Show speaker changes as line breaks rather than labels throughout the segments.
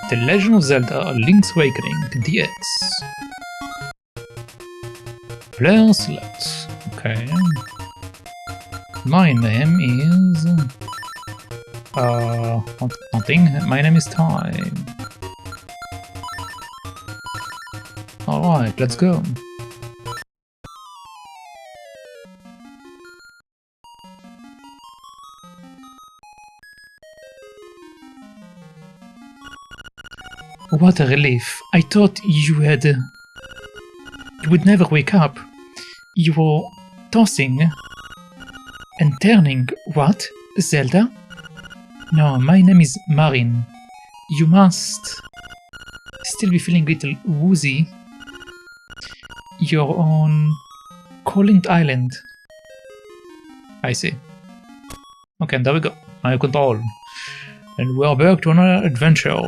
The Legend of Zelda Link's Awakening DX. Player select. Okay. My name is... nothing. My name is Time. Alright, let's go. What a relief. I thought you would never wake up. You were tossing and turning. What? Zelda? No, my name is Marin. You must still be feeling a little woozy. You're on Koholint Island. I see. Okay, there we go. I control. And we're back to another adventure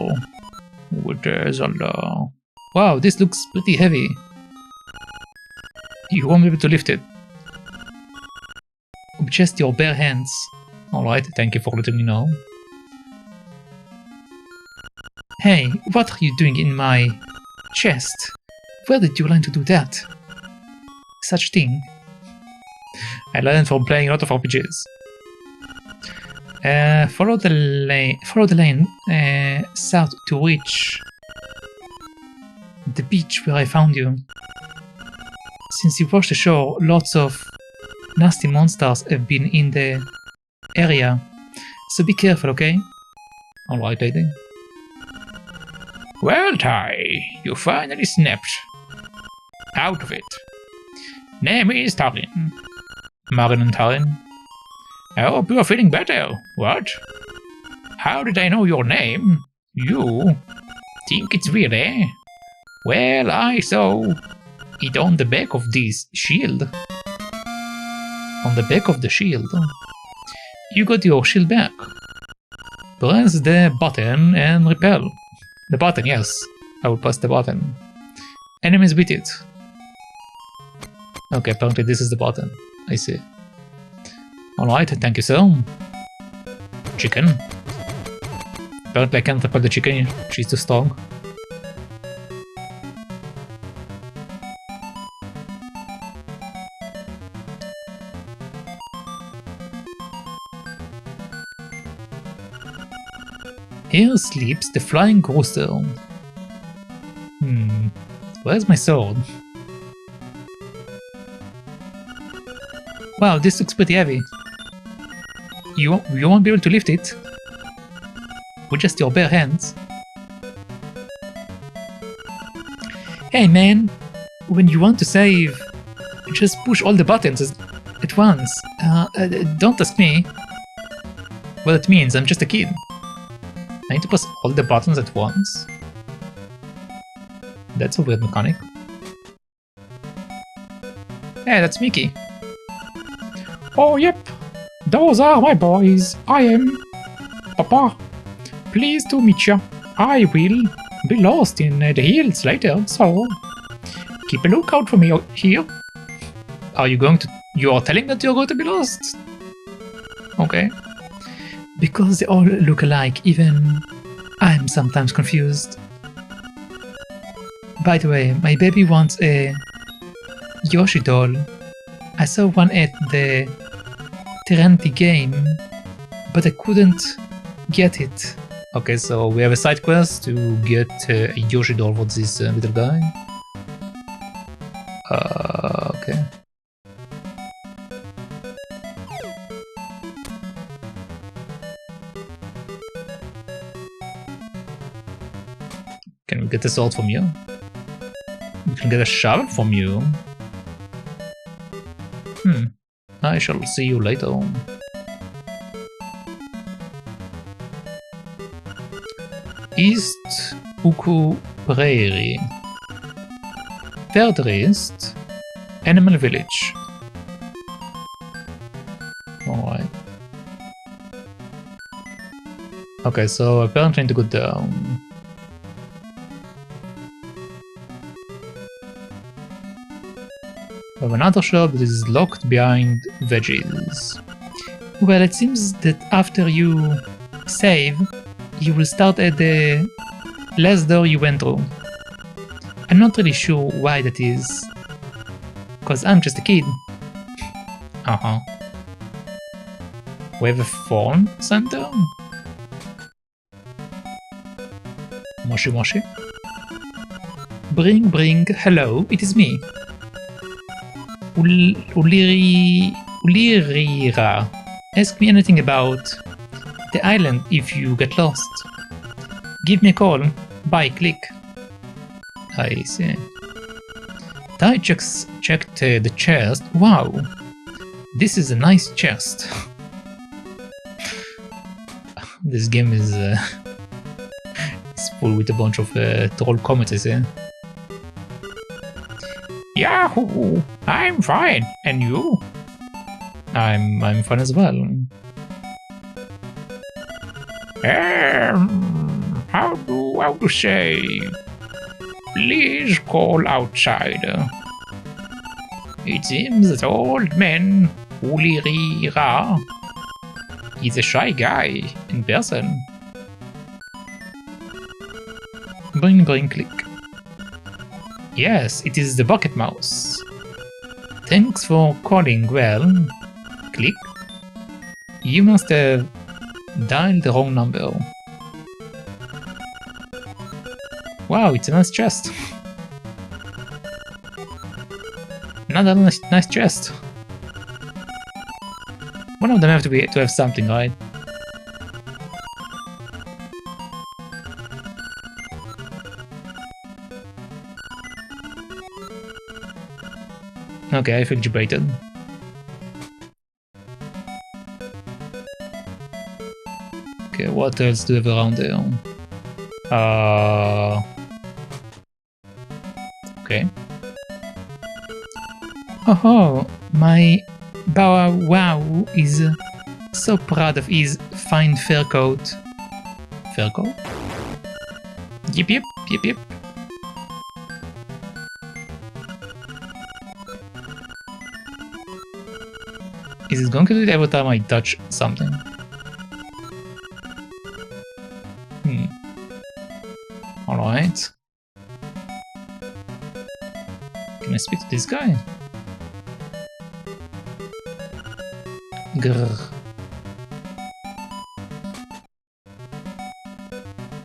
with Zelda. Wow, this looks pretty heavy. You won't be able to lift it. With just your bare hands. Alright, thank you for letting me know. Hey, what are you doing in my chest? Where did you learn to do that? Such thing. I learned from playing a lot of RPGs. Follow the lane south to reach the beach where I found you. Since you washed ashore, lots of nasty monsters have been in the area, so be careful, okay? Alright, lady. Well, Ty, you finally snapped out of it. Name is Tarin. Marin and Tarin. I hope you are feeling better. What? How did I know your name? You think it's weird, eh? Well, I saw it on the back of this shield. On the back of the shield. You got your shield back. Press the button and repel. The button, yes. I will press the button. Enemies beat it. Okay, apparently this is the button. I see. Alright, thank you, sir. Chicken. Apparently I can't repel the chicken, she's too strong. Here sleeps the flying rooster. Where's my sword? Wow, this looks pretty heavy. You won't be able to lift it with just your bare hands. Hey man, when you want to save, just push all the buttons at once. Don't ask me what it means, I'm just a kid. I need to press all the buttons at once. That's a weird mechanic. Hey, that's Mickey. Oh, yep. Those are my boys. I am Papa. Pleased to meet you. I will be lost in the hills later, so keep a lookout for me here. Are you going to... You are telling that you're going to be lost? Okay. Because they all look alike, even I'm sometimes confused. By the way, my baby wants a Yoshi doll. I saw one at the Tyrant game, but I couldn't get it. Okay, so we have a side quest to get a Yoshi doll for this little guy. Okay. Can we get a sword from you? We can get a shovel from you. I shall see you later. East Uku Prairie. Further east, Animal Village. Alright. Okay, so apparently I need to go down. We have another shop that is locked behind veggies. Well, it seems that after you save, you will start at the last door you went through. I'm not really sure why that is, cause I'm just a kid. We have a phone center? Moshi Moshi? Bring, hello, it is me. Ulirira. Ask me anything about the island if you get lost. Give me a call. Bye, click. I see. I checked the chest. Wow. This is a nice chest. This game is it's full with a bunch of troll comments here. Yahoo! I'm fine, and you? I'm fine as well. How to say? Please call outside. It seems that old man Ulirira is a shy guy in person. Bring, click. Yes, it is the bucket mouse. Thanks for calling. Well, click. You must have dialed the wrong number. Wow, it's a nice chest. Another nice chest. One of them have to have something, right? Okay, I feel debated. Okay, what else do we have around there? Okay. Oh, my Bow Wow is so proud of his fine fur coat. Fur coat? Yep. Is it going to do it every time I touch something? Alright. Can I speak to this guy? Grrr.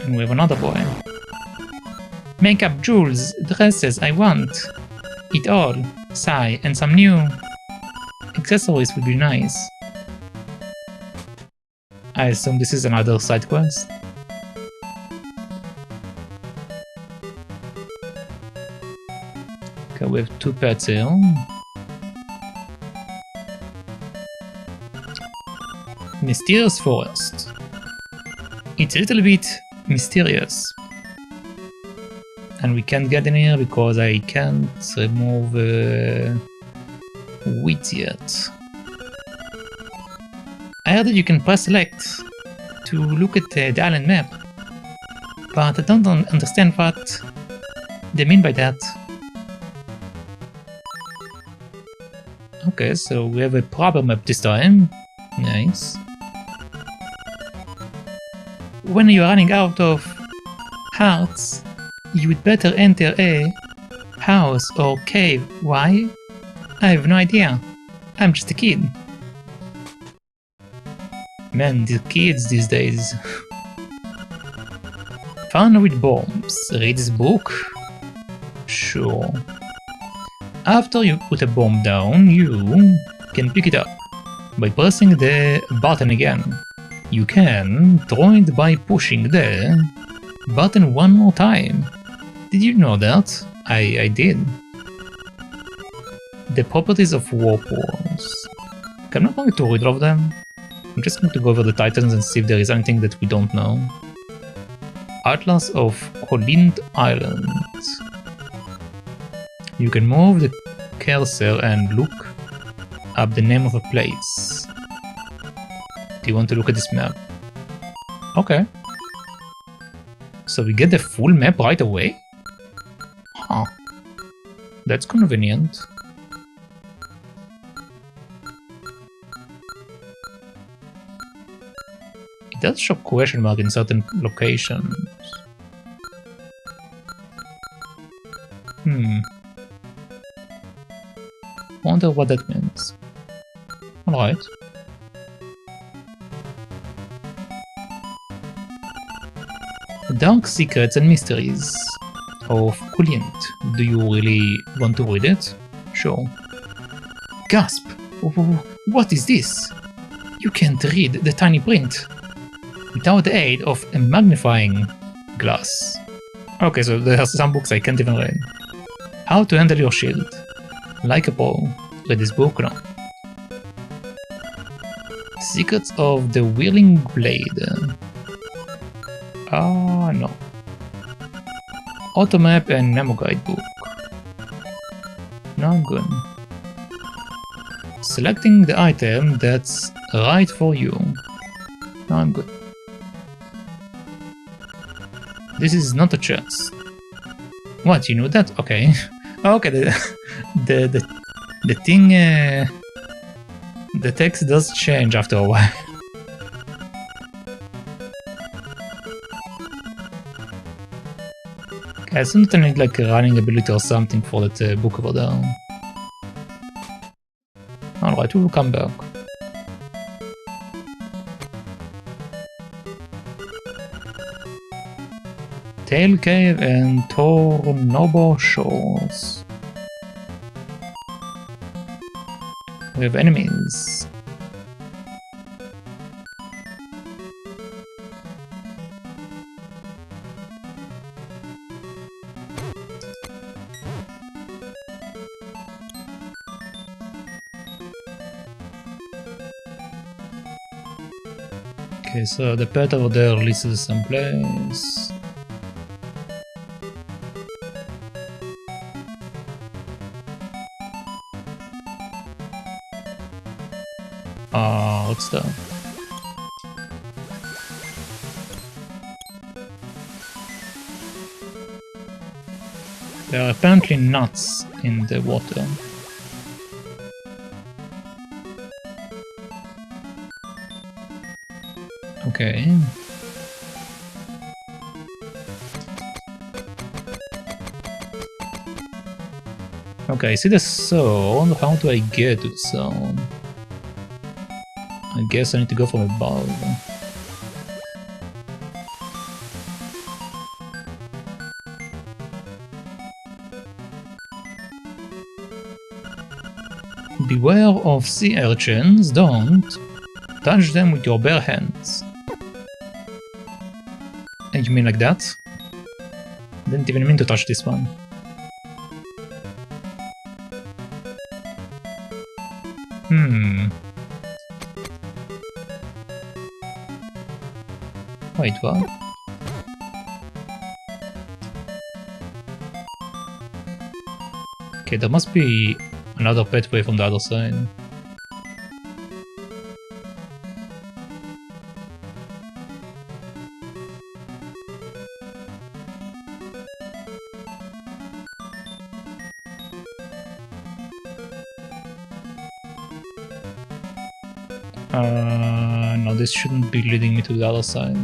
And we have another boy. Makeup, jewels, dresses, I want it all. Sigh, and some new accessories would be nice. I assume this is another side quest. Okay, we have two pets here. Mysterious forest. It's a little bit mysterious. And we can't get in here because I can't remove weeds yet. I heard that you can press select to look at the island map, but I don't understand what they mean by that. Okay, so we have a proper map this time. Nice. When you're running out of hearts, you would better enter a house or cave. Why? I have no idea. I'm just a kid. Man, the kids these days. Fun with bombs. Read this book? Sure. After you put a bomb down, you can pick it up by pressing the button again. You can throw it by pushing the button one more time. Did you know that? I did. The properties of warp walls. Okay, I'm not going to read all of them. I'm just going to go over the titans and see if there is anything that we don't know. Atlas of Koholint Island. You can move the cursor and look up the name of a place. Do you want to look at this map? Okay. So we get the full map right away? Huh. That's convenient. It does show question mark in certain locations. Wonder what that means. Alright. Dark Secrets and Mysteries of Koholint. Do you really want to read it? Sure. Gasp! What is this? You can't read the tiny print without the aid of a magnifying glass. Okay, so there are some books I can't even read. How to handle your shield. Like a pro. Read this book now. Secrets of the Whirling Blade. No. Automap and Nemo Guidebook. Not good. Selecting the item that's right for you. No, I'm good. This is not a chest. What, you know that? Okay. Okay, the thing, the text does change after a while. Okay, I assume that I need like a running ability or something for that book over there. Alright, we will come back. Tail Cave and Tornobo Shores. We have enemies. Okay, so the path over there leads to some place. What's that? There are apparently nuts in the water. Okay. Okay, I see the zone. How do I get to the zone? I guess I need to go from above. Beware of sea urchins, don't touch them with your bare hands. And you mean like that? Didn't even mean to touch this one. Wait, what? Okay, there must be another pathway from the other side. No, this shouldn't be leading me to the other side.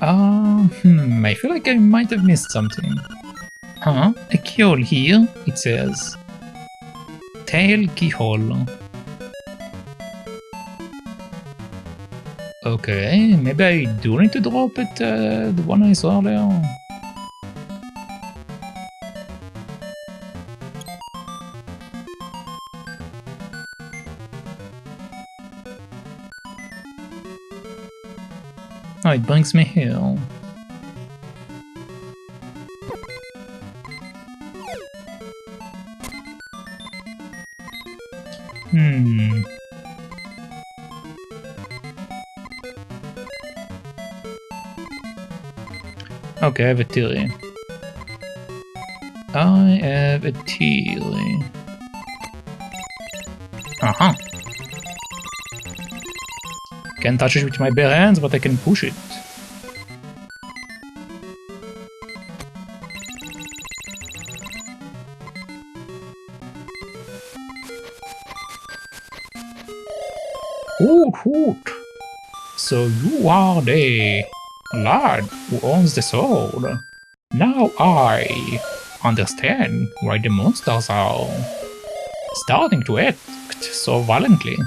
I feel like I might have missed something. Huh? A keyhole here, it says. Tail keyhole. Okay, maybe I do need to drop it, the one I saw earlier. Oh, it brings me here. Okay, I have a theory. Uh-huh. Can't touch it with my bare hands, but I can push it. Hoot hoot! So you are the lad who owns the sword. Now I understand why the monsters are starting to act so violently.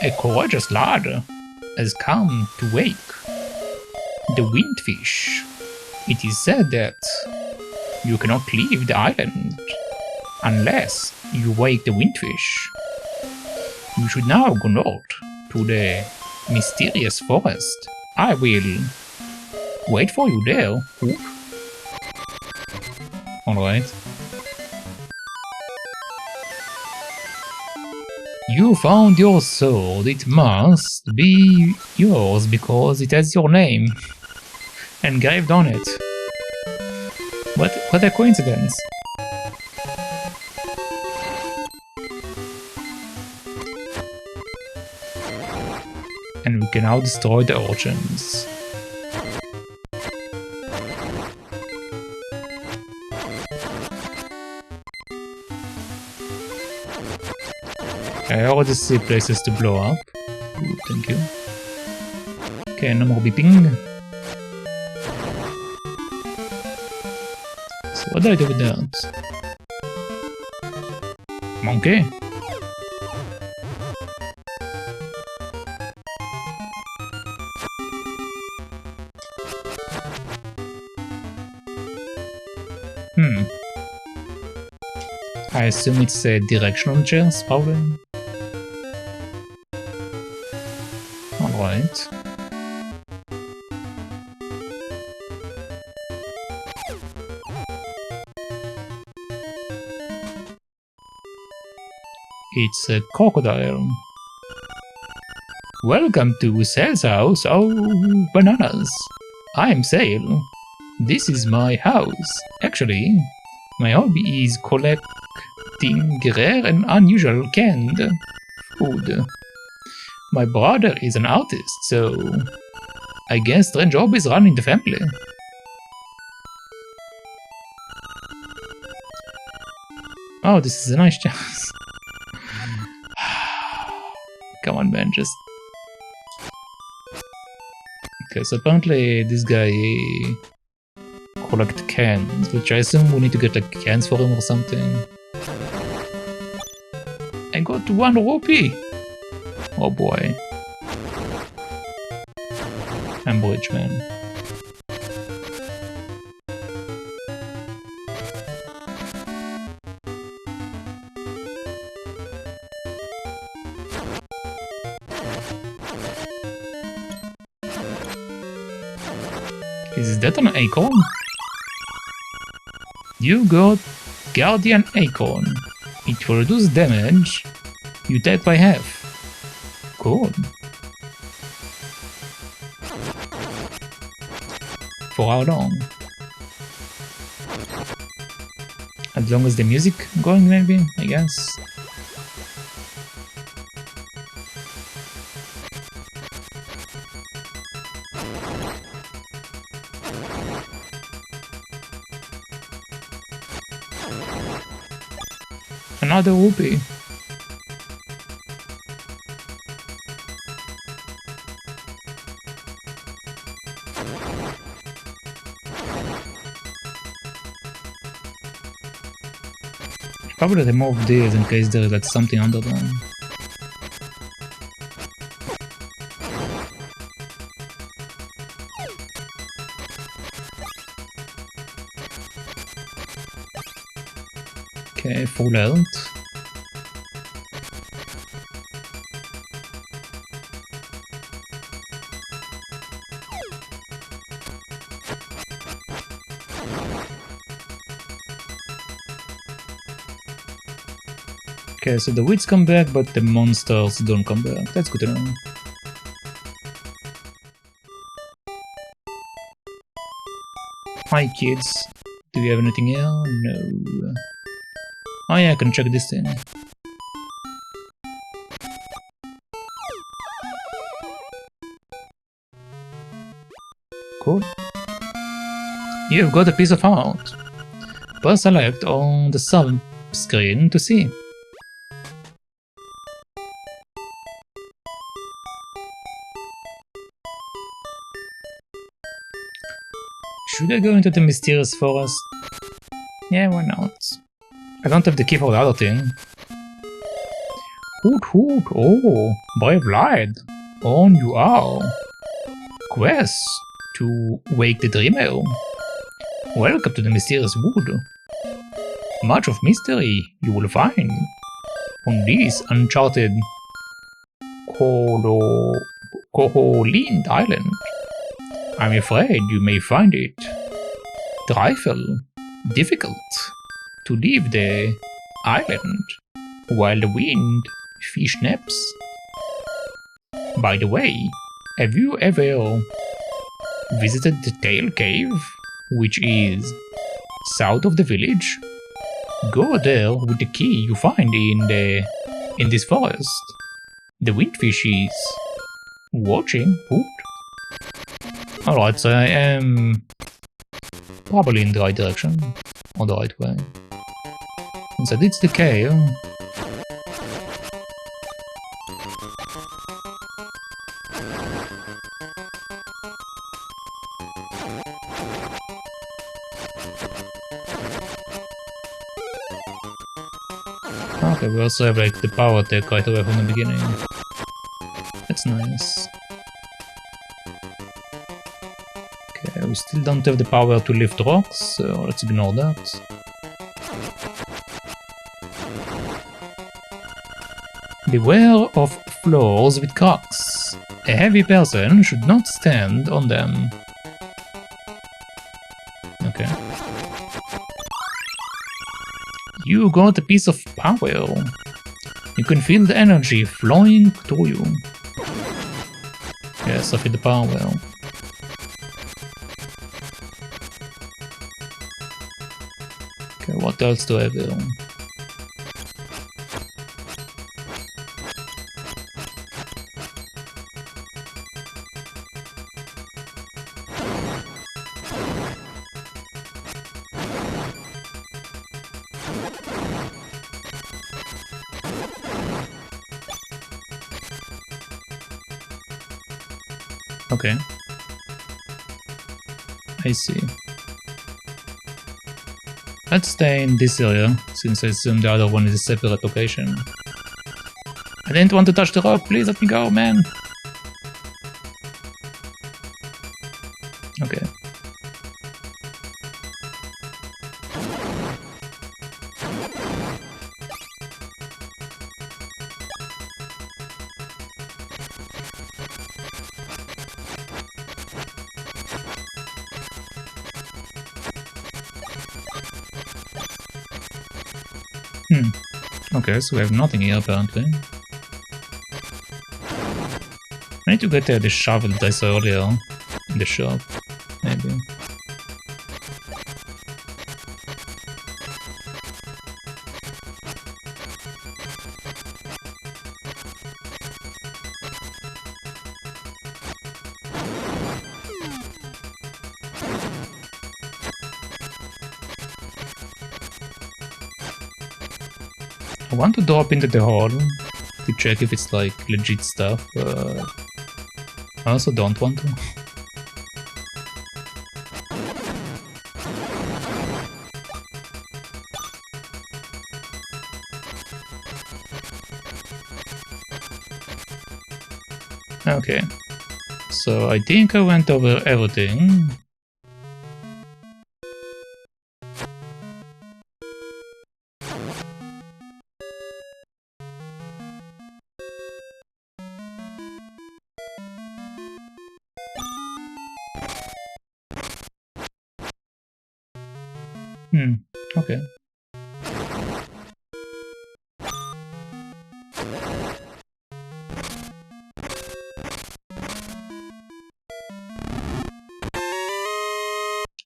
A courageous lad has come to wake the windfish. It is said that you cannot leave the island unless you wake the windfish. You should now go north to the mysterious forest. I will wait for you there. Alright. You found your sword. It must be yours because it has your name engraved on it. What a coincidence. And we can now destroy the urchins. I already see places to blow up. Ooh, thank you. Okay, no more beeping. So what do I do with that? Monkey? I assume it's directional chairs, probably. Alright. It's a crocodile. Welcome to Sail's house. Oh, bananas. I'm Sail. This is my house. Actually, my hobby is collecting rare and unusual canned food. My brother is an artist, so I guess strange hobbies run in the family. Oh, this is a nice chance. Come on, man, just... Okay, so apparently this guy collect cans, which I assume we need to get like cans for him or something. I got 1 rupee! Oh boy. I'm rich, man. Is that an acorn? You got Guardian Acorn. It will reduce damage you take by half. Cool. For how long? As long as the music going, maybe, I guess. Another rupee. Probably remove these in case there is like something under them. Okay, full health. Okay, so the wits come back, but the monsters don't come back. That's good to know. Hi kids. Do you have anything here? No. Oh yeah, I can check this thing. Cool. You've got a piece of art. Press select on the sub screen to see. Should I go into the mysterious forest? Yeah, why not? I don't have the key for the other thing. Hoot hoot, oh, brave lad. On you are. Quest to wake the dreamer. Welcome to the mysterious wood. Much of mystery you will find on this uncharted Koholint Island. I'm afraid you may find it trifle difficult to leave the island while the wind fish naps. By the way, have you ever visited the Tail Cave, which is south of the village? Go there with the key you find in this forest. The windfish is watching. Hoot. Alright, so I am probably in the right direction, or the right way. And so it's the cave. Okay, we also have like the power attack right away from the beginning. That's nice. Okay, we still don't have the power to lift rocks, so let's ignore that. Beware of floors with cracks. A heavy person should not stand on them. Okay. You got a piece of power. You can feel the energy flowing through you. Yes, I feel the power. Okay, what else do I have here? Okay. I see. Let's stay in this area, since I assume the other one is a separate location. I didn't want to touch the rock, please let me go, man! Okay. Okay, so we have nothing here apparently. I need to get the shovel that I saw earlier in the shop, maybe. I want to drop into the hall to check if it's like legit stuff, but I also don't want to. Okay. So I think I went over everything. Okay.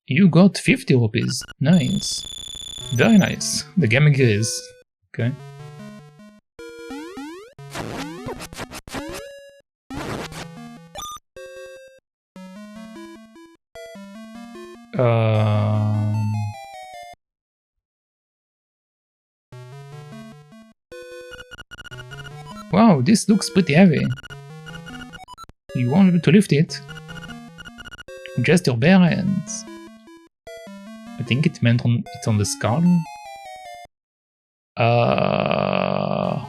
You got 50 rupees. Nice. Very nice. The game agrees. Okay. Wow, this looks pretty heavy. You won't be able to lift it. Just your bare hands. I think it meant it's on the skull. I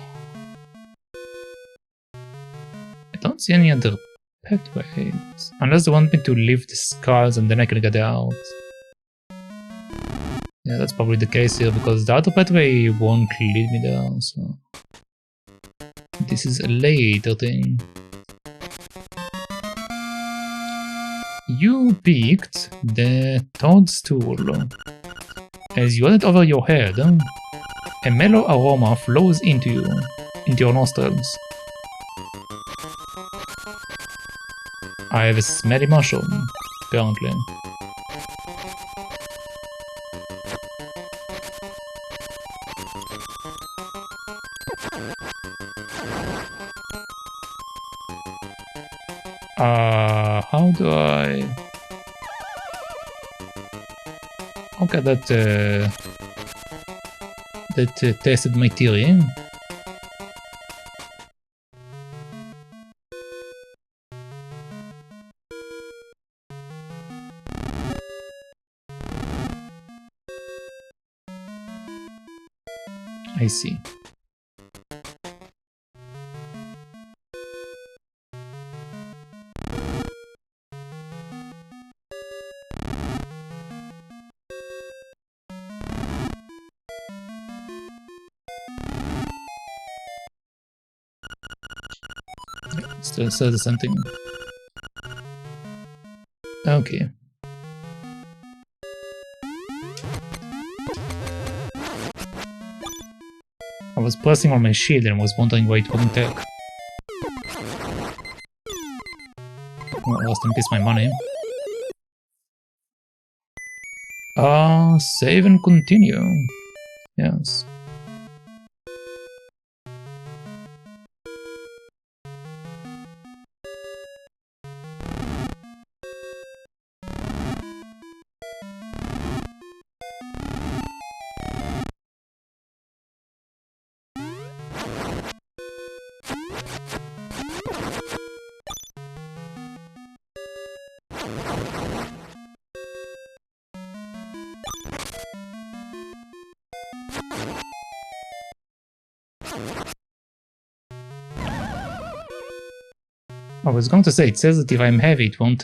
don't see any other pathways. Unless they want me to lift the skulls and then I can get out. Yeah, that's probably the case here, because the other pathway won't lead me there, so... This is a later thing. You picked the toadstool. As you hold it over your head, a mellow aroma flows into your nostrils. I have a smelly mushroom, apparently. How do I... Okay, that tested my theory. I see. Still says the same thing. Okay. I was pressing on my shield and was wondering why it wouldn't take. Well, rest in peace my money. Save and continue. Yes. I was going to say, it says that if I'm heavy, it won't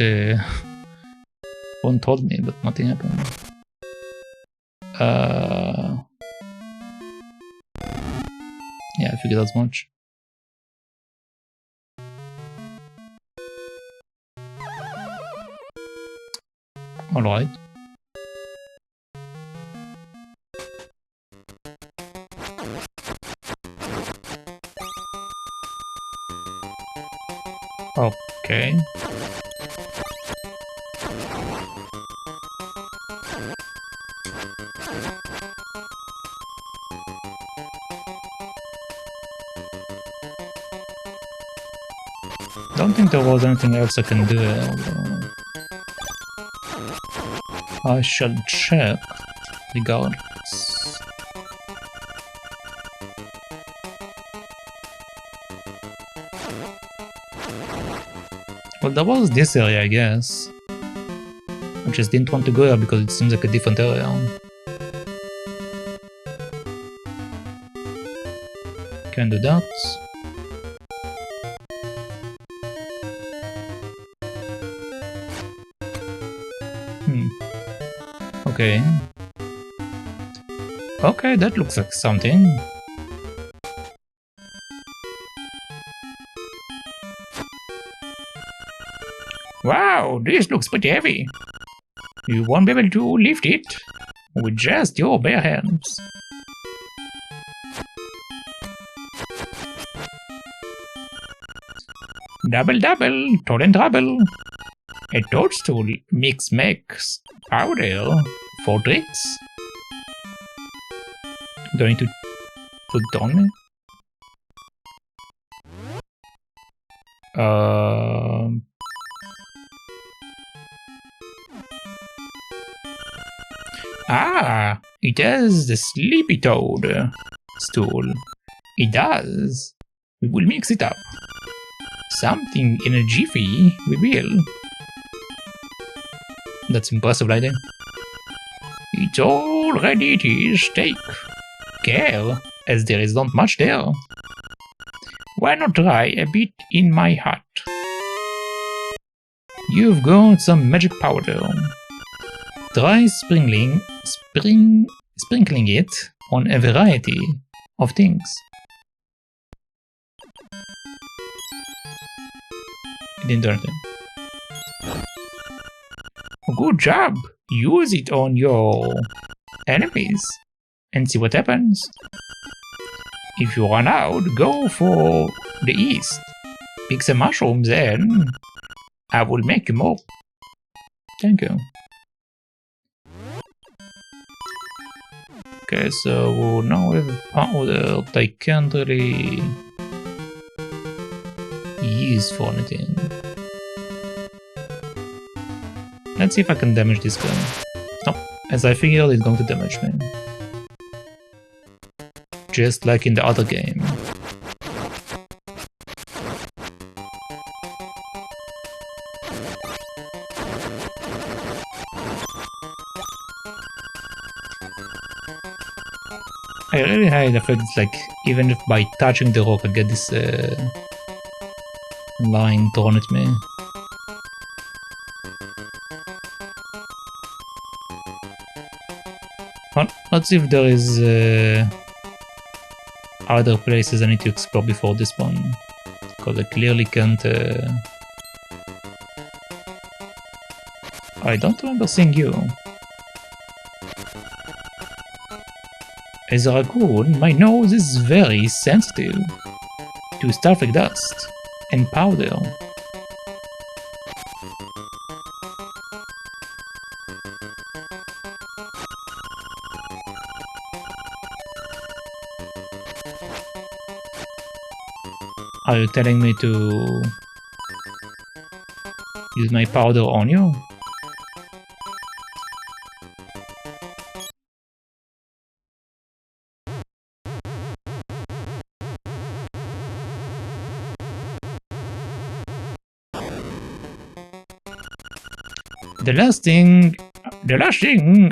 hold me, but nothing happened. Yeah, I figured as much. Alright. Okay. Don't think there was anything else I can do, although I shall check regardless. Well, there was this area, I guess. I just didn't want to go there because it seems like a different area. Can do that. Okay. Okay, that looks like something. Wow, this looks pretty heavy. You won't be able to lift it with just your bare hands. Double double, total trouble. A toadstool mix makes powder for tricks. Do I need to put it on me? Ah, it has the sleepy toad stool. It does. We will mix it up. Something in a jiffy, we will. That's impossible, I think. It's all ready, it is. Take care, as there is not much there. Why not try a bit in my hut? You've got some magic powder. Try sprinkling it on a variety of things. It didn't do anything. Good job! Use it on your enemies and see what happens. If you run out, go for the east. Pick some mushrooms and I will make you more. Thank you. Okay, so now we have powder that I can't really use for anything. Let's see if I can damage this guy. No, as I figured it's going to damage me. Just like in the other game. I really hate the fact it's like, even if by touching the rock I get this line thrown at me. Well, let's see if there is other places I need to explore before this one, because I clearly can't... I don't remember seeing you. As a raccoon, my nose is very sensitive to stuff like dust and powder. Are you telling me to use my powder on you? The last thing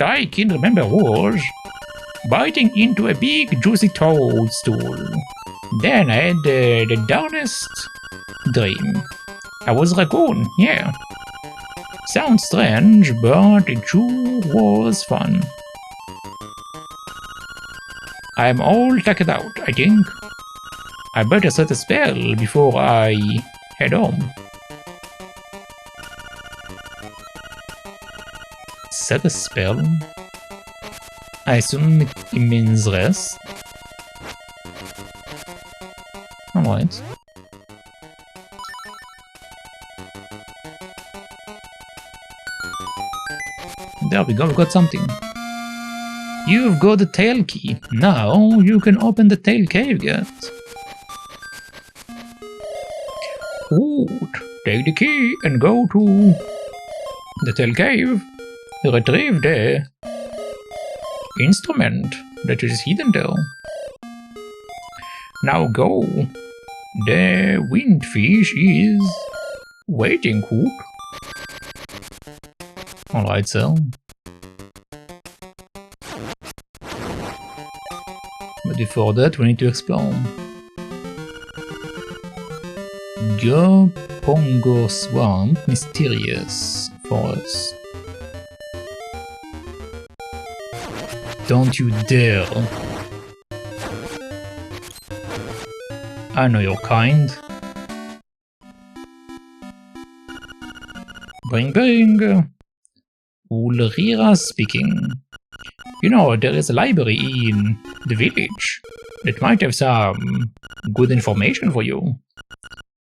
I can remember was biting into a big juicy toadstool. Then I had the darnest dream. I was a raccoon, yeah. Sounds strange, but it sure was fun. I'm all tucked out, I think. I better set a spell before I head home. Set a spell? I assume it means rest. Alright. There we go, we got something. You've got the tail key. Now you can open the tail cave gate. Good. Take the key and go to the tail cave. Retrieve the instrument that is hidden there. Now go. The windfish is waiting, Hook. Alright, so. But before that, we need to explore. Pongo Swamp, mysterious forest. Don't you dare. I know your kind. Bring, bring. Ulrira speaking. You know, there is a library in the village that might have some good information for you.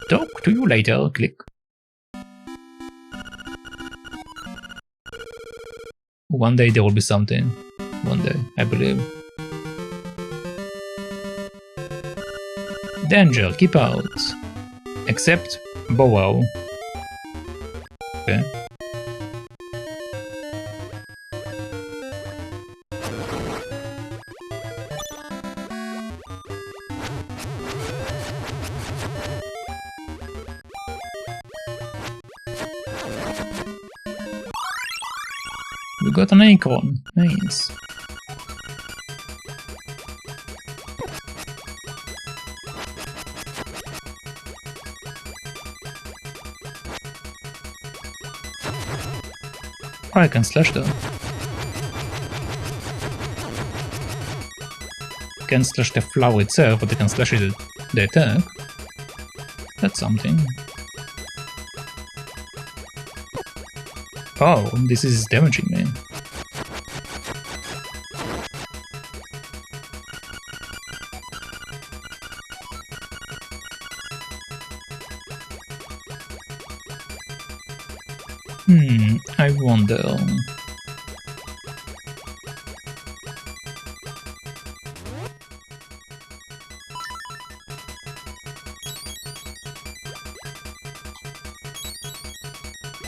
Talk to you later, click. One day there will be something. One day, I believe. Danger, keep out. Except Bowow. Okay. We got an acorn. Nice. Oh, I can slash them. I can slash the flower itself, but I can slash it the attack. That's something. Oh, this is damaging me. I wonder.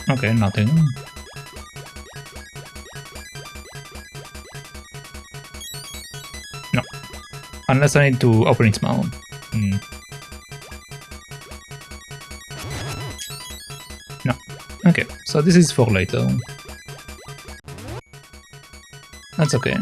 Okay, nothing. No. Unless I need to open its mouth. No. Okay, so this is for later. That's okay.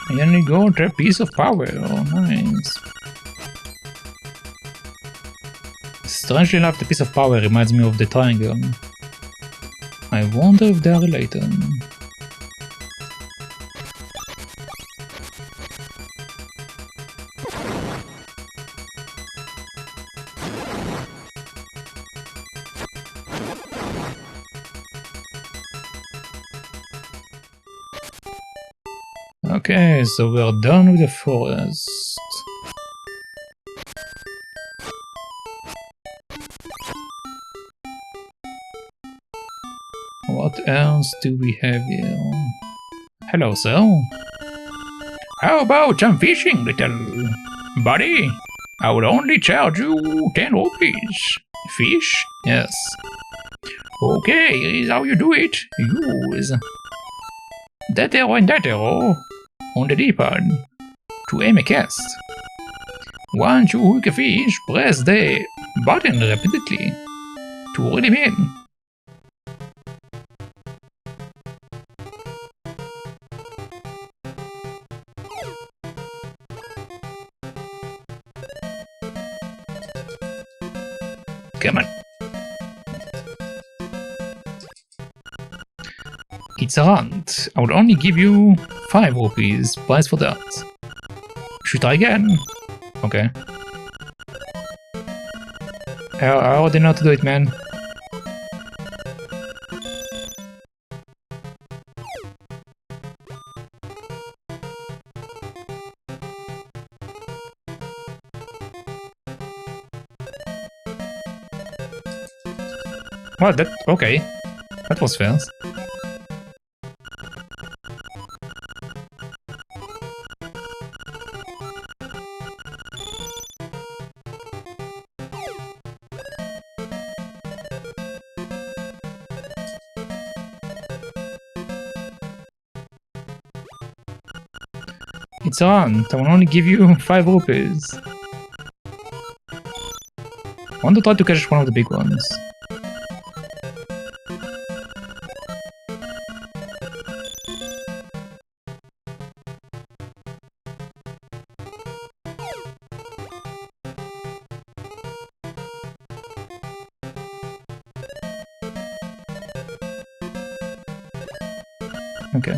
And then we go to a piece of power. Oh, nice. Strangely enough, the piece of power reminds me of the triangle. I wonder if they are related. Okay, so we're done with the forest. What else do we have here? Hello, sir. How about some fishing, little buddy? I would only charge you 10 rupees. Fish? Yes. Okay, here's how you do it. Use that arrow and that arrow on the D-pad to aim a cast. Once you hook a fish, press the button repeatedly to reel him in. Come on. It's a hunt. I would only give you 5 rupees price for that. Should I again? Okay. I already know how to do it, man. Well, that... okay. That was fast. It's on. I will only give you 5 rupees. I want to try to catch one of the big ones. Okay.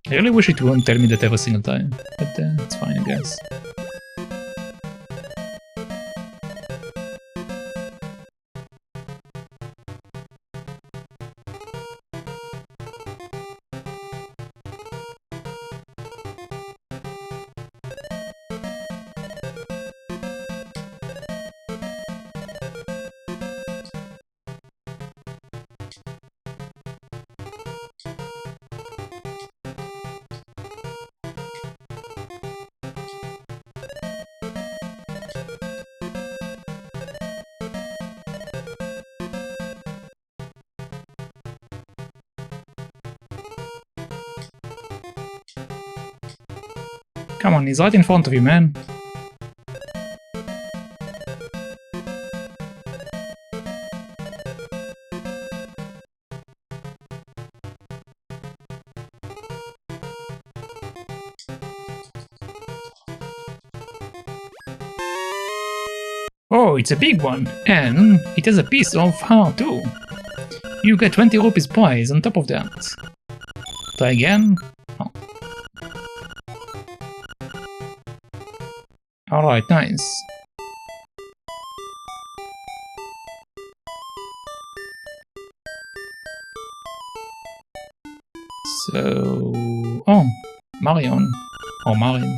I really wish it wouldn't tell me that every single time, but it's fine, I guess. Come on, he's right in front of you, man. Oh, it's a big one, and it has a piece of heart too. You get 20 rupees prize on top of that. Try again. Oh. Alright, nice. So... oh, Marion. Or Marin.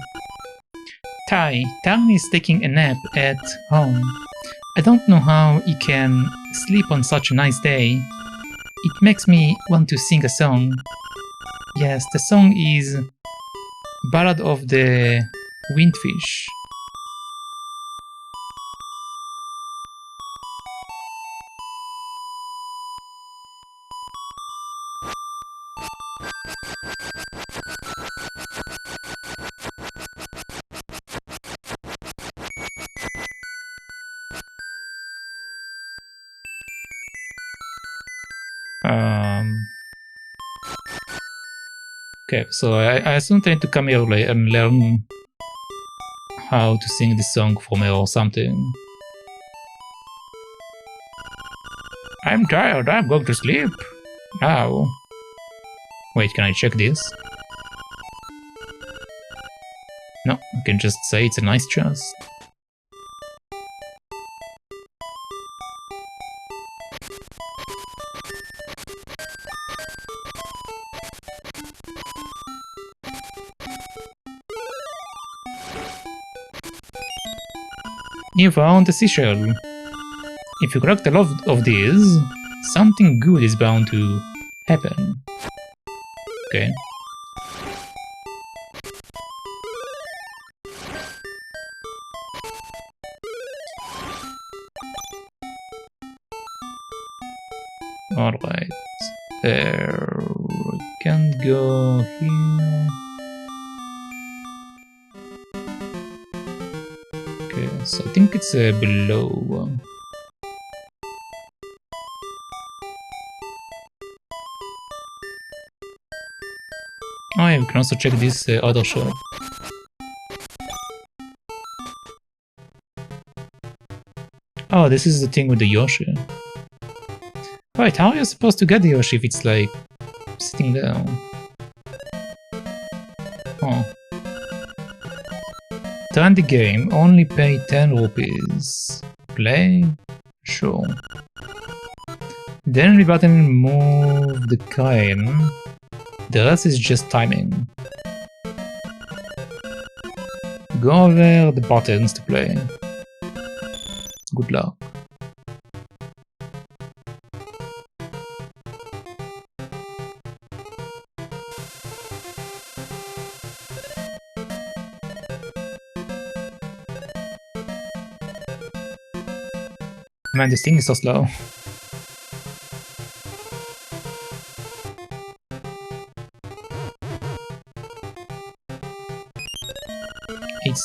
Tarn is taking a nap at home. I don't know how he can sleep on such a nice day. It makes me want to sing a song. Yes, the song is Ballad of the Windfish. Okay, so I assume I need to come here and learn how to sing this song from her or something. I'm tired, I'm going to sleep. Now. Wait, can I check this? No, I can just say it's a nice chest. You found a seashell. If you collect a lot of these, something good is bound to happen. Okay. Alright. There. We can't go here. So I think it's below. Oh yeah, we can also check this other shop. Oh, this is the thing with the Yoshi. Right, how are you supposed to get the Yoshi if it's like sitting there? Oh. Turn the game, only pay 10 rupees. Play? Sure. Then re-button move the coin. The rest is just timing. Go over the buttons to play. Good luck. Man, this thing is so slow.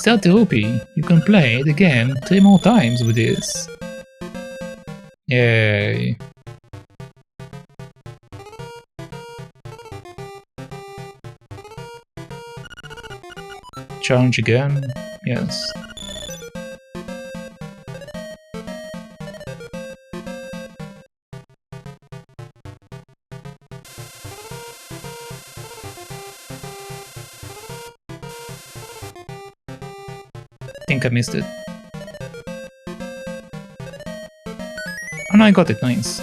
30 rupee. You can play the game 3 more times with this. Yay. Challenge again? Yes. I think I missed it. Oh no, I got it, nice.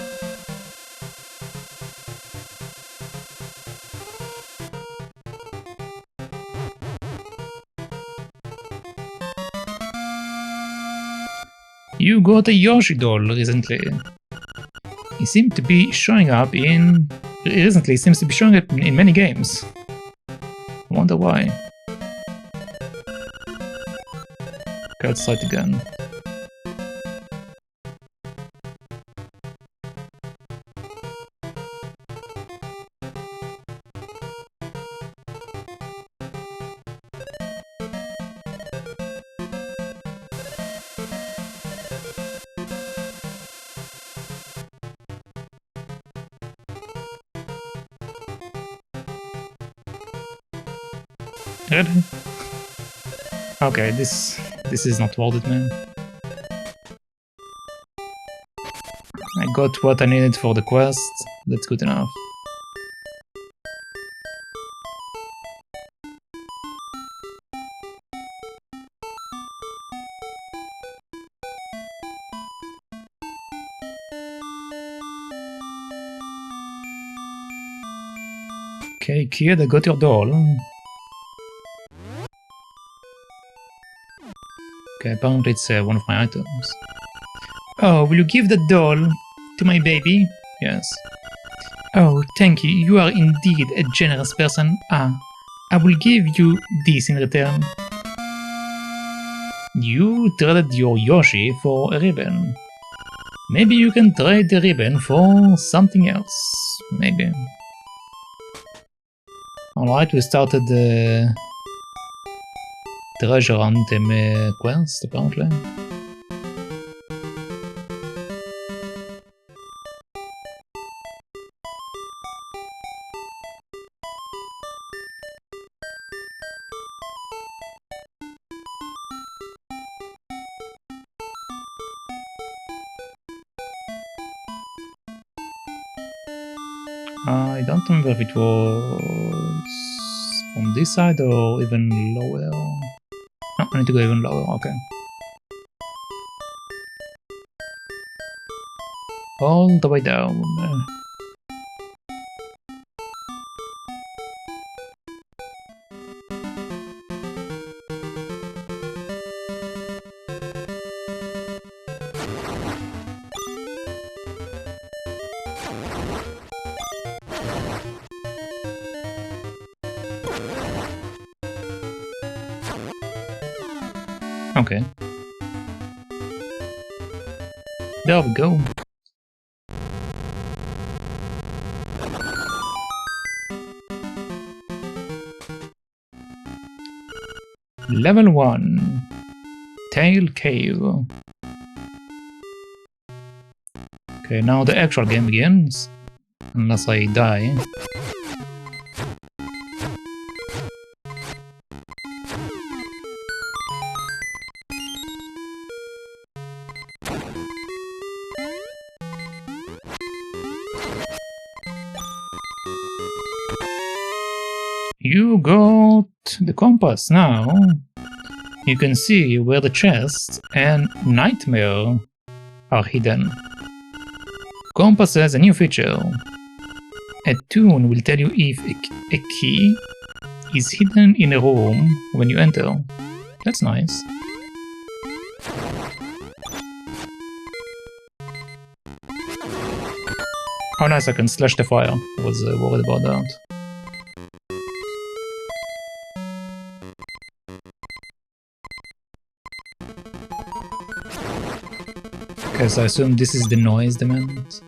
You got a Yoshi doll recently. He seems to be showing up in... Recently, seems to be showing up in many games. I wonder why. Okay, let's try it again. Really? Okay, this is not worth it, man. I got what I needed for the quest. That's good enough. Okay, kid, I got your doll. Okay, apparently it's one of my items. Oh, will you give the doll to my baby? Yes. Oh, thank you. You are indeed a generous person. Ah, I will give you this in return. You traded your Yoshi for a ribbon. Maybe you can trade the ribbon for something else. Maybe. Alright, we started the treasure hunt quest, apparently. I don't remember if it was from this side or even lower. No, I need to go even lower, okay. All the way down. Okay. There we go. Level 1. Tail Cave. Okay, now the actual game begins. Unless I die. You got the compass now. You can see where the chest and nightmare are hidden. Compass has a new feature. A tune will tell you if a key is hidden in a room when you enter. That's nice. Oh nice, I can slash the fire. I was worried about that. Okay, so I assume this is the noise demand.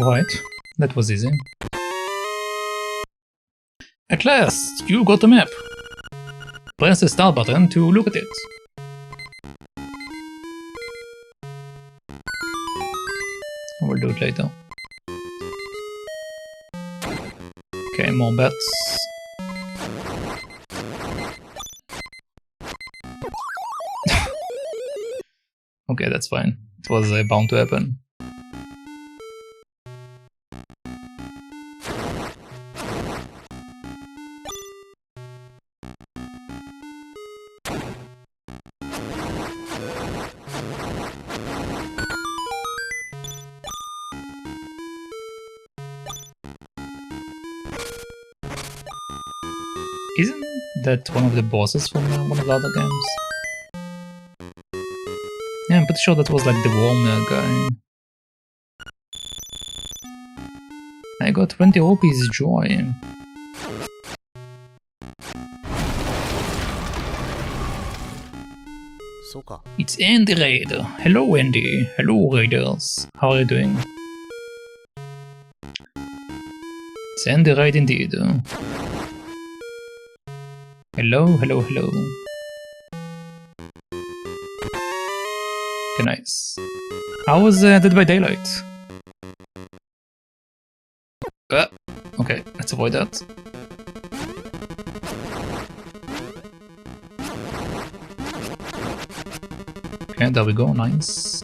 Alright, that was easy. At last, you got a map. Press the start button to look at it. We'll do it later. Okay, more bets. Okay, that's fine. It was bound to happen. Isn't that one of the bosses from one of the other games? Yeah, I'm pretty sure that was like the warmer guy. I got 20 rupees joy. It's Andy Raider. Hello Andy. Hello Raiders. How are you doing? It's Andy Raid indeed. Hello, hello, hello. Okay, nice. How was Dead by Daylight? Okay, let's avoid that. Okay, there we go, nice.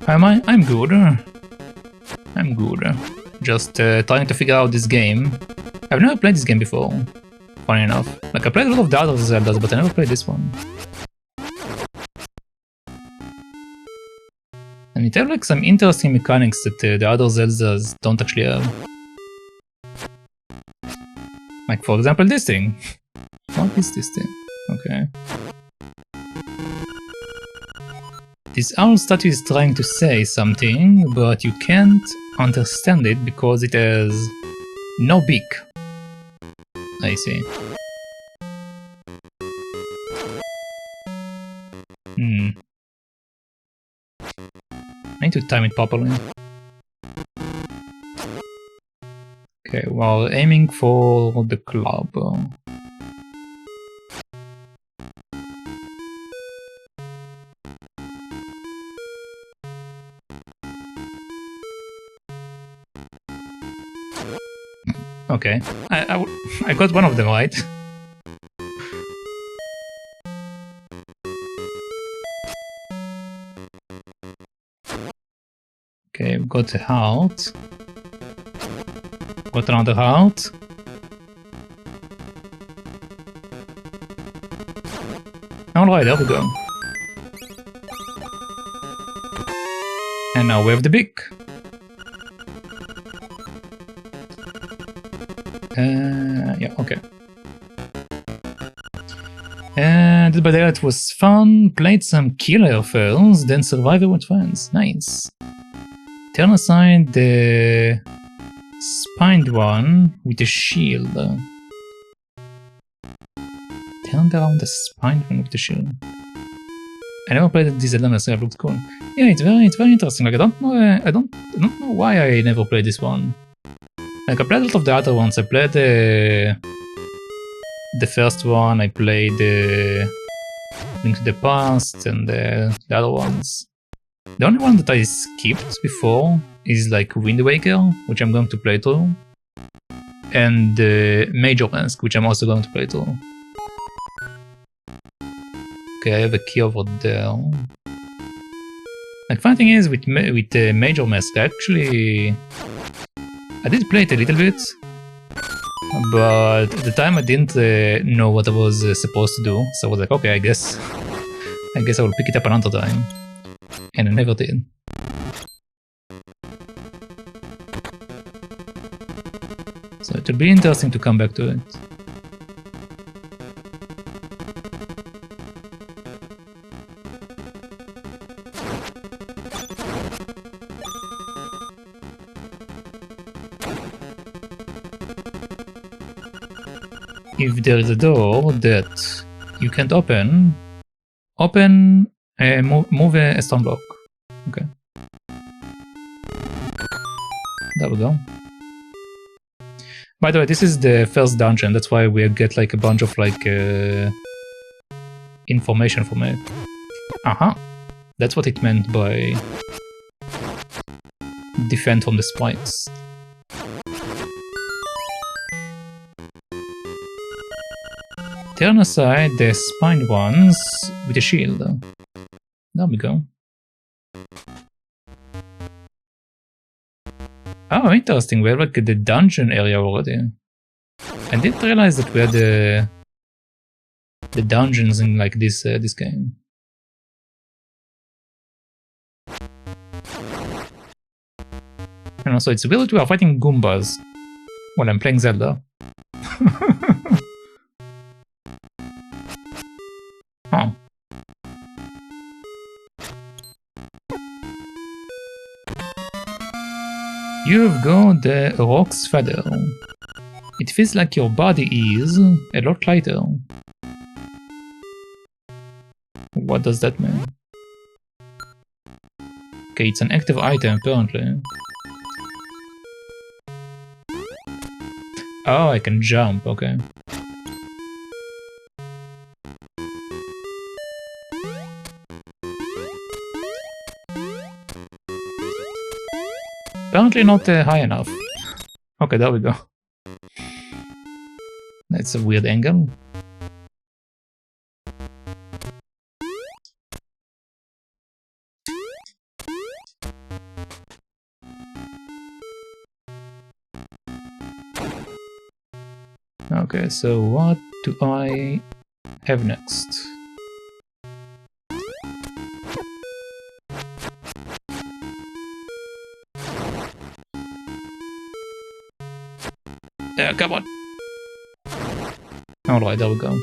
How am I? I'm good. I'm good. Just trying to figure out this game. I've never played this game before, funny enough. Like, I played a lot of the other Zeldas, but I never played this one. And it has like some interesting mechanics that the other Zeldas don't actually have. Like, for example, this thing. What is this thing? Okay. This owl statue is trying to say something, but you can't understand it because it has no beak. I see. I need to time it properly. Okay, while aiming for the club. Okay, I got one of them right. Okay, we got a heart. Got another heart. Alright, there we go. And now we have the beak. Yeah, okay. And Dead by Daylight was fun, played some killer first, then Survivor with friends. Nice. Turn aside the spined one with a shield. Turn around the spined one with the shield. I never played this Zelda myself, it looked cool. Yeah, it's very interesting. Like, I don't know why I never played this one. Like, I played a lot of the other ones. I played the first one, I played Link to the Past, and the other ones. The only one that I skipped before is like Wind Waker, which I'm going to play through, and Major Mask, which I'm also going to play through. Okay, I have a key over there. Like, funny thing is, with Major Mask, I did play it a little bit, but at the time I didn't know what I was supposed to do, so I was like, okay, I guess I will pick it up another time, and I never did. So it will be interesting to come back to it. If there is a door that you can't open, move a stone block. Okay. there we go. By the way, this is the first dungeon, that's why we get like a bunch of like information from it. Aha! That's what it meant by defend from the spikes. Turn aside the spined ones with a shield. There we go. Oh, interesting, we have like the dungeon area already. I didn't realize that we had the dungeons in like this game. And also it's weird that we are fighting Goombas while I'm playing Zelda. Huh. You've got the Rock's Feather. It feels like your body is a lot lighter. What does that mean? Okay, it's an active item apparently. Oh, I can jump, okay. Apparently not high enough. Okay, there we go. That's a weird angle. Okay, so what do I have next? Come on! Alright, there we go.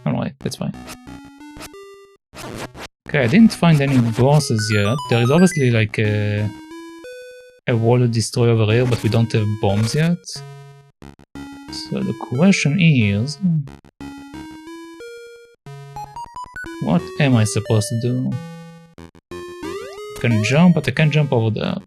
Alright, that's fine. Okay, I didn't find any bosses yet. There is obviously like a wall to destroy over here, but we don't have bombs yet. So the question is... what am I supposed to do? I can jump, but I can't jump over that.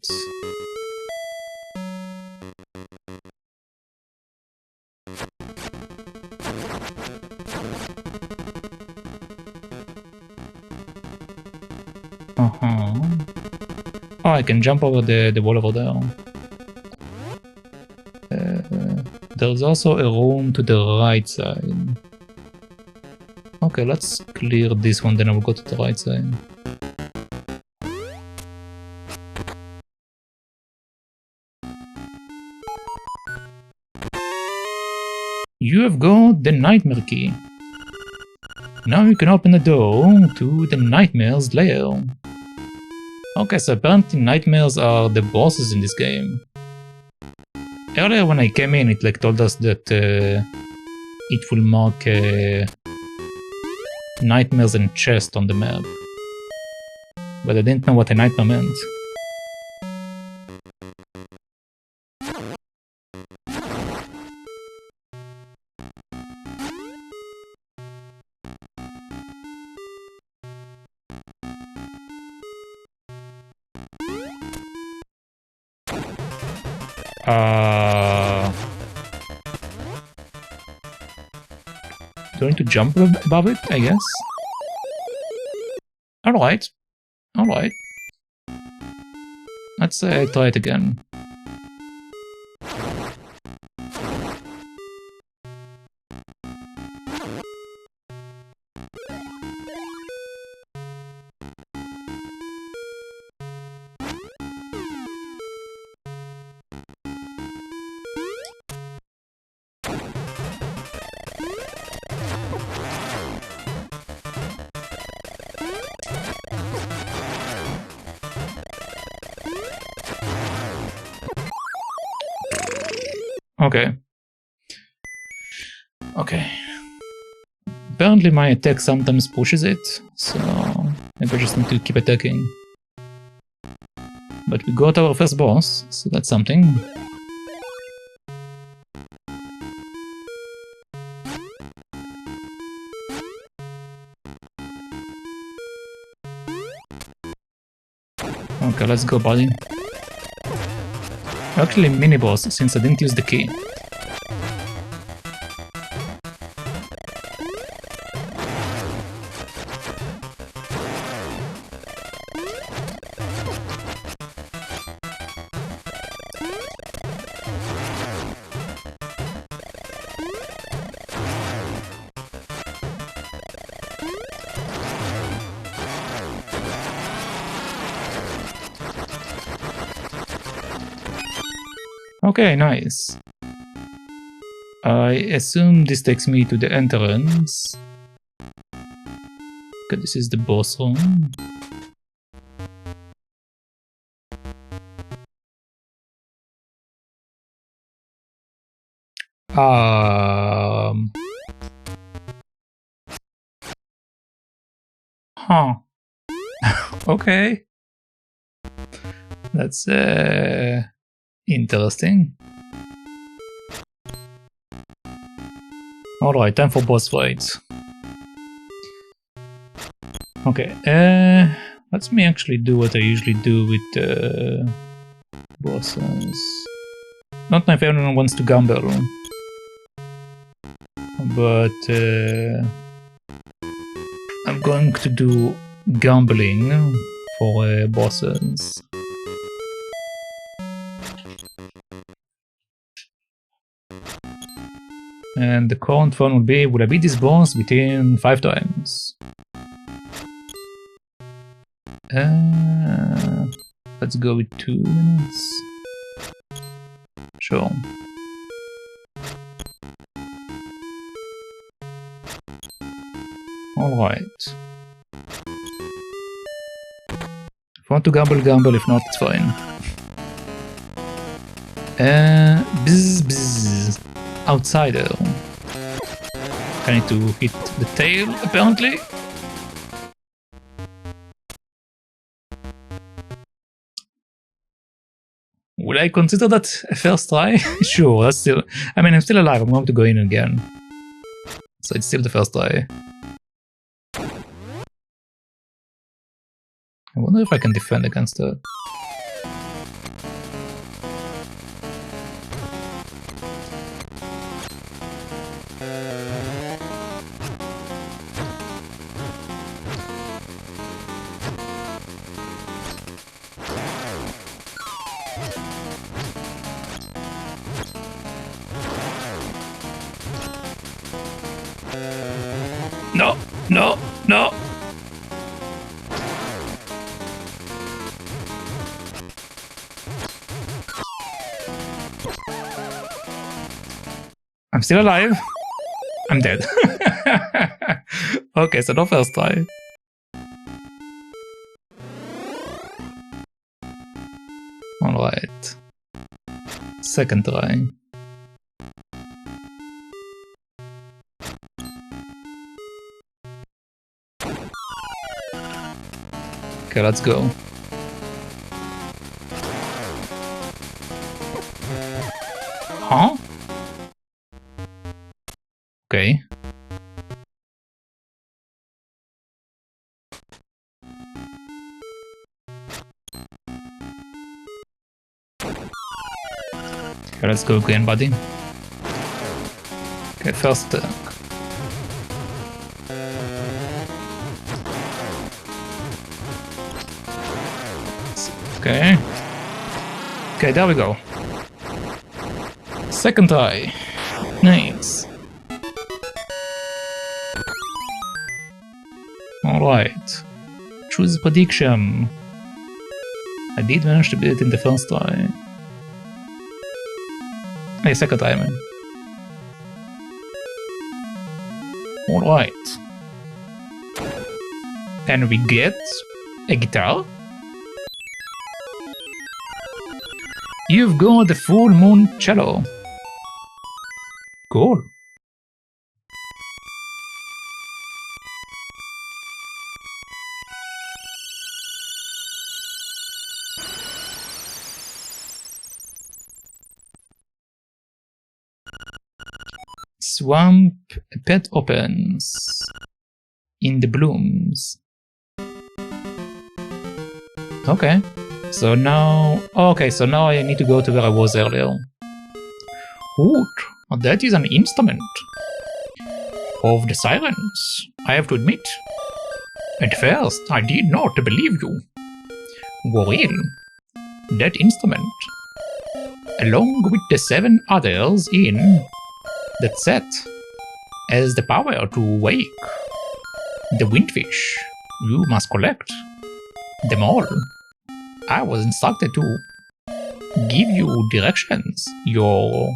Oh, I can jump over the wall over there. There's also a room to the right side. Okay, let's clear this one, then I will go to the right side. You have got the nightmare key. Now you can open the door to the nightmare's lair. Okay, so apparently nightmares are the bosses in this game. Earlier when I came in, it like told us that it will mark nightmares and chest on the map. But I didn't know what a nightmare meant. Do I need to jump above it, I guess? Alright. Alright. Let's try it again. Okay. Okay. Apparently my attack sometimes pushes it, so maybe I just need to keep attacking. But we got our first boss, so that's something. Okay, let's go, buddy. Actually, mini-boss, since I didn't use the key. Okay, nice. I assume this takes me to the entrance. Okay, this is the boss room. Huh. Okay. That's interesting. Alright, time for boss fights. Okay, let me actually do what I usually do with bosses. Not if everyone wants to gamble, but I'm going to do gambling for bosses. And the current one will be, would I beat this boss within 5 times? Let's go with 2 minutes. Sure. Alright. If you want to gamble, gamble. If not, it's fine. Bzz, bzz. Outsider. I need to hit the tail, apparently. Would I consider that a first try? Sure, that's still... I mean, I'm still alive, I'm going to go in again. So it's still the first try. I wonder if I can defend against that. No, no, no! I'm still alive. I'm dead. Okay, so no first try. Alright. Second try. Okay, let's go. Huh? Okay. Okay, let's go again, buddy. Okay, first turn. Okay. Okay, there we go. Second try. Nice. Alright. Choose prediction. I did manage to beat it in the first try. Hey, second try, man. Alright. And we get a guitar. You've got the full moon cello. Cool. Swamp pet opens in the blooms. Okay. So now... Okay, so now I need to go to where I was earlier. Hoot, that is an instrument of the Sirens, I have to admit. At first, I did not believe you. Goril, that instrument, along with the 7 others in that set, has the power to wake the windfish. You must collect them all. I was instructed to give you directions. Your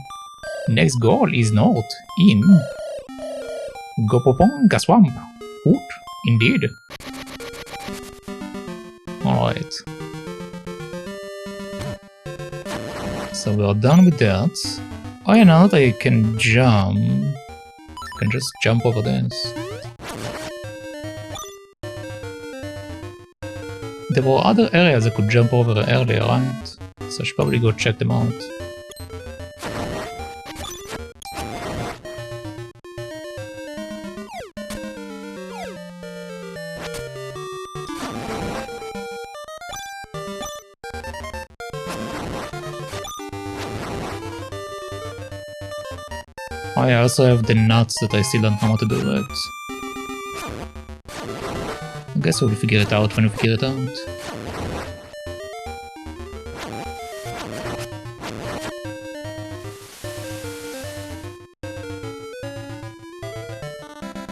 next goal is north in Gopoponga Swamp. Hoot, indeed. Alright. So we're done with that. Oh yeah, now that I can jump, I can just jump over this. There were other areas I could jump over earlier, right? So I should probably go check them out. I also have the nuts that I still don't know how to do it. I guess we'll figure it out when we figure it out.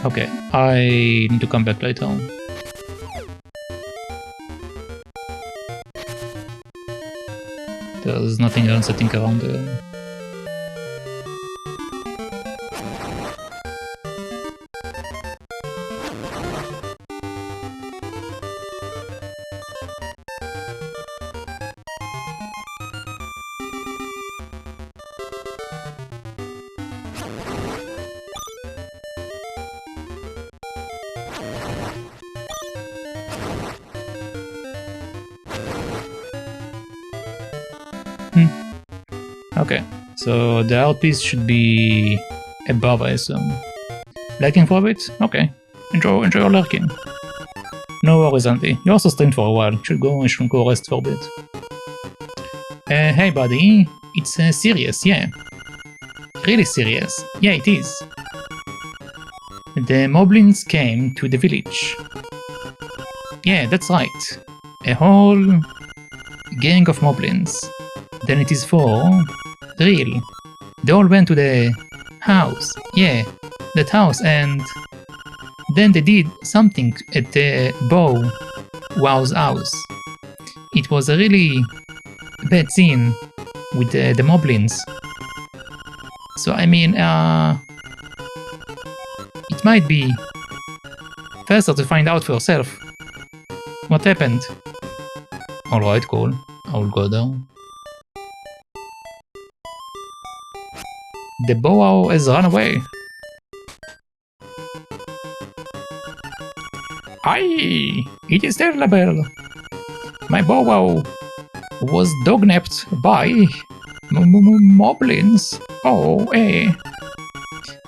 Okay, I need to come back later. There's nothing else I think around there. Okay, so the outpiece should be above, I assume. Lurking for a bit? Okay. Enjoy your lurking. No worries, Auntie. You also streamed for a while. You should go rest for a bit. Hey buddy. It's serious, yeah. Really serious. Yeah, it is. The moblins came to the village. Yeah, that's right. A whole gang of moblins. Then it is for real. They all went to the house. Yeah, that house, and then they did something at the bow wow's house. It was a really bad scene with the moblins. So I mean, it might be faster to find out for yourself what happened. Alright, cool. I will go down. The bow wow has run away. Aye, it is terrible. My bow wow was dognapped by moblins. Oh, eh.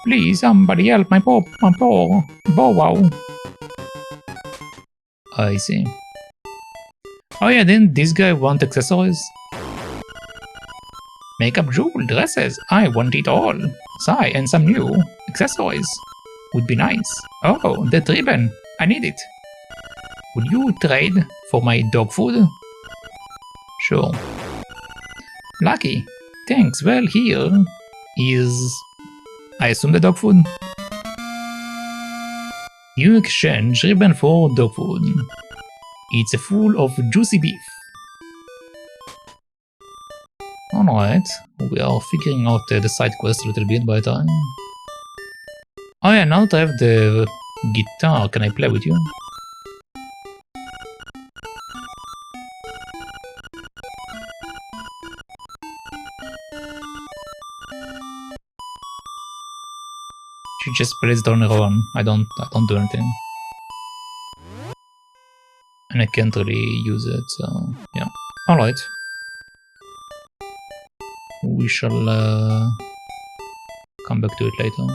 Please, somebody help my poor bow wow. I see. Oh yeah, didn't this guy want accessories? Makeup, jewel, dresses, I want it all. Sigh, and some new accessories would be nice. Oh, that ribbon, I need it. Would you trade for my dog food? Sure. Lucky, thanks, well here is, I assume, the dog food. You exchange ribbon for dog food. It's full of juicy beef. Alright, we are figuring out the side quest a little bit by time. Oh yeah, now that I have the guitar, can I play with you? She just plays it on her own. I don't do anything. And I can't really use it, so yeah. Alright. We shall come back to it later.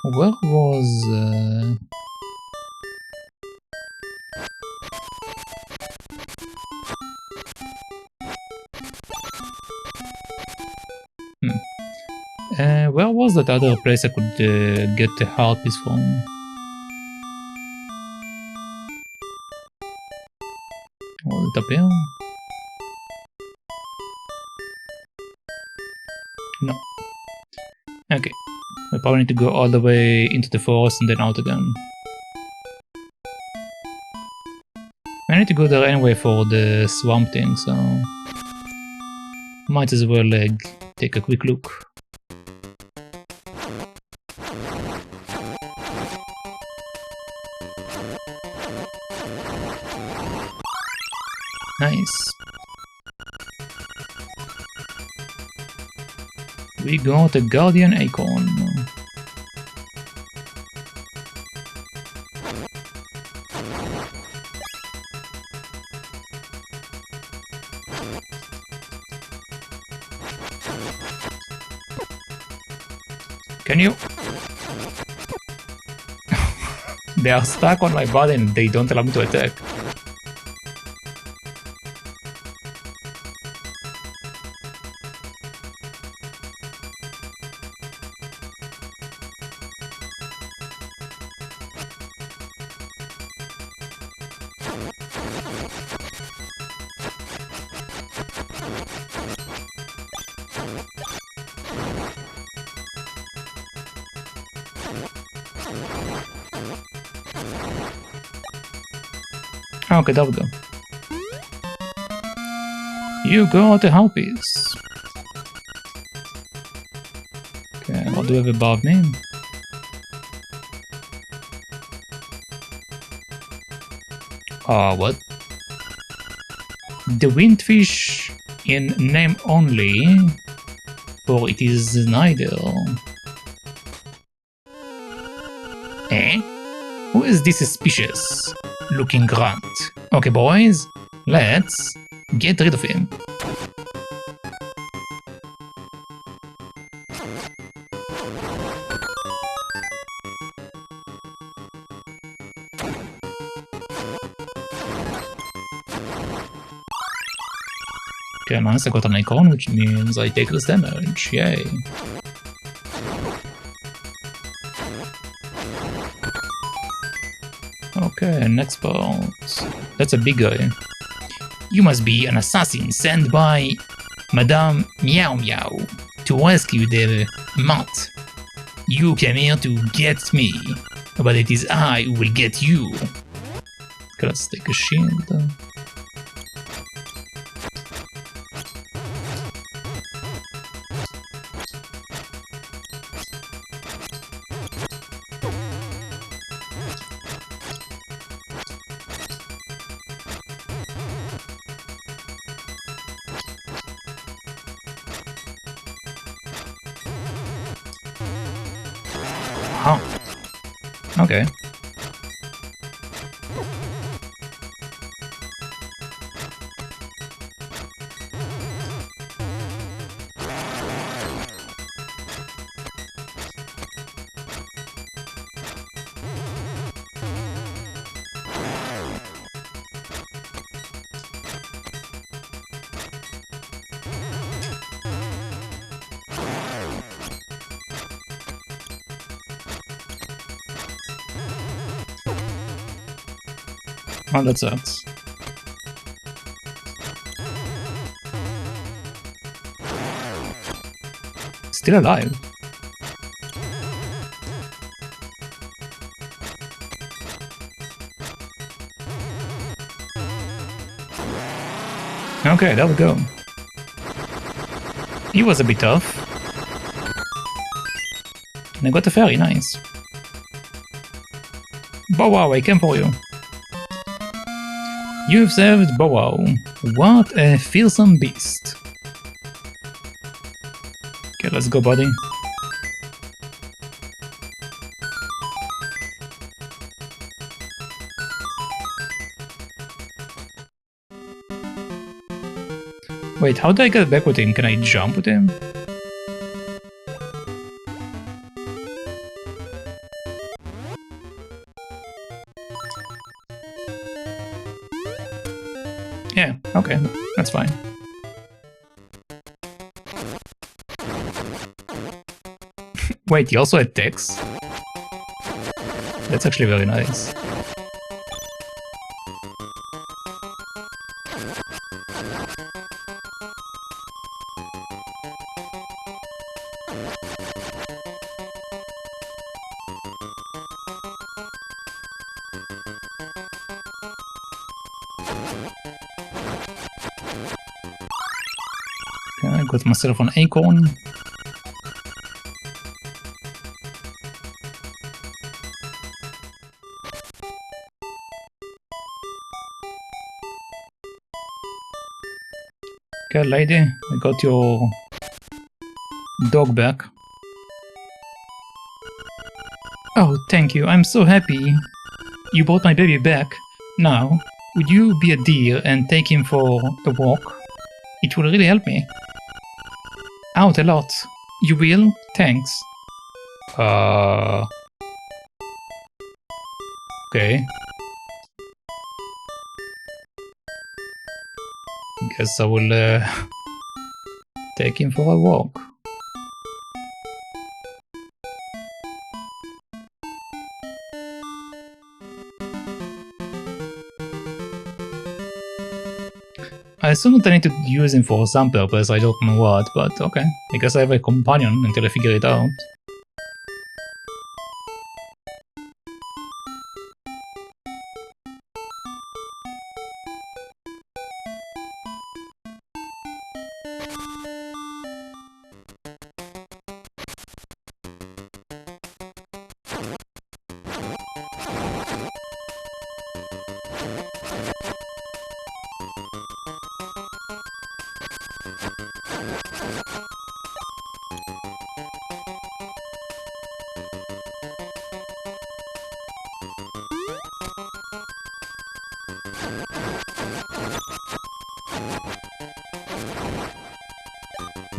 Where was... where was that other place I could get the harpies from? Was it up here? No. Okay. I probably need to go all the way into the forest and then out again. I need to go there anyway for the swamp thing, so... might as well take a quick look. Nice. We got a guardian acorn. Can you? They are stuck on my body and they don't allow me to attack. Okay, there we go. You got the harpies. Okay, what do we have above me? What? The windfish in name only, for it is neither. Eh? Who is this suspicious looking grunt? Okay, boys, let's get rid of him. Okay, nice, I got an icon, which means I take less damage. Yay. Okay, next part. That's a big guy. You must be an assassin sent by Madame Meow Meow to rescue the Mount. You came here to get me, but it is I who will get you. Okay, let's take a shield. Oh. Okay. Oh, that sucks. Still alive. Okay, there we go. He was a bit tough. And I got a fairy, nice. Bow wow, I came for you. You've served Bow Wow. What a fearsome beast. Okay, let's go, buddy. Wait, how do I get back with him? Can I jump with him? Yeah, okay, that's fine. Wait, he also attacks? That's actually very nice. Okay, I got myself an acorn. Okay, lady, I got your dog back. Oh, thank you, I'm so happy. You brought my baby back. Now, would you be a dear and take him for a walk? It will really help me. Out a lot. You will? Thanks. Okay. Guess I will take him for a walk. I assume that I need to use him for some purpose, I don't know what, but okay. I guess I have a companion until I figure it out.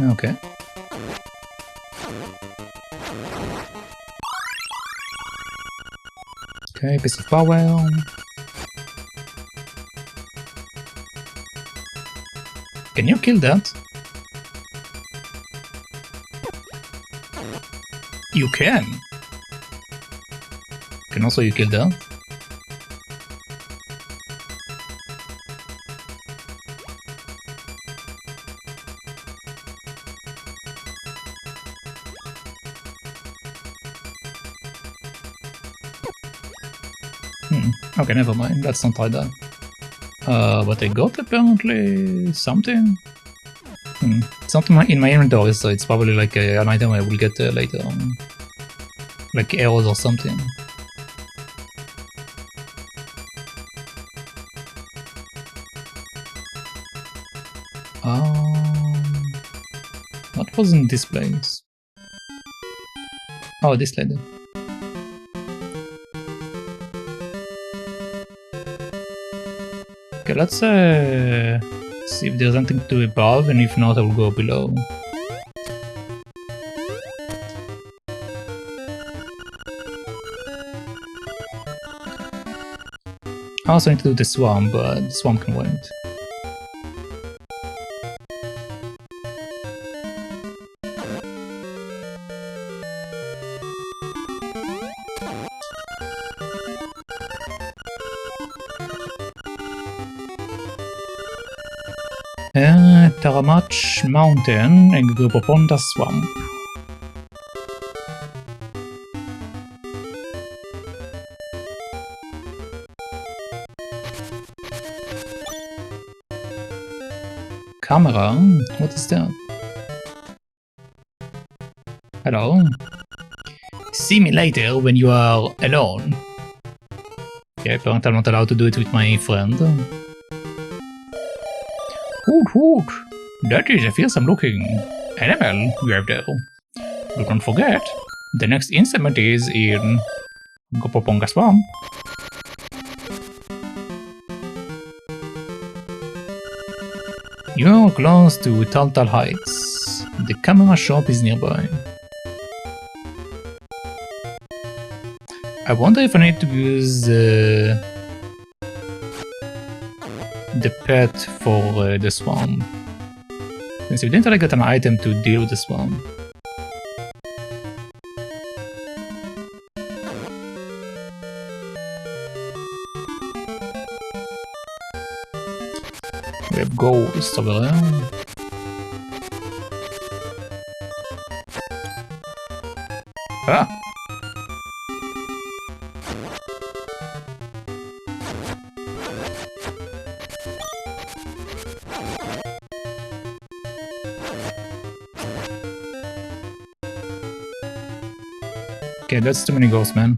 Okay. Okay, piece of power. Can you kill that? You can. Can also you kill that? Okay, never mind. Let's not try that. But I got apparently something. It's not in my inventory, so it's probably like an item I will get later on. Like arrows or something. What was in this place? Oh, this lady. Okay, let's see if there's anything to above, and if not, I will go below. I also need to do the swamp, but the swamp can wait. Taramach Mountain and Grupoponda Swamp. Camera? What is that? Hello? See me later when you are alone. Okay, apparently I'm not allowed to do it with my friend. Hoot hoot! That is a fearsome looking animal you have there. But don't forget, the next instrument is in Grupoponga Swamp. You're close to Taltal Heights. The camera shop is nearby. I wonder if I need to use the pet for the swamp. Since we didn't really get an item to deal with the swamp. We have ghosts over there. Ah! Okay, that's too many ghosts, man.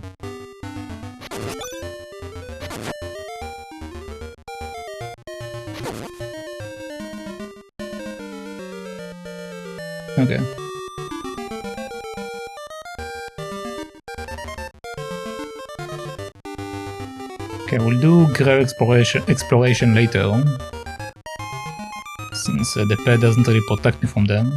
Okay. Okay, we'll do grave exploration later, since the pet doesn't really protect me from them.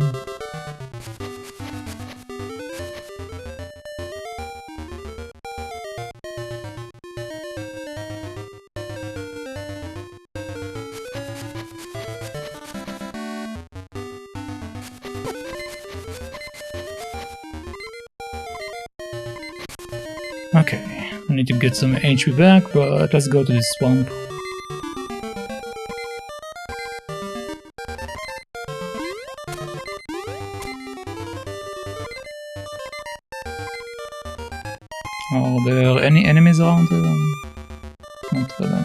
Okay, I need to get some HP back, but let's go to this swamp. Are there any enemies around here? Not really.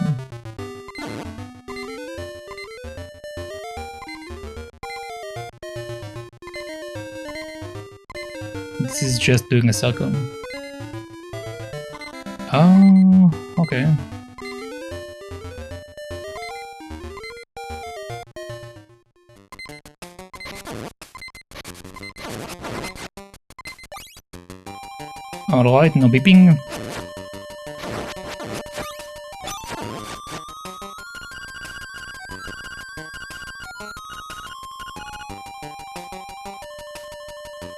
This is just doing a circle. Oh, okay. Alright, no beeping.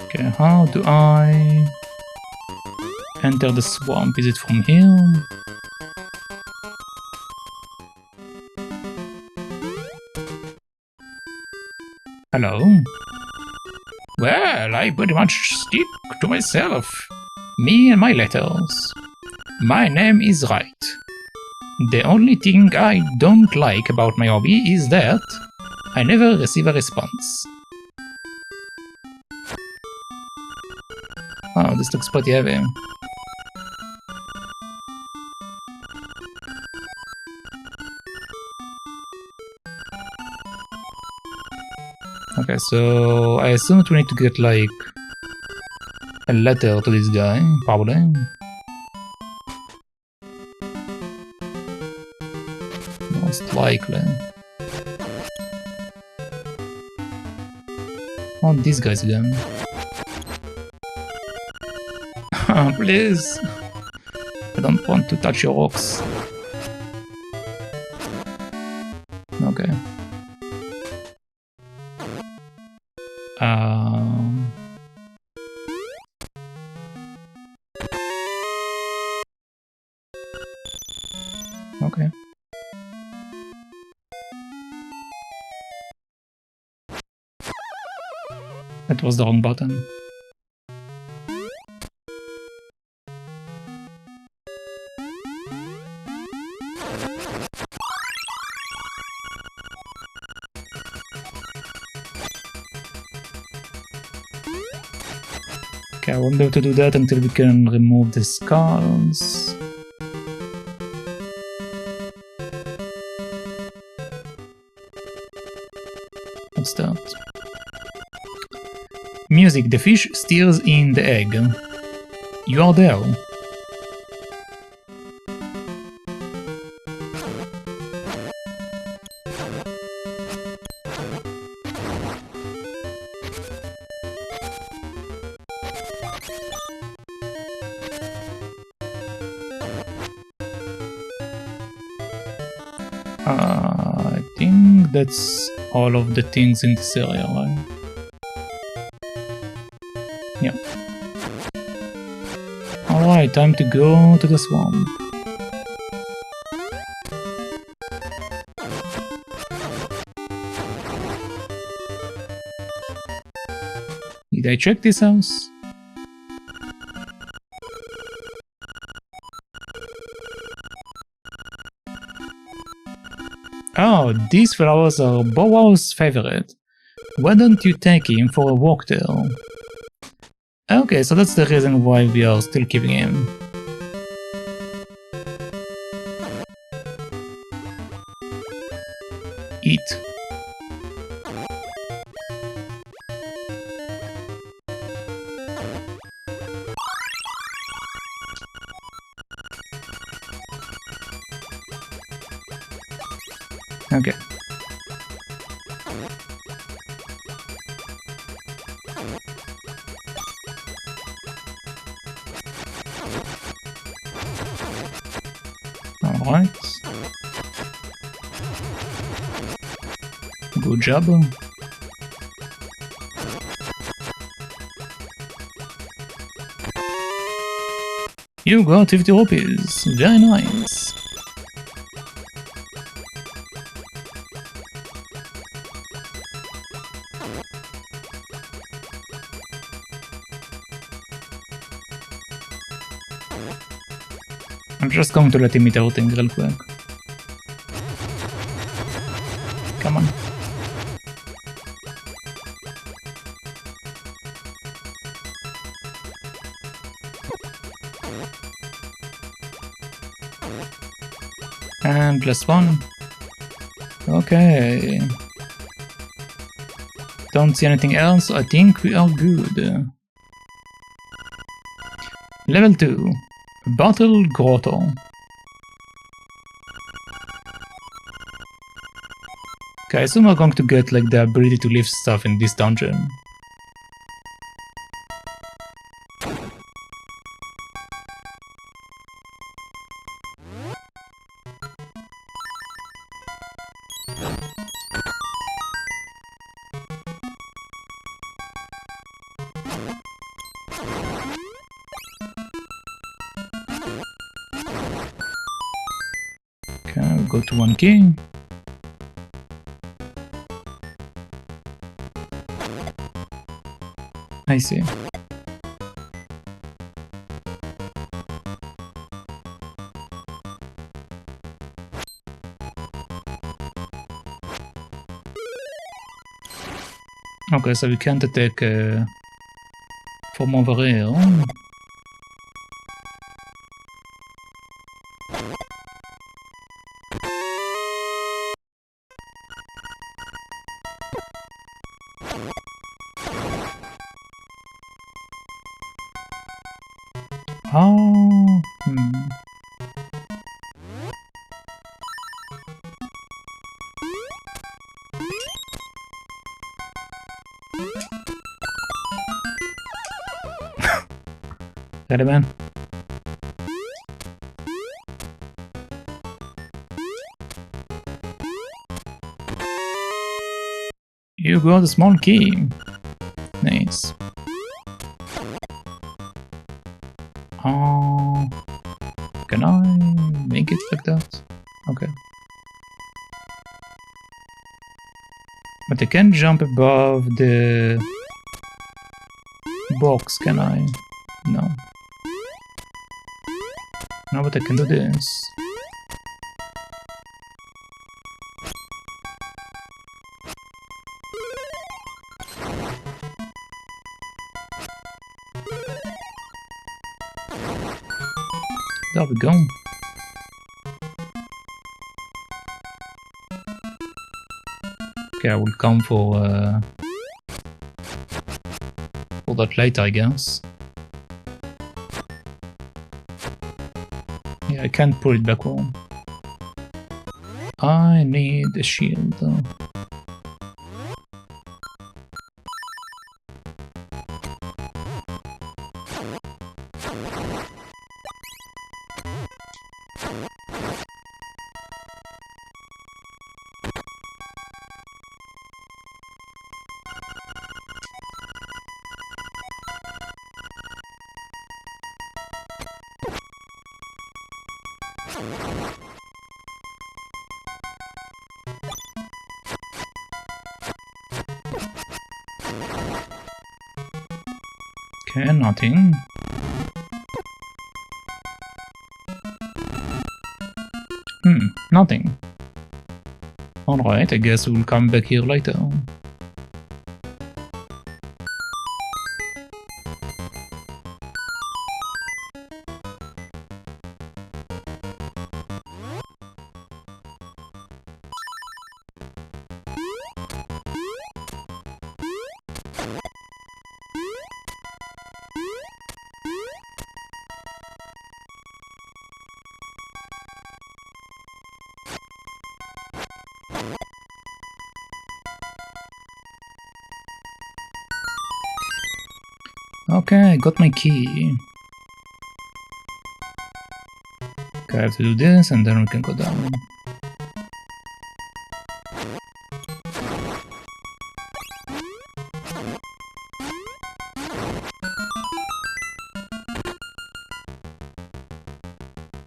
Okay, how do I enter the swamp? Is it from here? Hello? Well, I pretty much stick to myself. Me and my letters. My name is Right. The only thing I don't like about my hobby is that I never receive a response. Oh, this looks pretty heavy. Okay, so I assume that we need to get like a letter to this guy, probably. Most likely. Oh, these guys again. Please! I don't want to touch your rocks. Okay. Okay. That was the wrong button. Okay, I won't be able to do that until we can remove the skulls. What's that? Music. The fish steers in the egg. You are there. I think that's all of the things in this area, right? Yeah. Alright,
Alright, time to go to the swamp. Did I check this house? Oh, these flowers are Bowo's favorite. Why don't you take him for a walk there? Okay, so that's the reason why we are still keeping him. Eat. Okay. Alright. Good job. You got 50 rupees. Very nice. I'm just going to let him eat everything real quick. Come on. And plus one. Okay. Don't see anything else. I think we are good. Level 2. Battle Grotto. Okay, I assume we're going to get like the ability to lift stuff in this dungeon. Go to 1 key. I see. Okay, so we can't attack from over here. Oh, Ready, man? You got a small key. Nice. Oh, can I make it like that? Okay. But I can't jump above the box, can I? No. No, but I can do this. There we go. Okay, I will come for that later, I guess. Yeah, I can't pull it back home. I need a shield though. Okay, nothing. Nothing. Alright, I guess we'll come back here later. Okay, I got my key. Okay, I have to do this and then we can go down.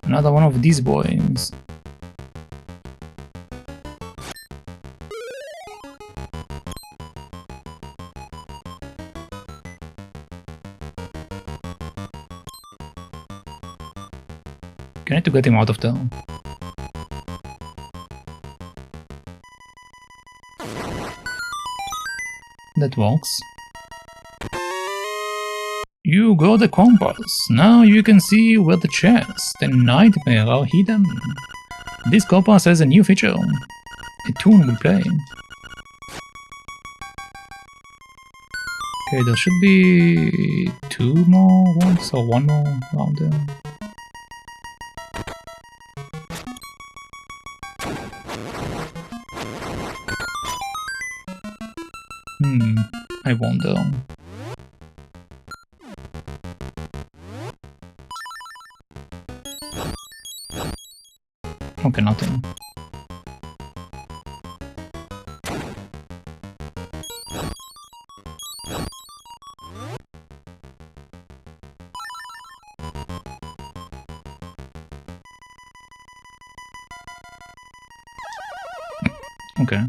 Another one of these boys. I need to get him out of town. That works. You got the compass. Now you can see where the chest and nightmare are hidden. This compass has a new feature. A tune will play. Okay, there should be 2 more ones or 1 more around there. I wonder. Okay, nothing. Okay.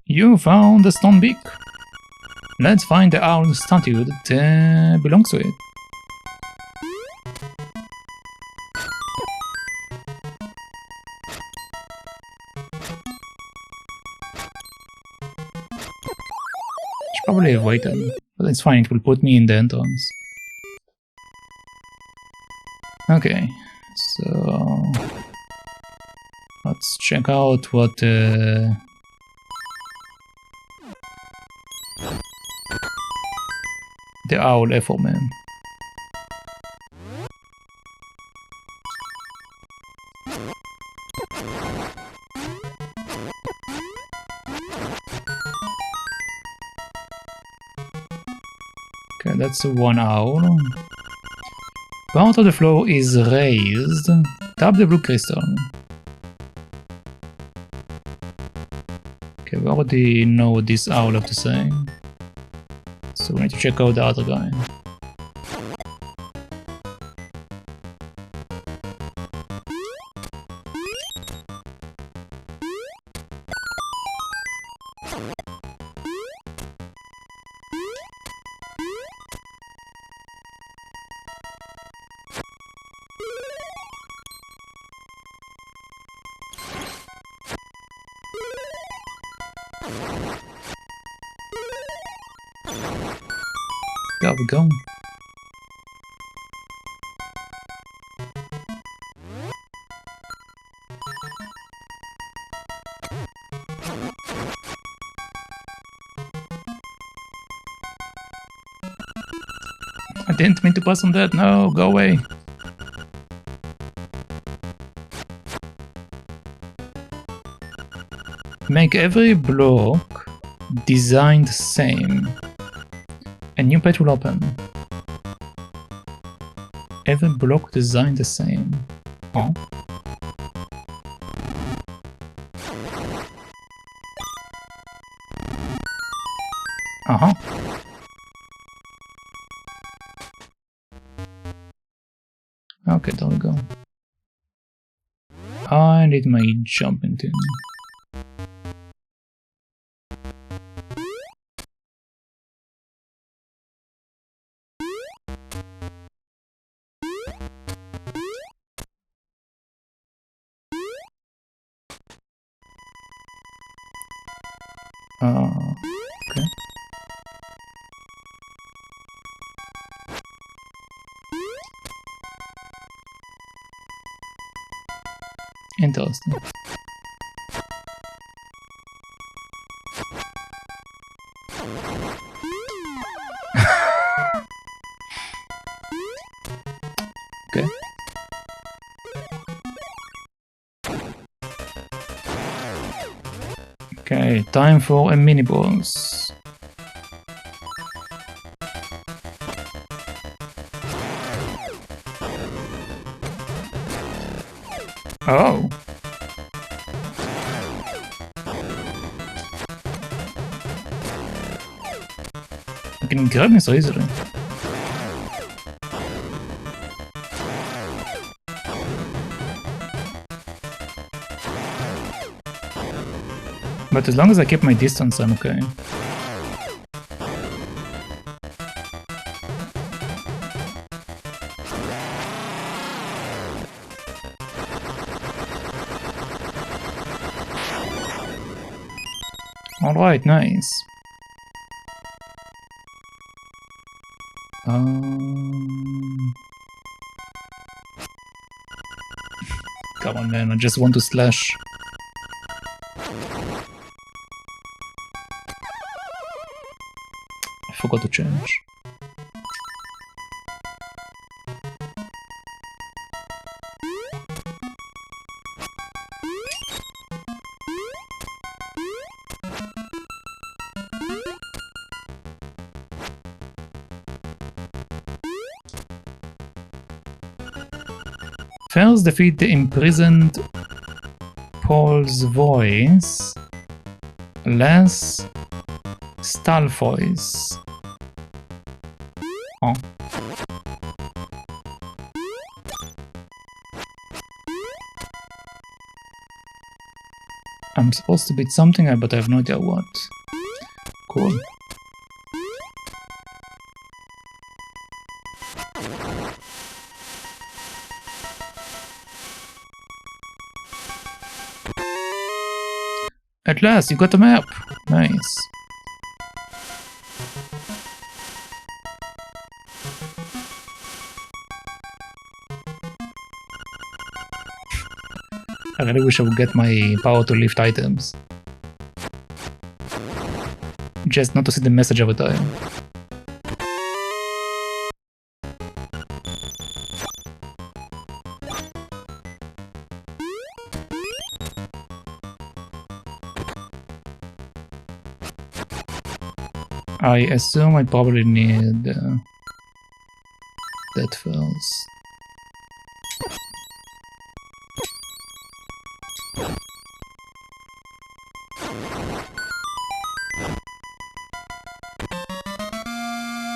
You found the stone beak. Let's find the owl statue that belongs to it. Should probably have waited, but it's fine, it will put me in the entrance. Okay, so let's check out what the owl effort man. Okay, that's 1 owl. Part of the floor is raised. Tap the blue crystal. Okay, we already know what this owl have to say. So we need to check out the other guy. There we go. I didn't mean to pass on that. No, go away. Make every block designed the same. A new page will open. Every block designed the same. Oh. Uh-huh. Okay, there we go. I need my jumping thing. Okay. Interesting. Okay. Okay, time for a mini boss. Oh. You can grab me so easily. But as long as I keep my distance, I'm okay. Alright, nice. Come on, man, I just want to slash. I forgot to change. First, defeat the imprisoned Paul's voice. Less Stalfoys. Oh. I'm supposed to beat something, but I have no idea what. Cool. At last, you got a map. Nice. I really wish I would get my power to lift items. Just not to see the message every time. I assume I probably need that first.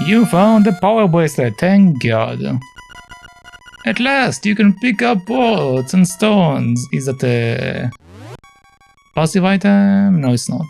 You found the power bracelet, thank God. At last, you can pick up pots and stones. Is that a passive item? No, it's not.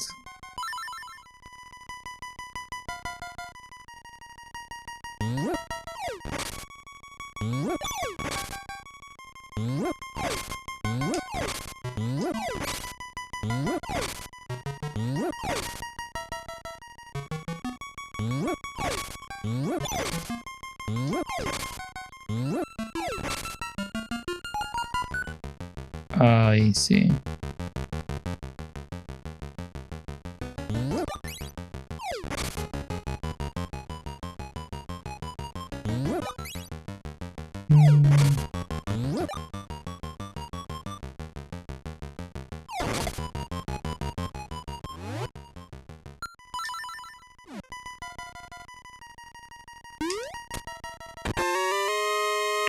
I see.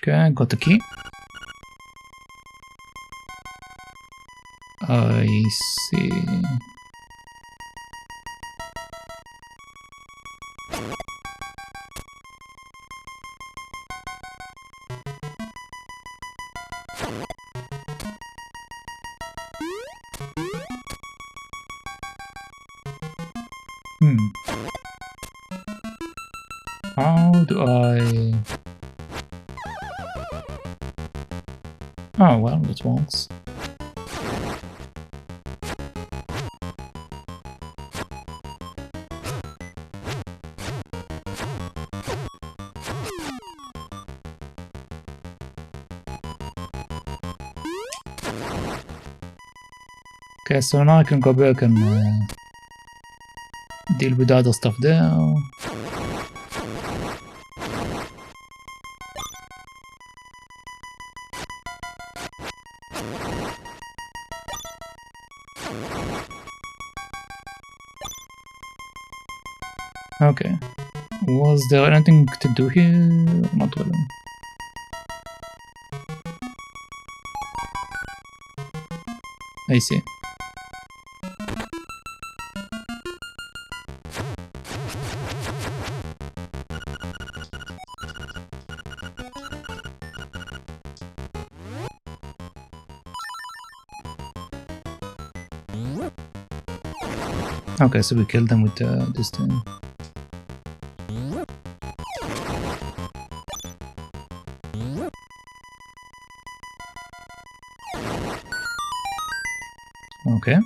Okay, got the key. I see. How do I... Oh, well, that works. Okay, so now I can go back and deal with other stuff there. Okay. Was there anything to do here? Not really. I see. Okay, so we killed them with this thing. Okay.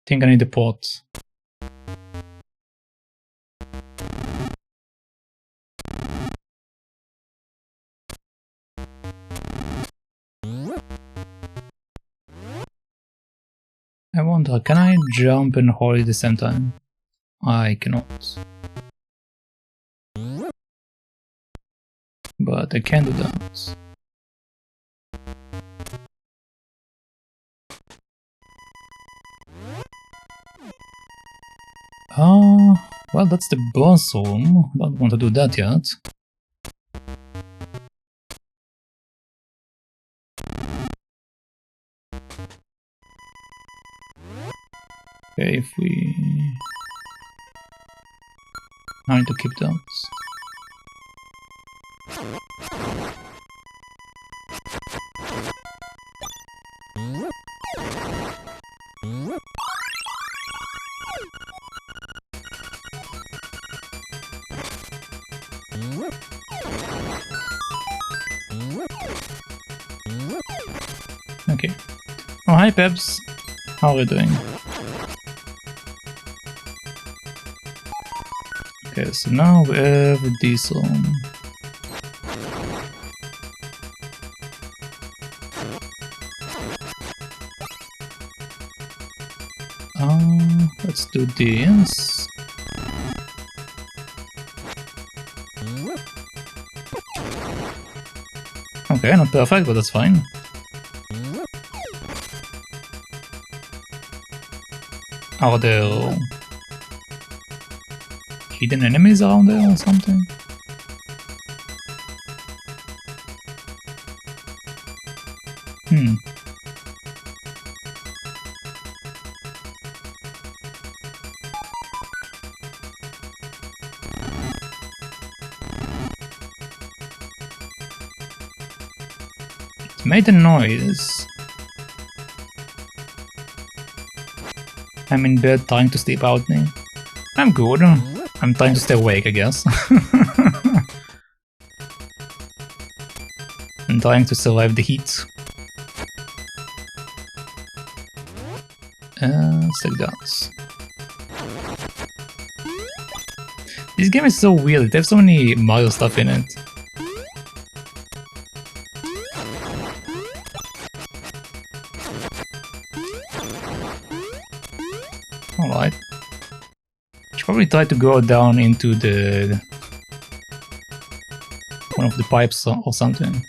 Think I need the pot. I wonder, can I jump and hold at the same time? I cannot. But I can do that. Well, that's the boss room. Don't want to do that yet. Okay, if we... I need to keep that. Okay. Oh, hi Peps. How are you doing? Okay, so now we have this on. Let's do this. Okay, not perfect, but that's fine. Are there hidden enemies around there or something? It made a noise. I'm in bed trying to sleep out me. I'm good. I'm trying to stay awake, I guess. I'm trying to survive the heat. Let's take that. This game is so weird. It has so many Mario stuff in it. Alright. Should probably try to go down into the one of the pipes or something.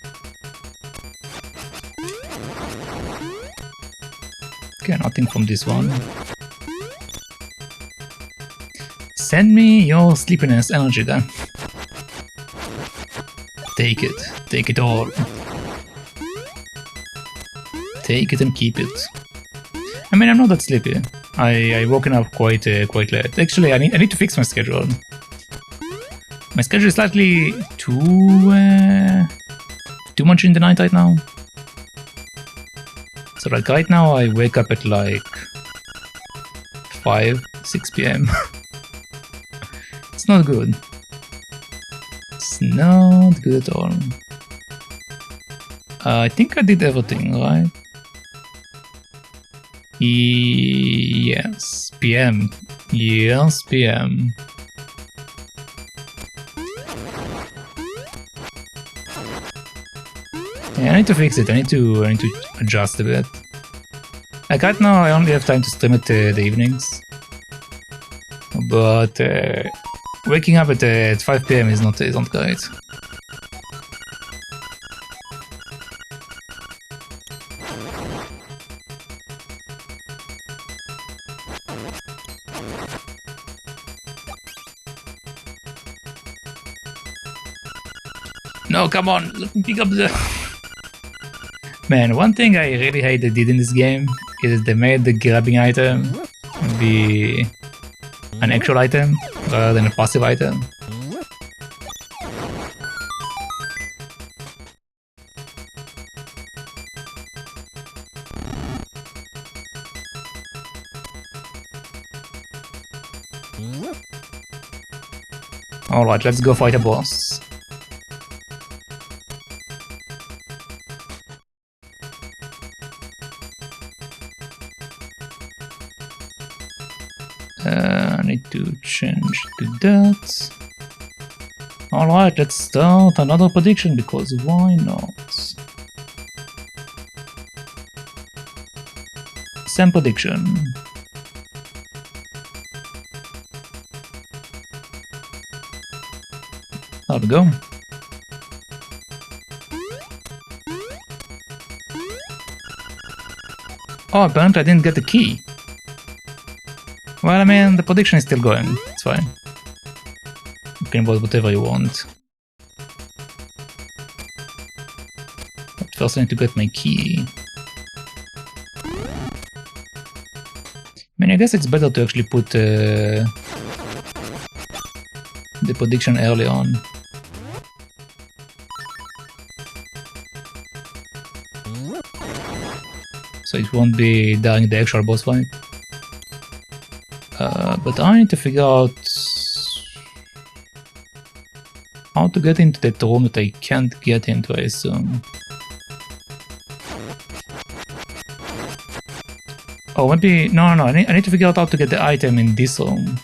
Okay, nothing from this one. Send me your sleepiness energy then. Take it all. Take it and keep it. I mean, I'm not that sleepy. I woken up quite late. Actually, I need to fix my schedule. My schedule is slightly too much in the night right now. So like right now I wake up at like 6 p.m. It's not good. It's not good at all. I think I did everything, right? Yes, PM. Yes, PM. Yeah, I need to fix it. I need to adjust a bit. Like right now, I only have time to stream at the evenings, but waking up at 5 p.m. is not great. No, come on, let me pick up the... Man, one thing I really hate they did in this game is they made the grabbing item be an actual item rather than a passive item. Alright, let's go fight a boss. I need to change to that. Alright, let's start another prediction because why not? Same prediction. There we go. Oh, apparently I didn't get the key. Well, I mean, the prediction is still going. It's fine. You can vote whatever you want. But first I need to get my key. I mean, I guess it's better to actually put the prediction early on. So it won't be during the actual boss fight. But I need to figure out how to get into that room that I can't get into, I assume. Oh, maybe... No, I need to figure out how to get the item in this room.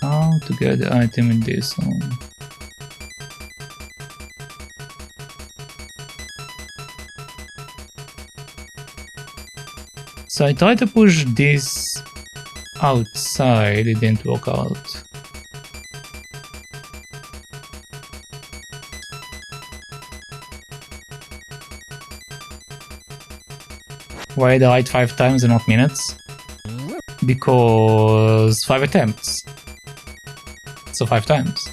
How to get the item in this room. So I tried to push this outside, it didn't work out. Why did I write 5 times and not minutes? Because 5 attempts. So 5 times.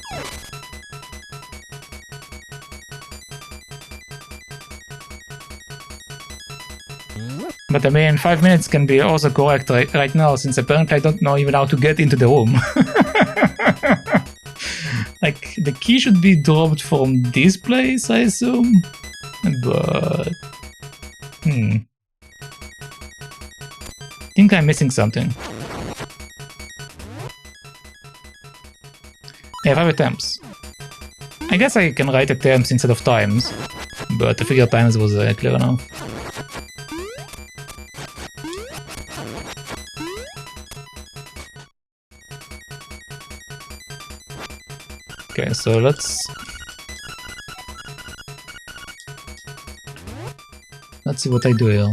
But I mean, 5 minutes can be also correct right now, since apparently I don't know even how to get into the room. Like, the key should be dropped from this place, I assume? But... I think I'm missing something. Yeah, 5 attempts. I guess I can write attempts instead of times, but I figured times was clear enough. Okay, so let's see what I do here.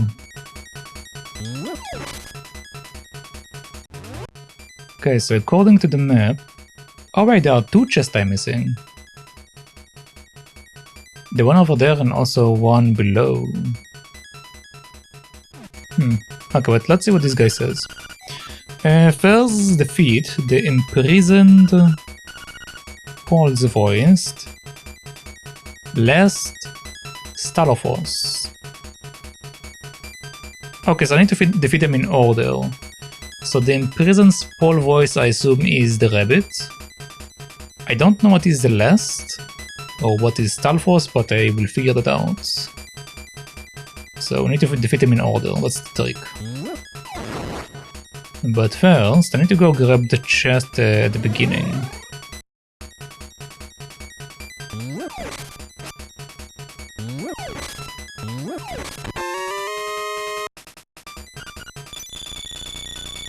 Okay, so according to the map... Oh wait, there are 2 chests I'm missing. The one over there and also one below. Okay, but let's see what this guy says. First, defeat the imprisoned... Paul's voiced. Last, Stalofos. Okay, so I need to defeat them in order. So the imprisoned small voice, I assume, is the rabbit. I don't know what is the last, or what is Stalfos, but I will figure that out. So we need to defeat him in order, that's the trick. But first, I need to go grab the chest at the beginning.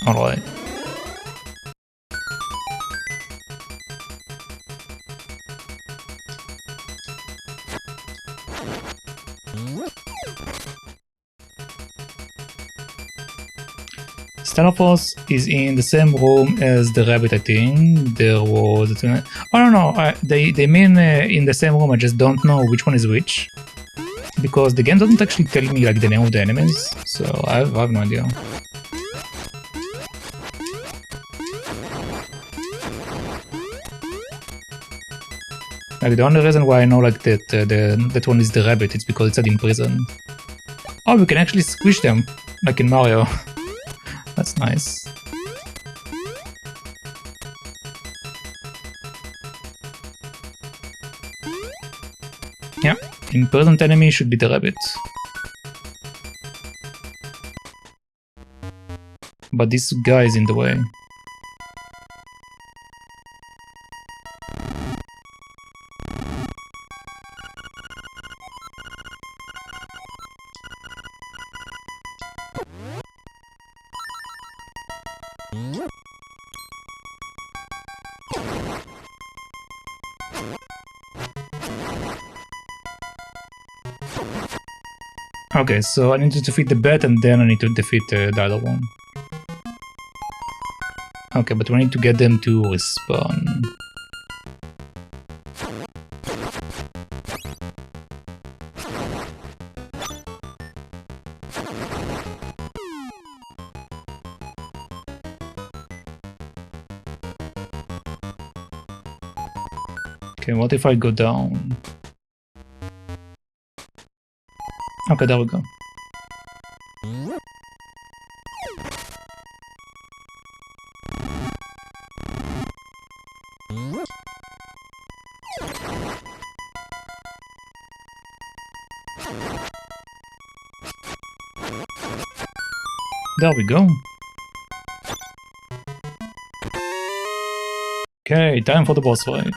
Alright. Stalfos is in the same room as the rabbit, I think. There was... Oh no, they mean in the same room, I just don't know which one is which. Because the game doesn't actually tell me like the name of the enemies, so I have no idea. Like the only reason why I know like that that one is the rabbit, it's because it's in prison. Oh, we can actually squish them, like in Mario. That's nice. Yeah, imprisoned enemy should be the rabbit. But this guy is in the way. Okay, so I need to defeat the bat and then I need to defeat the other one. Okay, but we need to get them to respawn. Okay, what if I go down? Okay, there we go. There we go. Okay, time for the boss fight.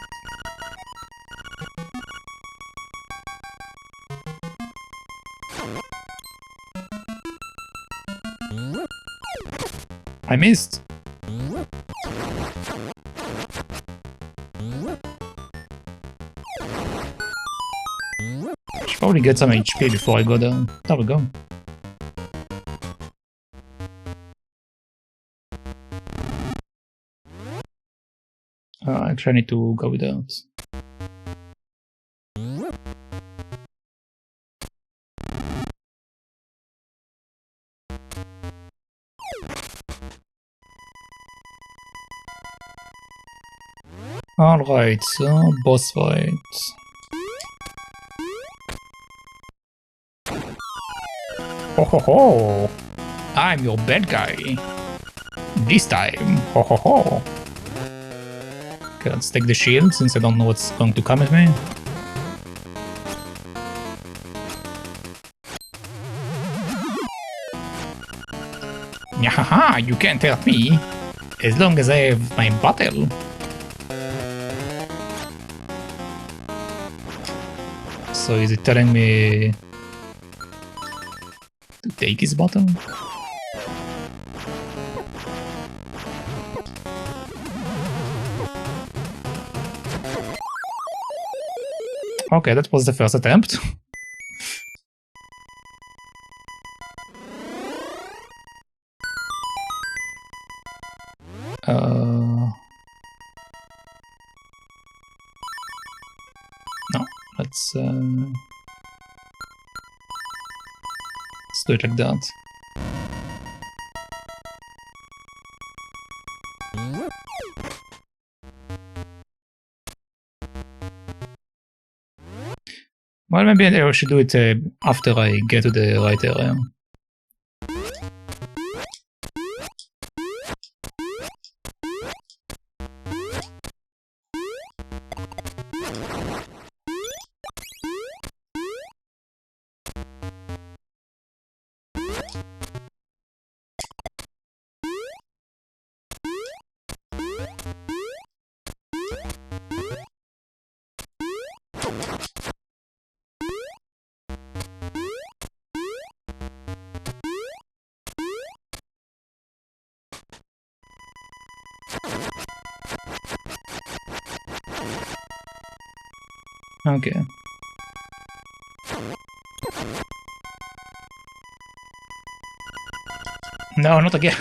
I missed. Should probably get some HP before I go down. There we go. Actually, I need to go without. Alright, so boss fight. Ho ho ho! I'm your bad guy. This time, ho ho ho! Okay, let's take the shield since I don't know what's going to come at me. Yahaha, you can't help me as long as I have my bottle. So is it telling me to take his bottle? Okay, that was the first attempt. No, let's do it like that. Well, maybe I should do it after I get to the right area. Okay. No, not again.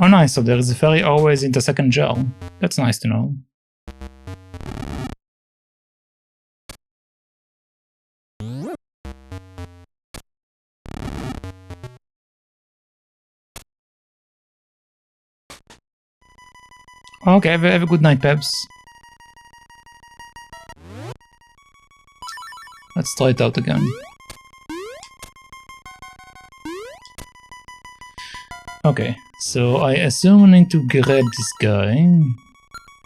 Oh nice, so there is a fairy always in the second jar. That's nice to know. Okay, have a good night, Peps. Let's try it out again. Okay, so I assume I need to grab this guy. And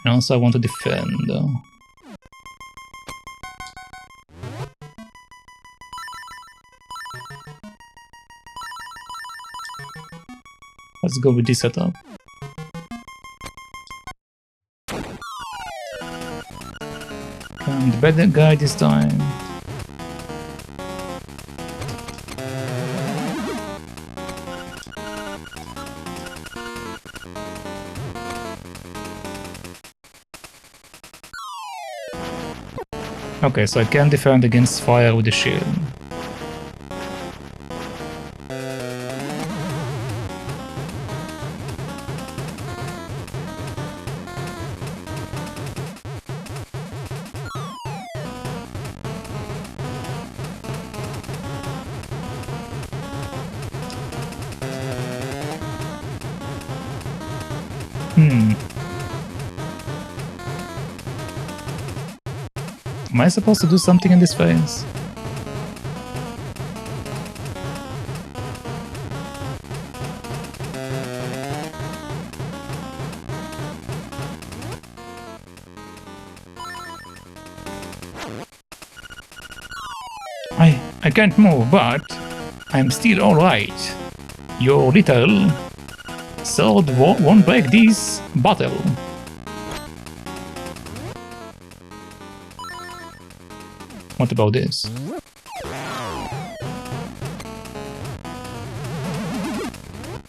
also I want to defend. Let's go with this setup. And the bad guy this time. Okay, so I can defend against fire with the shield. Am I supposed to do something in this phase? I can't move, but I'm still alright. Your little sword won't break this bottle. What about this?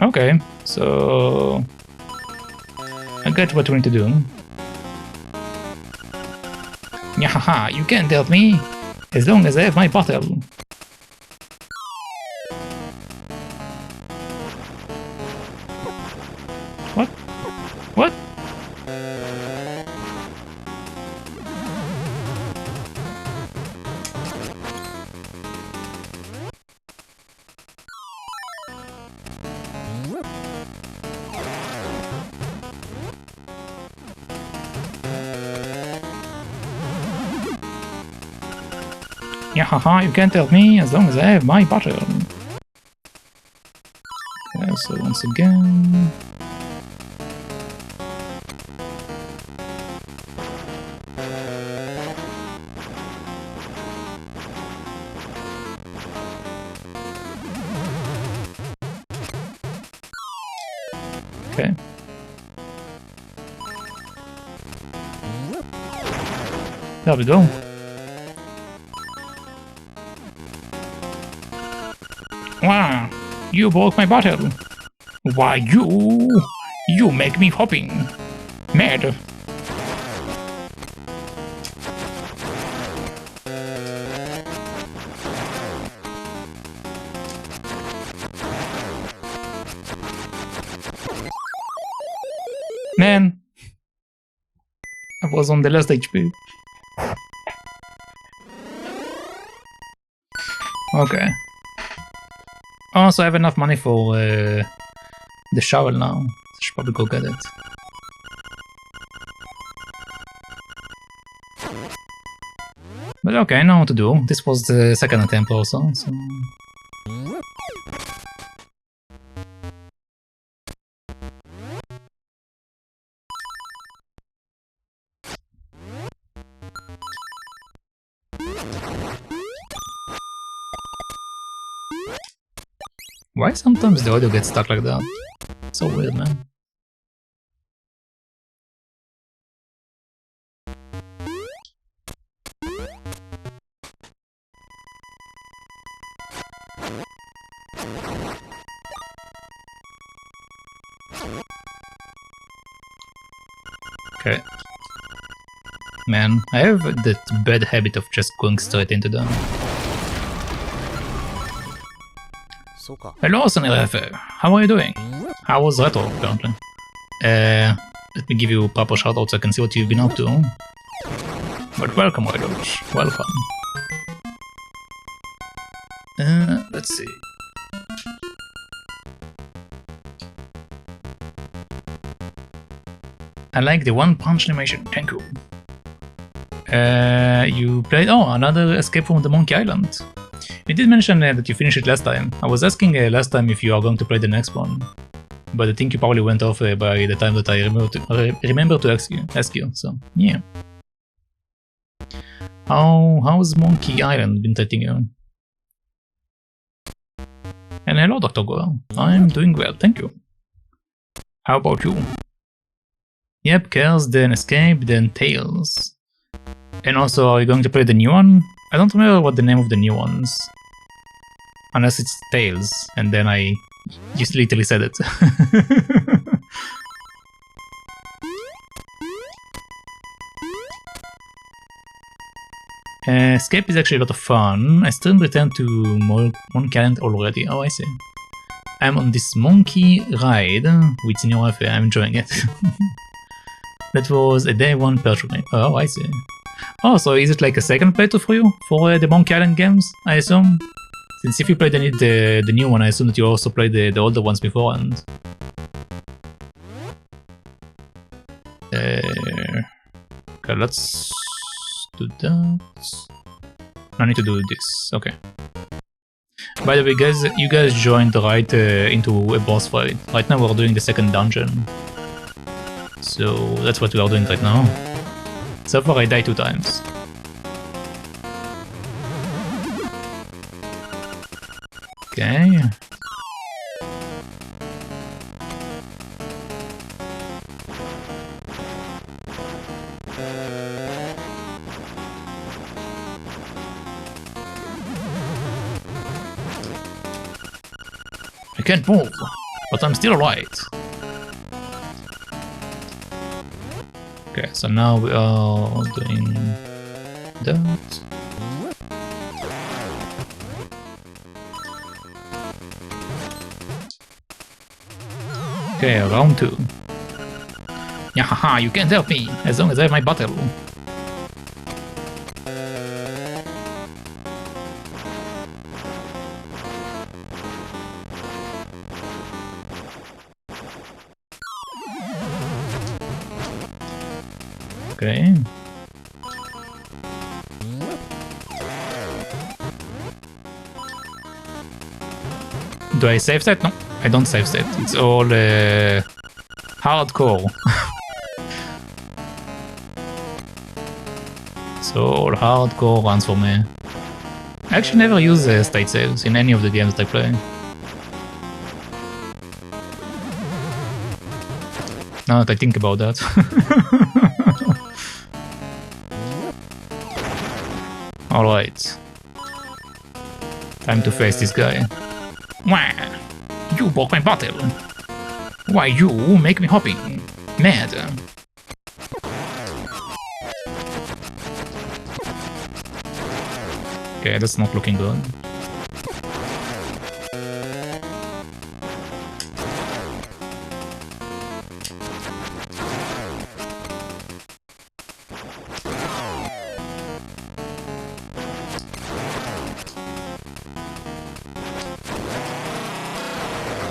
Okay, so I get what we need to do. Yahaha, you can't help me as long as I have my bottle. What? What? Yahaha, you can't help me as long as I have my bottle. Okay, so once again... Okay. There we go. Wow, you broke my bottle. Why you make me hopping mad. Man, I was on the last HP. Okay. Oh, so I have enough money for the shovel now. I should probably go get it. But okay, I know what to do. This was the second attempt also, so... Why sometimes the audio gets stuck like that? So weird, man. Okay. Man, I have that bad habit of just going straight into them. Hello, Sunny. How are you doing? How was Retro, apparently? Let me give you proper shoutouts so I can see what you've been up to. But welcome, Riders. Welcome. Let's see. I like the one punch animation, thank you. You played... Oh, another Escape from the Monkey Island. You did mention that you finished it last time. I was asking last time if you are going to play the next one, but I think you probably went off by the time that I remember to ask you, so yeah. How's Monkey Island been treating you? And hello, Dr. Goa. I'm doing well, thank you. How about you? Yep, Chaos, then Escape, then Tales. And also, are you going to play the new one? I don't remember what the name of the new ones. Unless it's Tales, and then I just literally said it. Escape is actually a lot of fun. I still returned to Monkey Island already. Oh, I see. I'm on this monkey ride with Senior F. I'm enjoying it. That was a day one purchase. Oh, I see. Oh, so is it like a second playthrough for you? For the Monkey Island games, I assume? Since if you played the new one, I assume that you also played the older ones beforehand. Okay, let's do that. I need to do this. Okay. By the way, guys, you guys joined right into a boss fight. Right now we're doing the second dungeon. So that's what we are doing right now. So far I died 2 times. Okay. I can't move, but I'm still alright. Okay, so now we are doing that. Okay, round 2. Yahaha, you can't help me, as long as I have my bottle. Okay. Do I save that? No, I don't save that. It's all hardcore. So all hardcore runs for me. I actually never use state saves in any of the games that I play. Now that I think about that. Alright. Time to face this guy. Wah! You broke my bottle! Why you make me hopping? Mad! Okay, that's not looking good.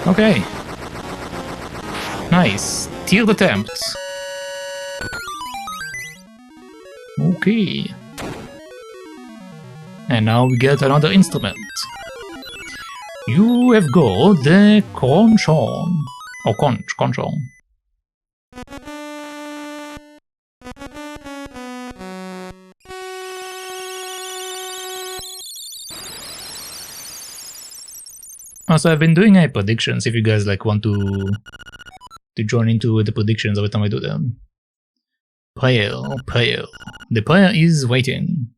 Okay. Nice. Tiered attempts. Okay. And now we get another instrument. You have got the conchon. Or conchon. Also, I've been doing predictions if you guys like want to join into the predictions every time I do them. Prayer. The prayer is waiting.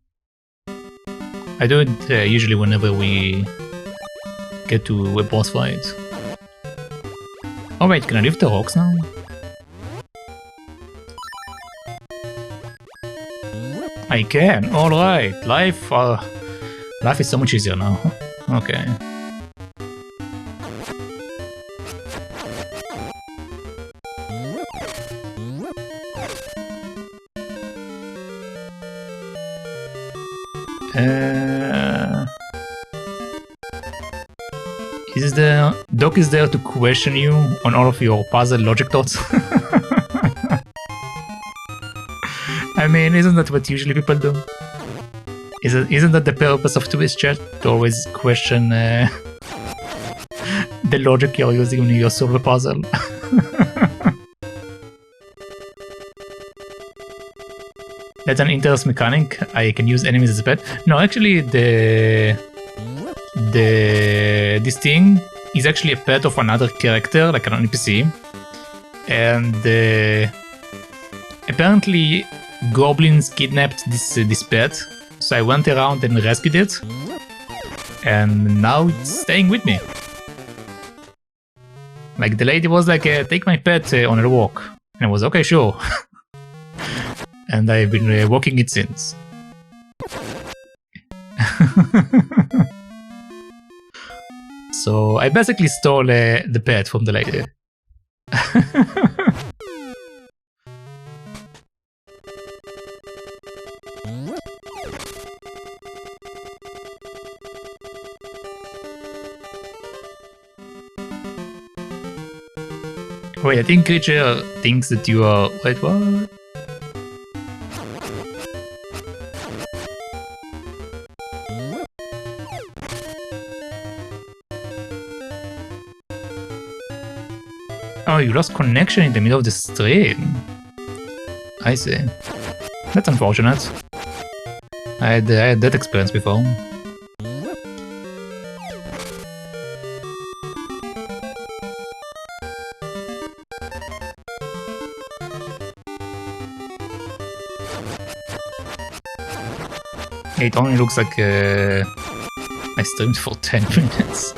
I do it usually whenever we get to a boss fight. Oh wait, can I lift the rocks now? I can, alright. Life is so much easier now. Okay. Doc is there to question you on all of your puzzle logic thoughts. I mean, isn't that what usually people do? Isn't that the purpose of Twitch chat? To always question the logic you're using when you solve a puzzle. That's an interesting mechanic. I can use enemies as a pet. No, actually, this thing is actually a pet of another character, like an NPC. And apparently, goblins kidnapped this pet. So I went around and rescued it. And now it's staying with me. Like, the lady was like, take my pet on a walk. And I was, okay, sure. And I've been walking it since. So I basically stole the pet from the lady. Wait, I think creature thinks that you are... Wait, what? Oh, you lost connection in the middle of the stream. I see. That's unfortunate. I had that experience before. It only looks like I streamed for 10 minutes.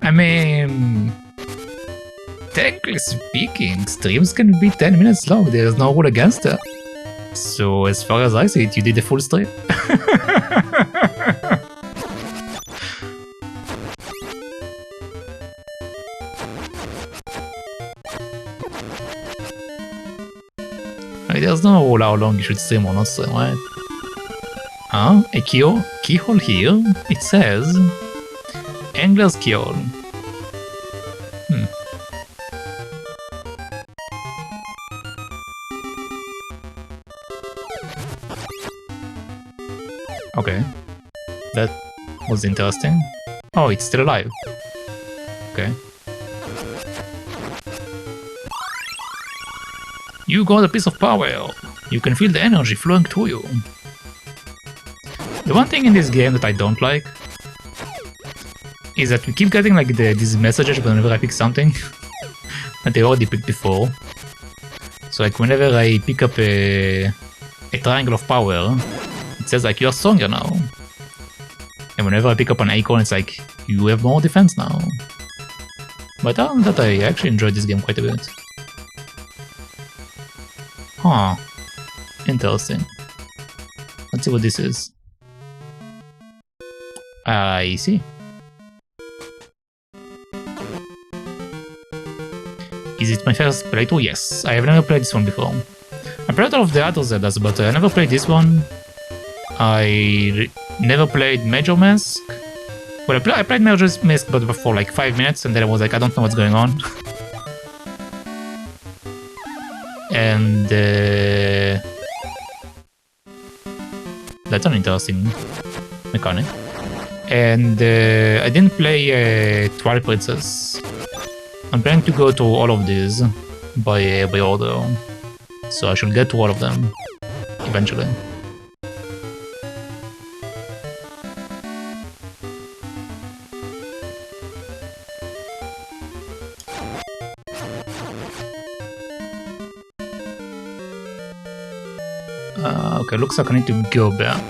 I mean... Technically speaking, streams can be 10 minutes long, there's no rule against that. So as far as I see it, you did a full stream. Like, there's no rule how long you should stream or not stream, right? Huh? A keyhole here? It says... Angler's keyhole. Okay, that was interesting. Oh, it's still alive. Okay. You got a piece of power. You can feel the energy flowing through you. The one thing in this game that I don't like is that we keep getting like these messages whenever I pick something that I already picked before. So like whenever I pick up a triangle of power, it says like you're stronger now. And whenever I pick up an acorn, it's like you have more defense now. But other than that, I actually enjoyed this game quite a bit. Huh. Interesting. Let's see what this is. I see. Is it my first playthrough? Yes. I have never played this one before. I played all of the other Zeldas, but I never played this one. I never played Major Mask, Well, I played Majora's Mask but for like 5 minutes, and then I was like, I don't know what's going on. And that's an interesting mechanic. And I didn't play Twilight Princess. I'm planning to go to all of these by order, so I should get to all of them eventually. Okay, looks like I need to go back.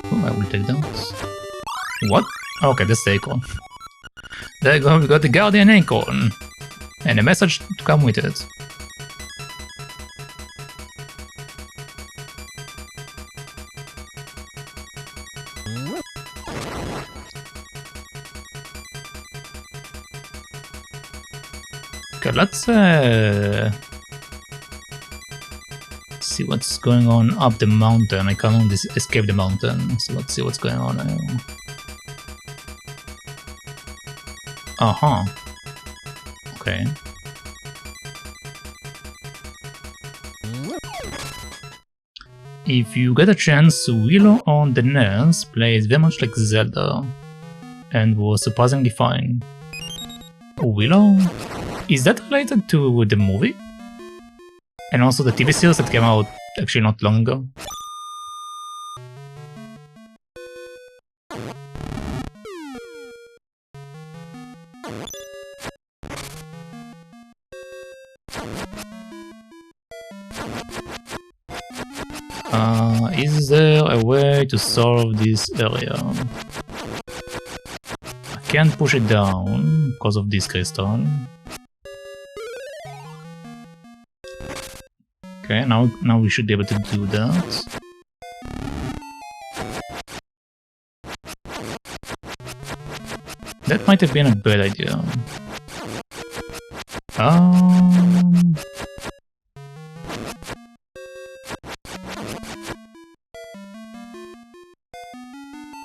Oh, I will take that. What? Okay, that's the acorn. There you go, we got the Guardian Acorn. And a message to come with it. Okay, let's see what's going on up the mountain. I can't only escape the mountain, so let's see what's going on now. Uh-huh. Okay. If you get a chance, Willow on the NES plays very much like Zelda, and was surprisingly fine. Willow? Is that related to the movie? And also the TV series that came out actually not long ago? Is there a way to solve this area? I can't push it down because of this crystal. Okay, now we should be able to do that. That might have been a bad idea.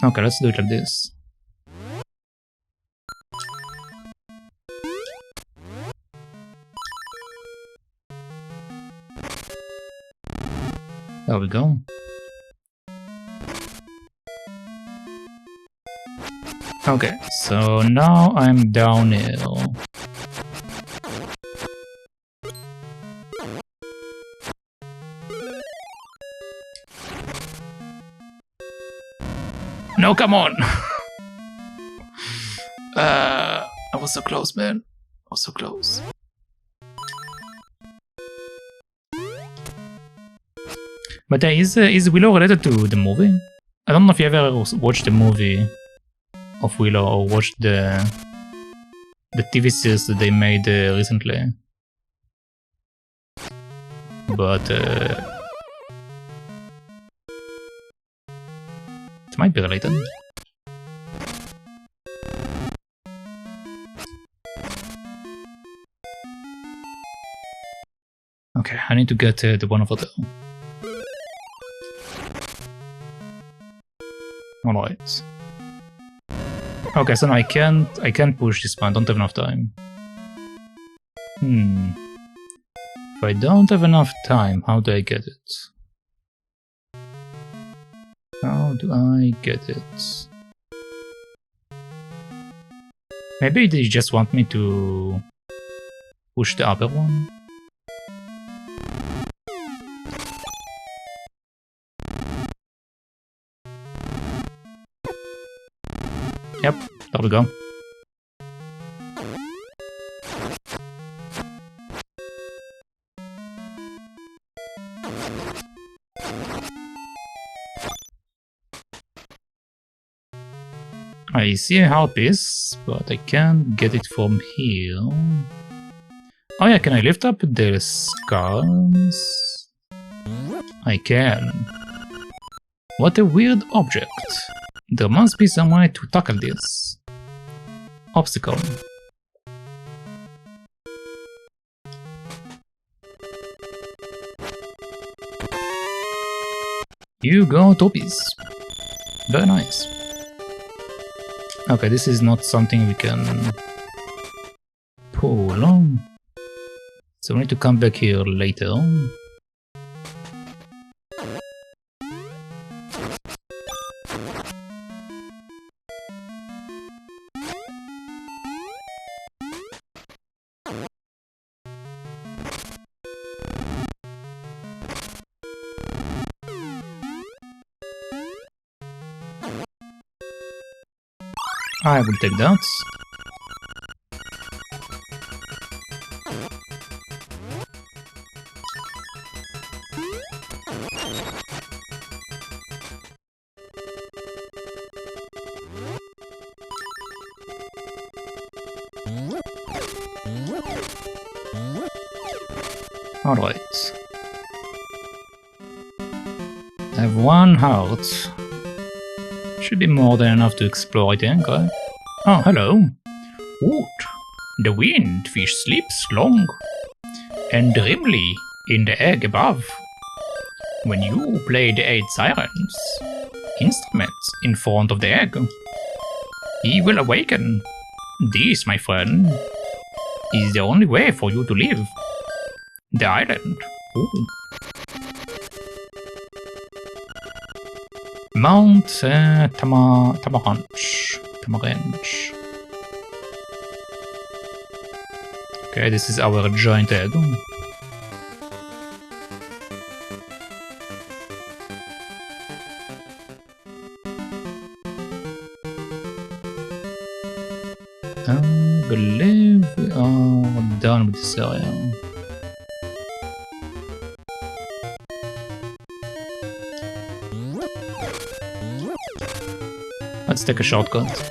Okay, let's do it like this. There we go. Okay, so now I'm downhill. No, come on! I was so close, man. I was so close. But is Willow related to the movie? I don't know if you ever watched the movie of Willow or watched the TV series that they made recently. But it might be related. Okay, I need to get the one over there. Alright. Okay, so now I can't push this one, I don't have enough time. If I don't have enough time, how do I get it? How do I get it? Maybe they just want me to push the upper one? Yep, there we go. I see a heart piece, but I can't get it from here. Oh yeah, can I lift up the scars? I can. What a weird object. There must be some way to tackle this. Obstacle. You go Topis. Very nice. Okay, this is not something we can pull on. So we need to come back here later on. I will take that. Alright. I have one heart. Should be more than enough to explore, I think, right? Oh, hello. Wood. The wind fish sleeps long and dreamily in the egg above. When you play the 8 Sirens instruments in front of the egg, he will awaken. This, my friend, is the only way for you to live. The island. Ooh. Mount Tamaranch. Okay, this is our giant egg. I believe we are done with this area. Let's take a shortcut.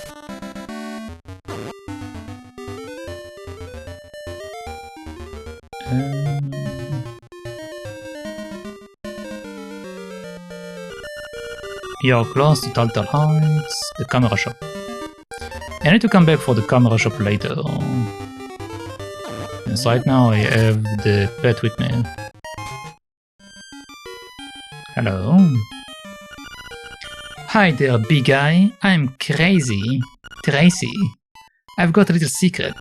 You're close to Taltal Heights, the camera shop. I need to come back for the camera shop later. Yes, right now I have the pet with me. Hello. Hi there, big guy. I'm crazy. Tracy. I've got a little secret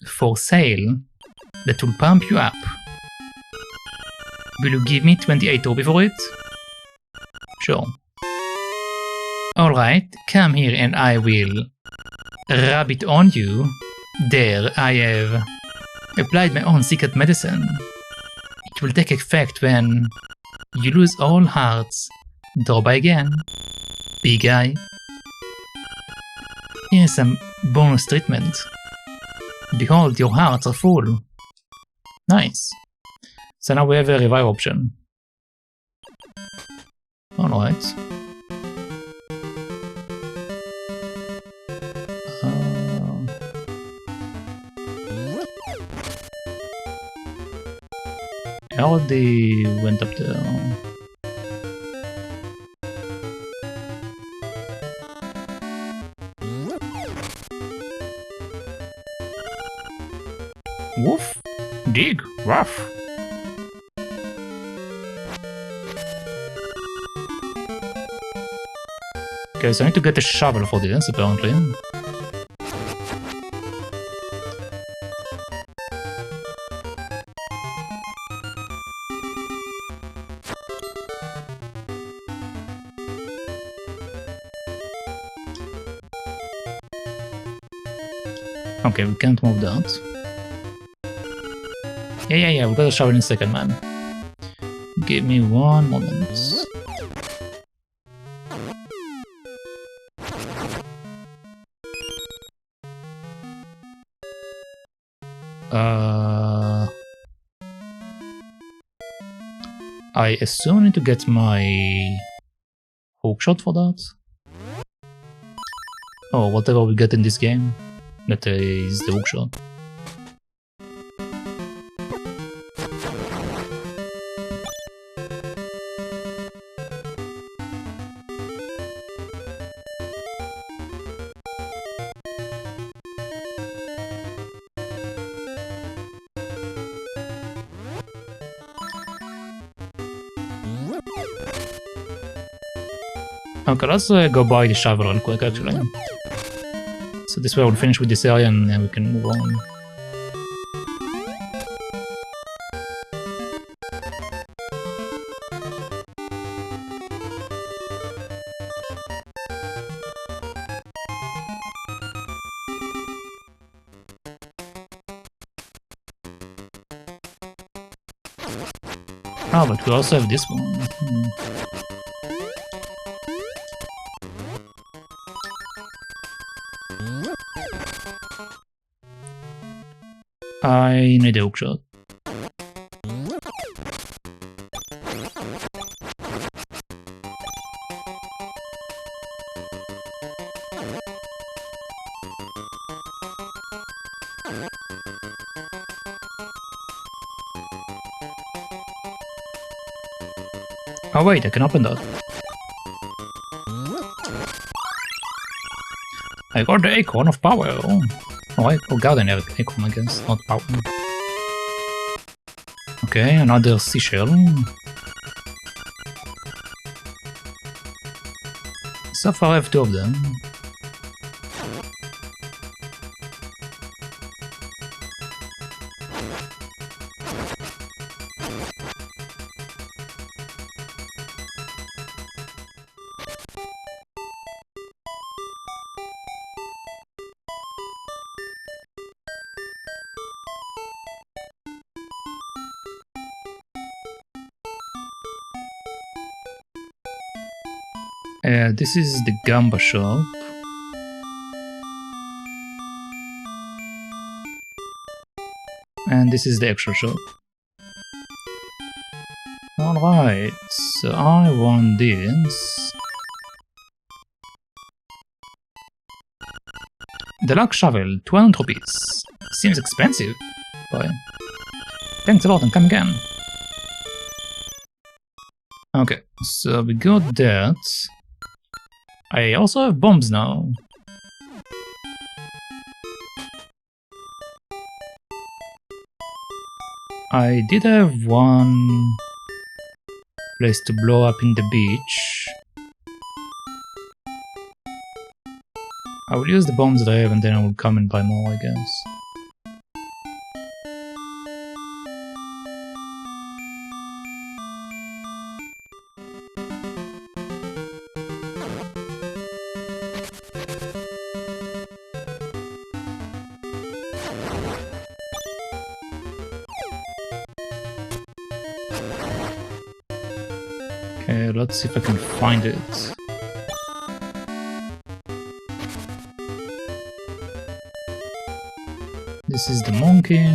for sale that will pump you up. Will you give me 28 Toby for it? Sure. Alright, come here and I will rub it on you. There, I have applied my own secret medicine. It will take effect when you lose all hearts. Draw by again. Big guy. Here's some bonus treatment. Behold, your hearts are full. Nice. So now we have a revive option. Alright. I already went up there. Woof, dig, rough. Okay, so I need to get a shovel for this, apparently. Okay, we can't move that. Yeah, we'll get a shovel in a second, man. Give me one moment. I assume I need to get my hookshot for that. Or whatever we get in this game. That is the hookshot. Okay, let's go buy the shovel real quick, actually. So this way we'll finish with this area and then we can move on. Oh, but we also have this one. I need a hookshot. Oh wait, I can open that. I got the acorn of power. Oh god, I have acorn, I guess, not power. Okay, another seashell. So far I have 2 of them. This is the Gamba shop. And this is the extra shop. Alright, so I want this. The lock shovel, 200 rupees. Seems expensive. But thanks a lot and come again. Okay, so we got that. I also have bombs now. I did have one place to blow up in the beach. I will use the bombs that I have and then I will come and buy more, I guess. Okay, let's see if I can find it. This is the monkey.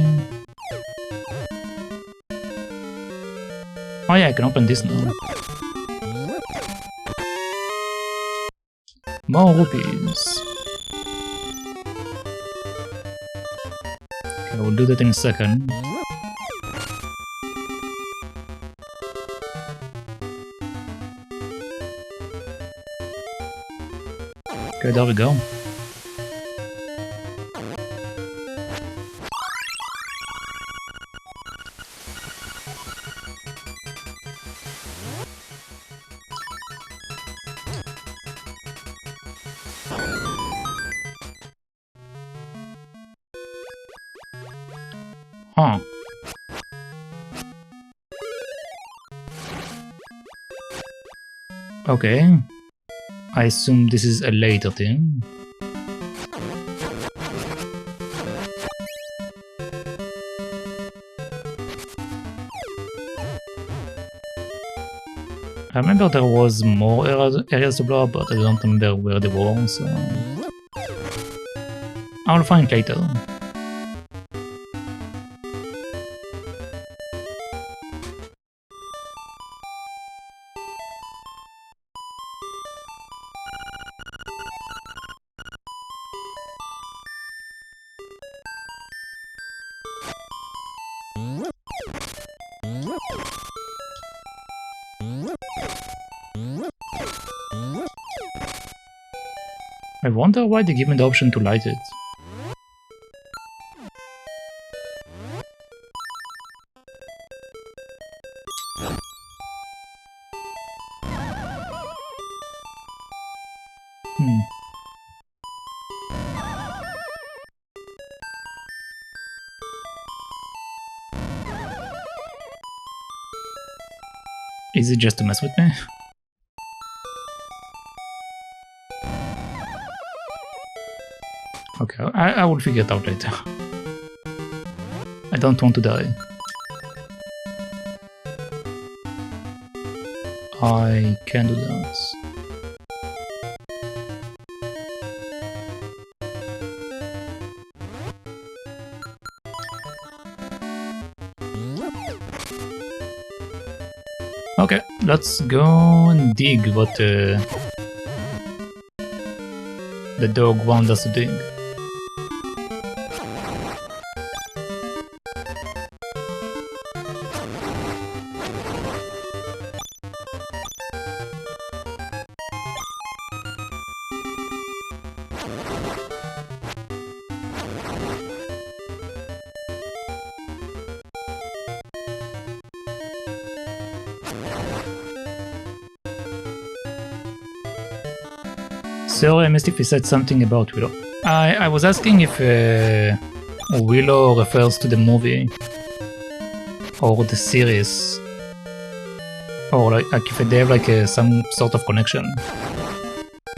Oh yeah, I can open this now. More rupees. Okay, we'll do that in a second. Okay, there we go. Huh. Okay. I assume this is a later thing. I remember there was more areas to blow up, but I don't remember where they were, so... I'll find it later. I wonder why they give me the option to light it. Is it just to mess with me? Okay, I will figure it out later. I don't want to die. I can do that. Okay, let's go and dig what the dog wanted us to dig. Sorry, I missed if you said something about Willow. I was asking if Willow refers to the movie or the series, or like if they have like some sort of connection.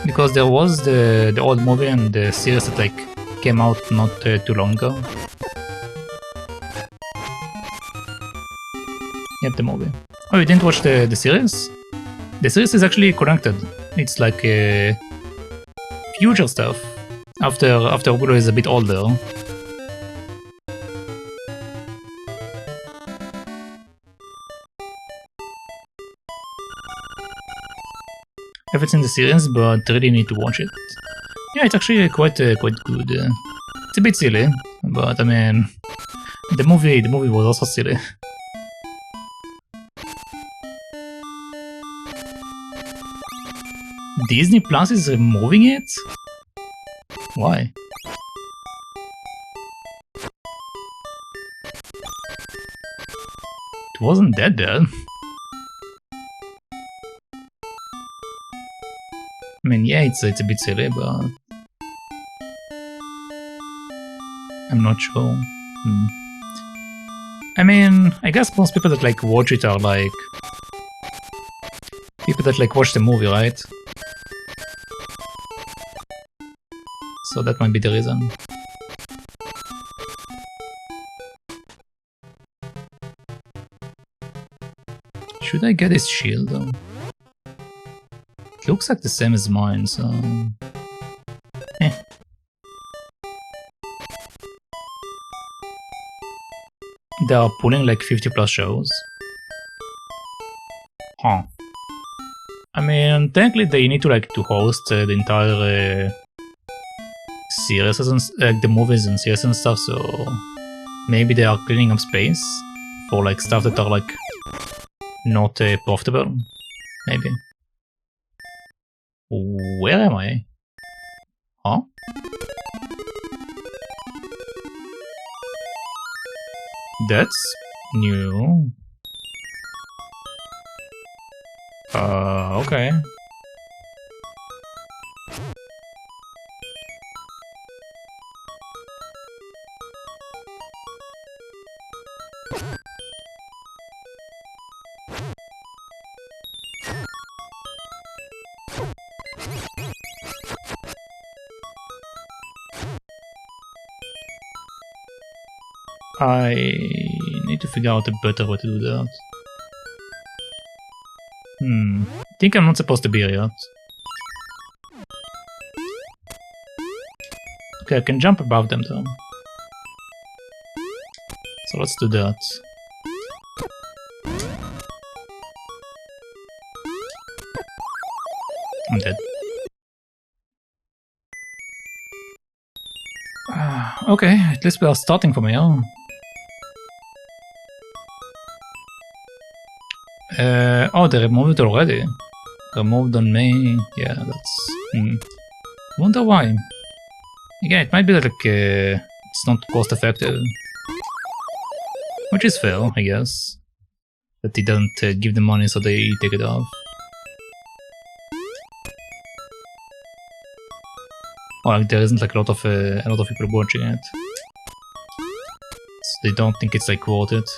Because there was the old movie and the series that like came out not too long ago. Yep, the movie. Oh, you didn't watch the series? The series is actually connected. It's like future stuff after Willow is a bit older. If it's in the series, but really need to watch it. Yeah, it's actually quite good. It's a bit silly, but I mean, the movie was also silly. Disney Plus is removing it? Why? It wasn't that bad. I mean, yeah, it's a bit silly, but I'm not sure. I mean, I guess most people that like watch it are like people that like watch the movie, right? So that might be the reason. Should I get his shield though? It looks like the same as mine, so... They are pulling like 50 plus shows. Huh. I mean, technically they need to like to host the entire series and the movies and series and stuff, so maybe they are cleaning up space for like stuff that are like not profitable. Maybe. Where am I? Huh? That's new. Okay. I need to figure out a better way to do that. I think I'm not supposed to be here yet. Okay, I can jump above them though. So let's do that. I'm dead. Okay, at least we are starting from here. Oh, they removed it already. Removed on me. Yeah, that's... Wonder why. Again, it might be that like, it's not cost effective. Which is fair, I guess. That they don't give them money so they take it off. Or like there isn't like a lot of people watching it. So they don't think it's like worth it.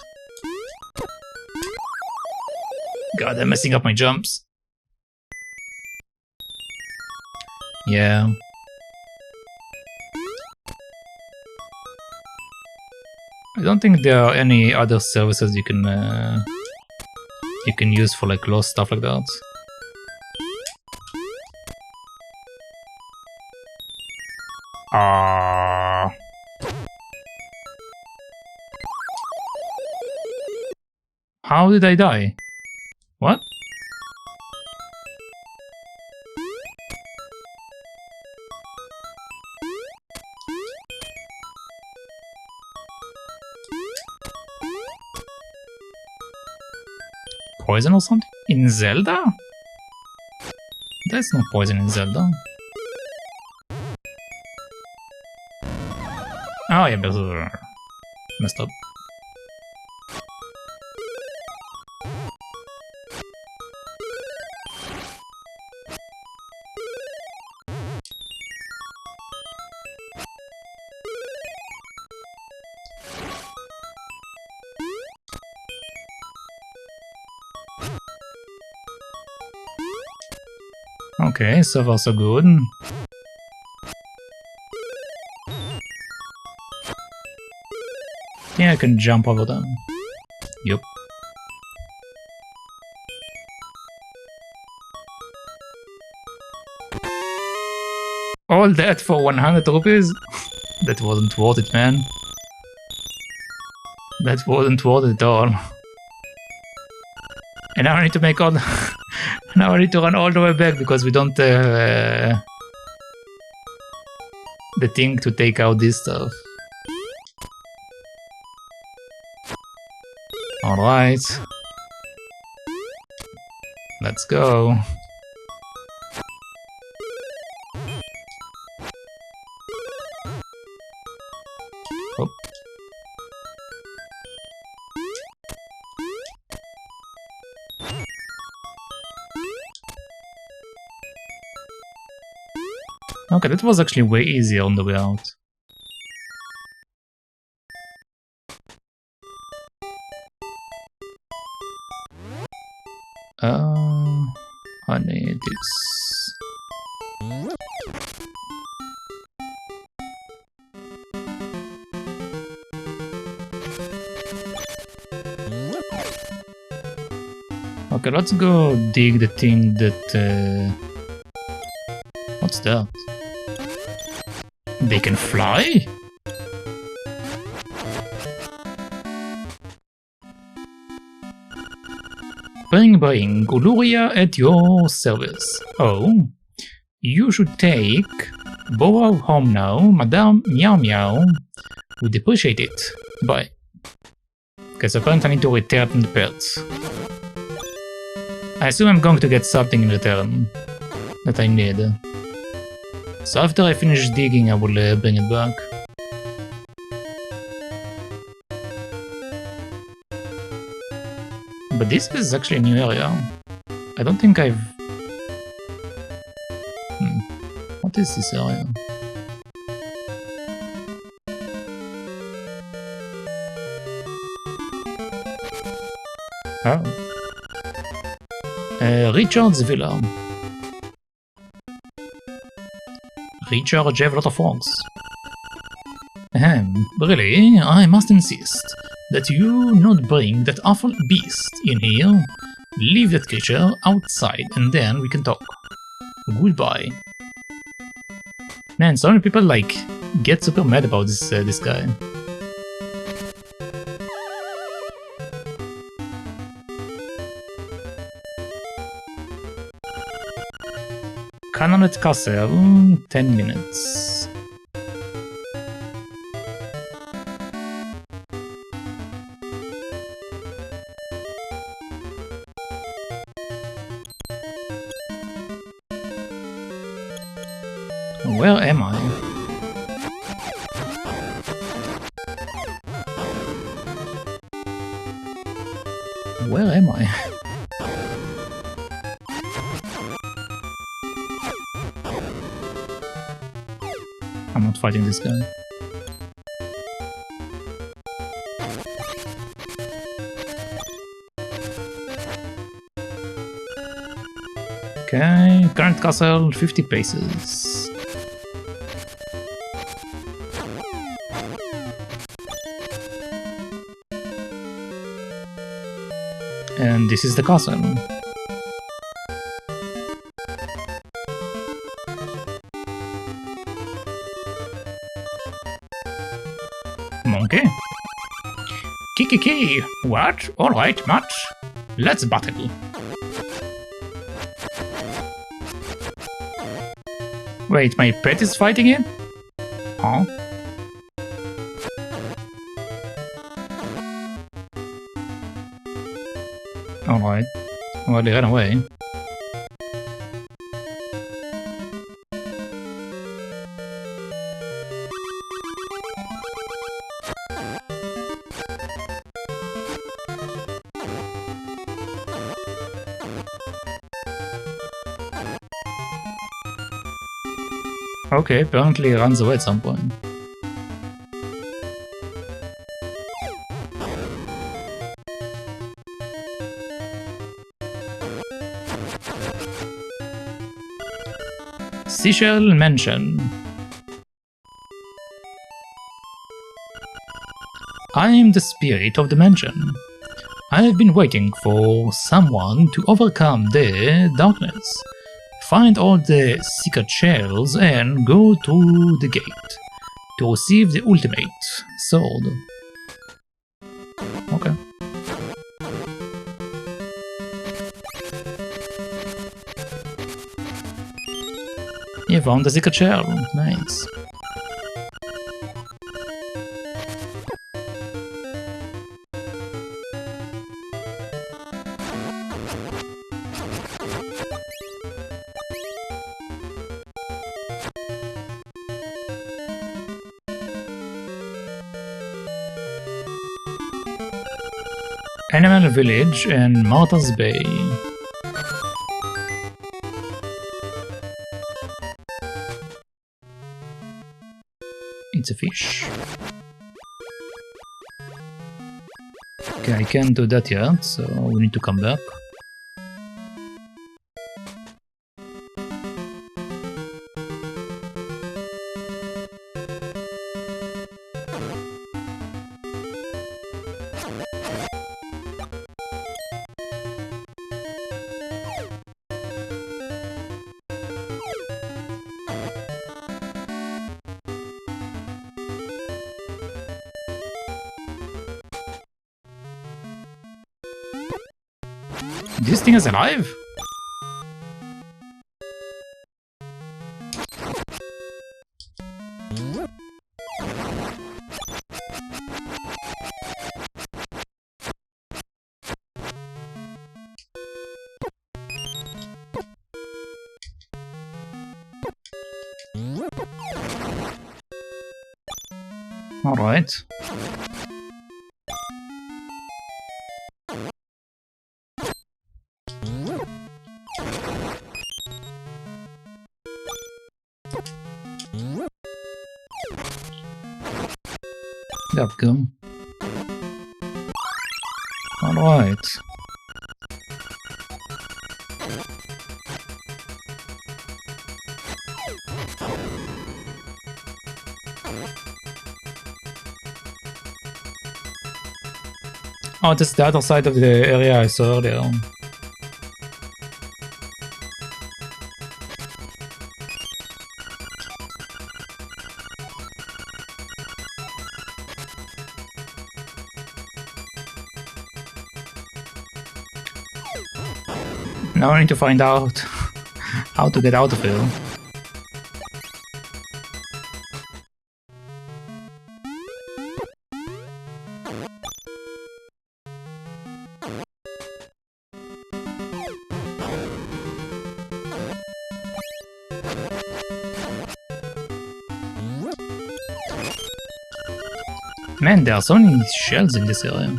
God, I'm messing up my jumps. Yeah. I don't think there are any other services you can use for like lost stuff like that. How did I die? What? Poison or something? In Zelda? There's no poison in Zelda. Oh yeah, messed up. Okay, so far so good. Yeah, I can jump over them. Yup. All that for 100 rupees? That wasn't worth it, man. That wasn't worth it at all. And now I need to make all... Now I need to run all the way back because we don't have the thing to take out this stuff. Alright. Let's go. Oh. Okay, that was actually way easier on the way out. I need this. Okay, let's go dig the thing that... What's that? They can fly? Bring, Guluria at your service. Oh, you should take Boa home now, Madame Meow Meow. Would appreciate it. Bye. Okay, so apparently I need to return the pets. I assume I'm going to get something in return that I need. So after I finish digging, I will bring it back. But this is actually a new area. I don't think I've... What is this area? Oh. Richard's Villa. Richard have a lot of frogs. Really? I must insist that you not bring that awful beast in here. Leave that creature outside and then we can talk. Goodbye. Man, so many people like get super mad about this guy. Canonet Castle, 10 minutes. Where am I? Where am I? fighting this guy. Okay, current castle 50 paces. And this is the castle. Monkey? Kikiki! What? Alright, Matt. Let's battle. Wait, my pet is fighting it? Huh? Alright. Well, they ran away. Okay, apparently he runs away at some point. Seashell Mansion. I am the spirit of the mansion. I have been waiting for someone to overcome the darkness. Find all the secret shells and go to the gate to receive the ultimate sword. Okay. You found the secret shell. Nice. Animal Village and Martha's Bay. It's a fish. Okay, I can't do that yet, so we need to come back. This thing is alive? All right. There we go. Alright. Oh, this is the other side of the area I saw earlier. Now I need to find out how to get out of here. Man, there are so many shells in this area.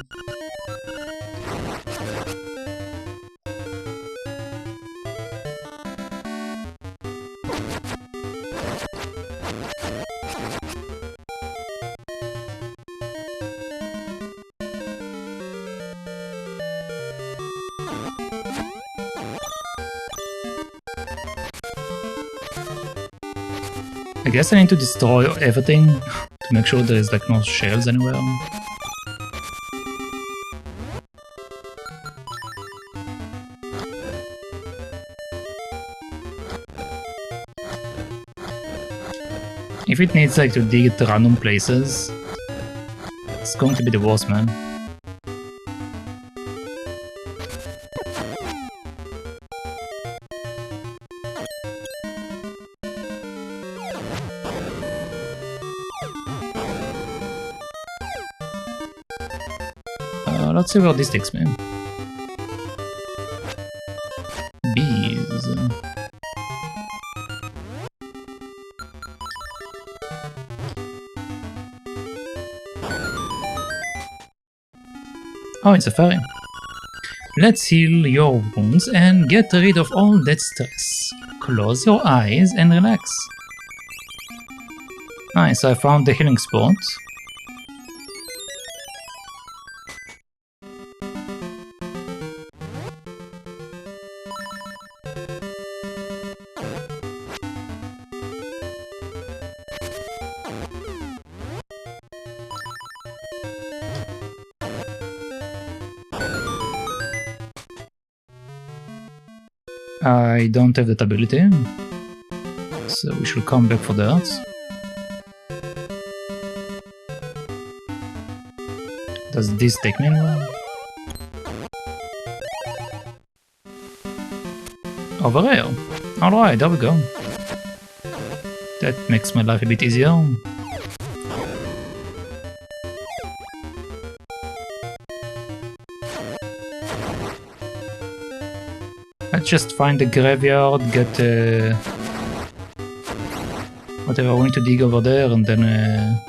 I guess I need to destroy everything to make sure there is like no shells anywhere. If it needs like to dig at random places, it's going to be the worst, man. Let's see where this takes me. Bees. Oh, it's a fairy. Let's heal your wounds and get rid of all that stress. Close your eyes and relax. Nice, I found the healing spot. I don't have that ability, so we should come back for that. Does this take me anywhere? Over here. Alright, there we go. That makes my life a bit easier. Let's just find the graveyard, get whatever we need to dig over there, and then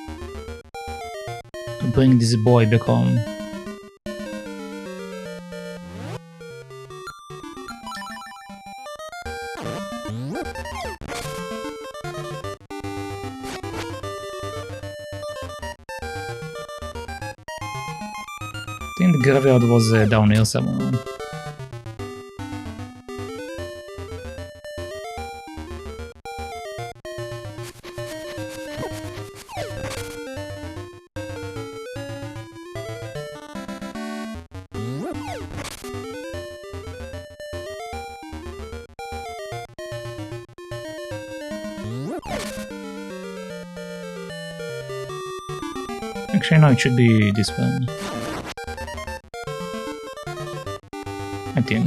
bring this boy back home. I think the graveyard was down here somewhere. Actually, no, it should be this one. I think.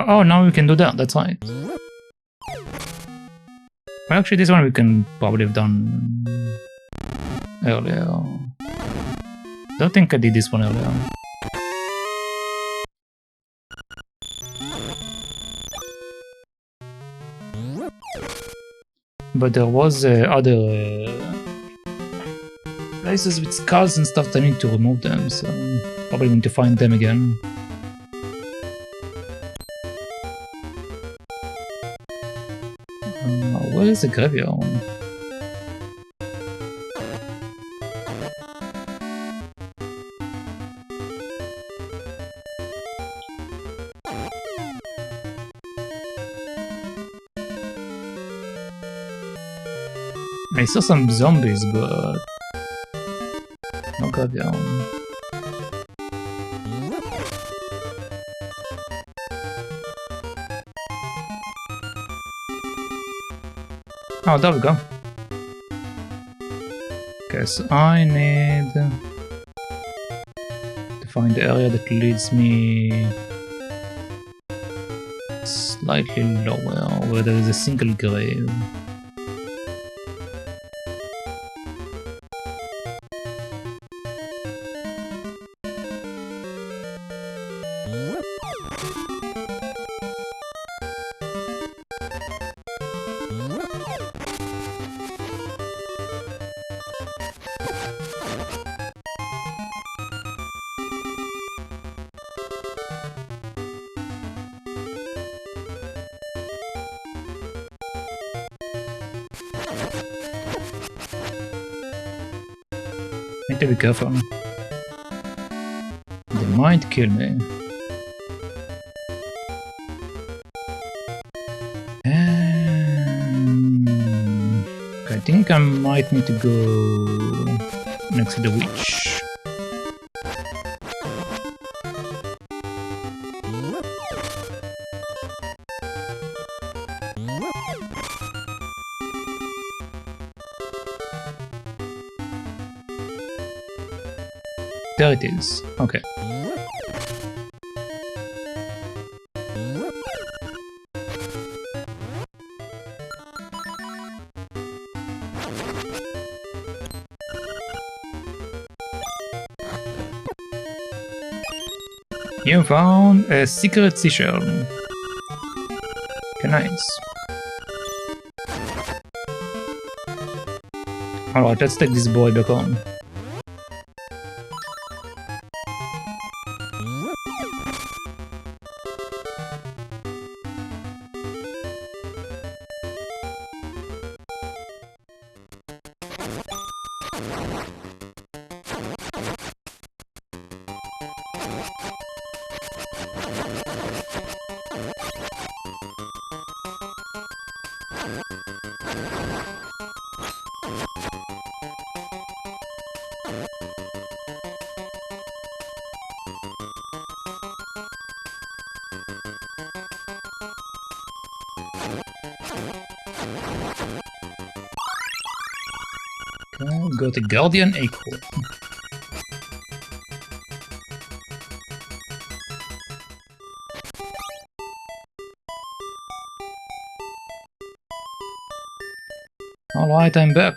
Oh, now we can do that, that's right. Well, actually, this one we can probably have done earlier. Don't think I did this one earlier. But there was other places with skulls and stuff that I need to remove them, so probably going to find them again. Where is the graveyard? I saw some zombies, but no graveyard. Oh, there we go. Okay, so I need to find the area that leads me slightly lower, where there is a single grave. to be careful. They might kill me. I think I might need to go next to the witch. There it is. Okay. You found a secret seashell. Okay, nice. Alright, let's take this boy back home. Okay, go to Guardian Echo. Alright, I'm back.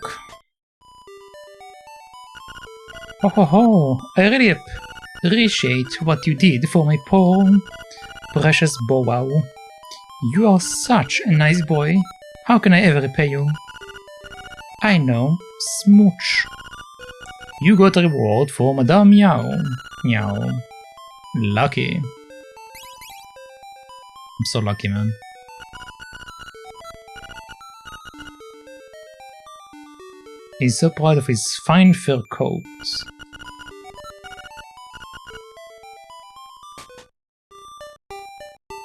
Ho ho ho! I really appreciate what you did for my poor, precious bow wow. You are such a nice boy. How can I ever repay you? I know. Smooch. You got a reward for Madame Meow. Meow. Lucky. I'm so lucky, man. He's so proud of his fine fur coat.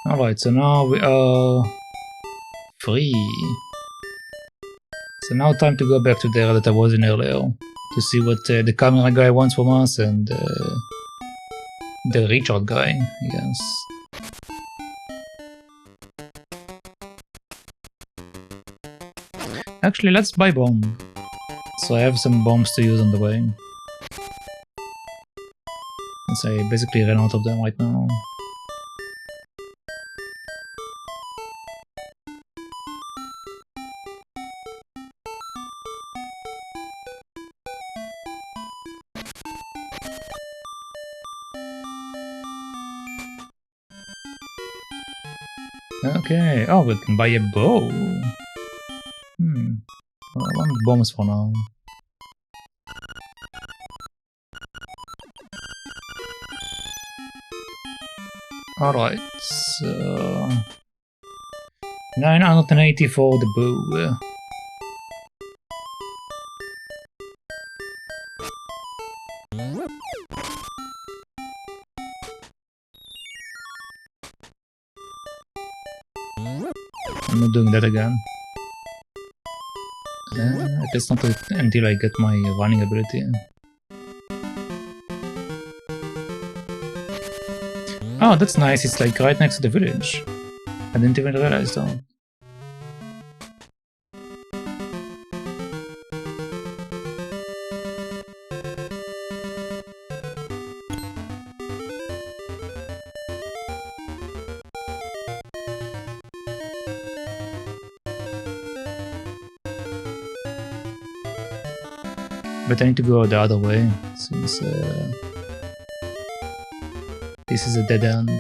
Alright, so now we are free. So now time to go back to there that I was in earlier to see what the camera guy wants from us and the Richard guy, I guess. Actually, let's buy bomb. So I have some bombs to use on the way. Since I basically ran out of them right now. Okay, oh, we can buy a bow. Well, I want bombs for now. Alright, so 980 for the bow. I'm not doing that again. At least not until I get my running ability. Oh, that's nice, it's like right next to the village. I didn't even realize that. But I need to go the other way, since this is a dead end.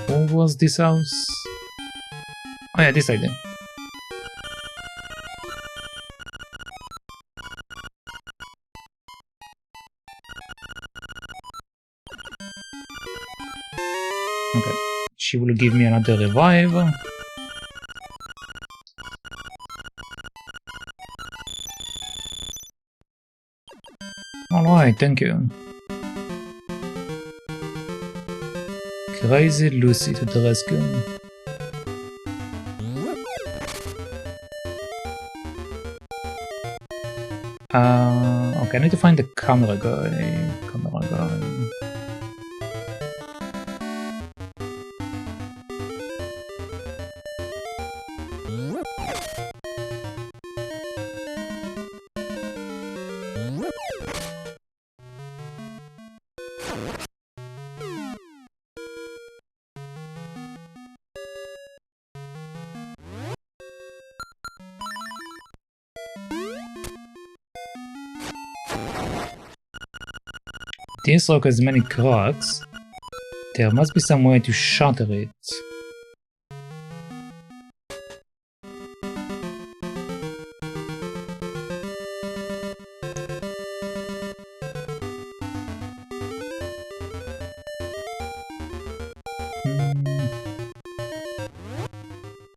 What was this house? Oh yeah, this idea. Okay, she will give me another revive. Alright, thank you. Crazy Lucy to the rescue. Okay, I need to find the camera guy. This rock has many cracks. There must be some way to shatter it.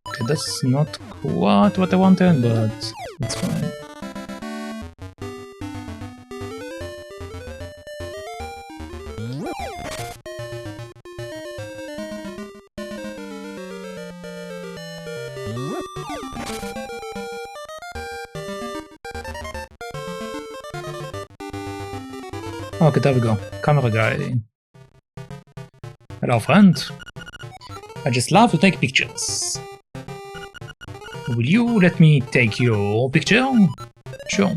Okay, that's not quite what I wanted, but it's fine. Okay, there we go. Camera guy. Hello, friend. I just love to take pictures. Will you let me take your picture? Sure.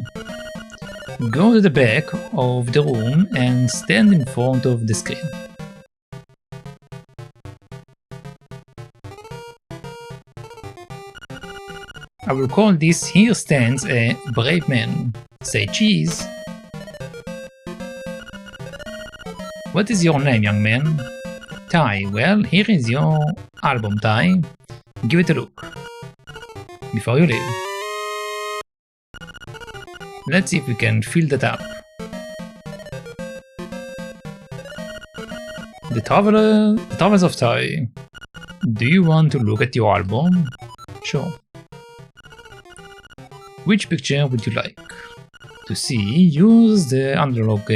Go to the back of the room and stand in front of the screen. I will call this here stands a brave man. Say cheese. What is your name, young man? Ty. Well, here is your album, Ty. Give it a look. Before you leave. Let's see if we can fill that up. The Travels of Ty. Do you want to look at your album? Sure. Which picture would you like to see? Use the analog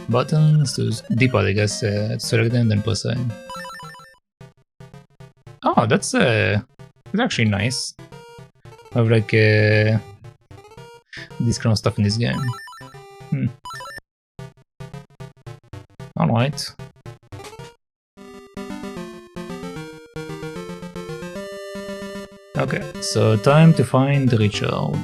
buttons to D-pad, I guess, select them, then press A. Oh, that's actually nice. I have like this kind of stuff in this game. Alright. Okay, so time to find Richard.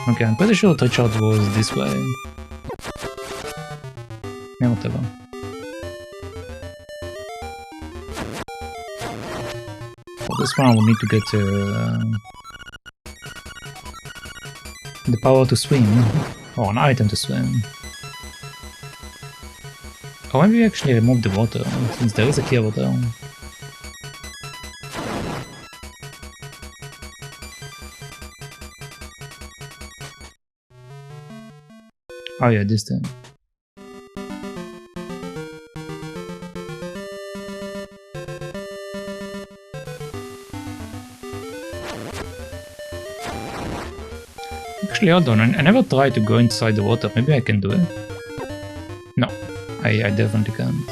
Okay, I'm pretty sure Treacherous was this way. Yeah, whatever. For this one, we need to get the power to swim, or an item to swim. Or maybe we actually remove the water, since there is a key over there. Oh yeah, this thing. Actually, hold on, I never tried to go inside the water. Maybe I can do it. No, I definitely can't.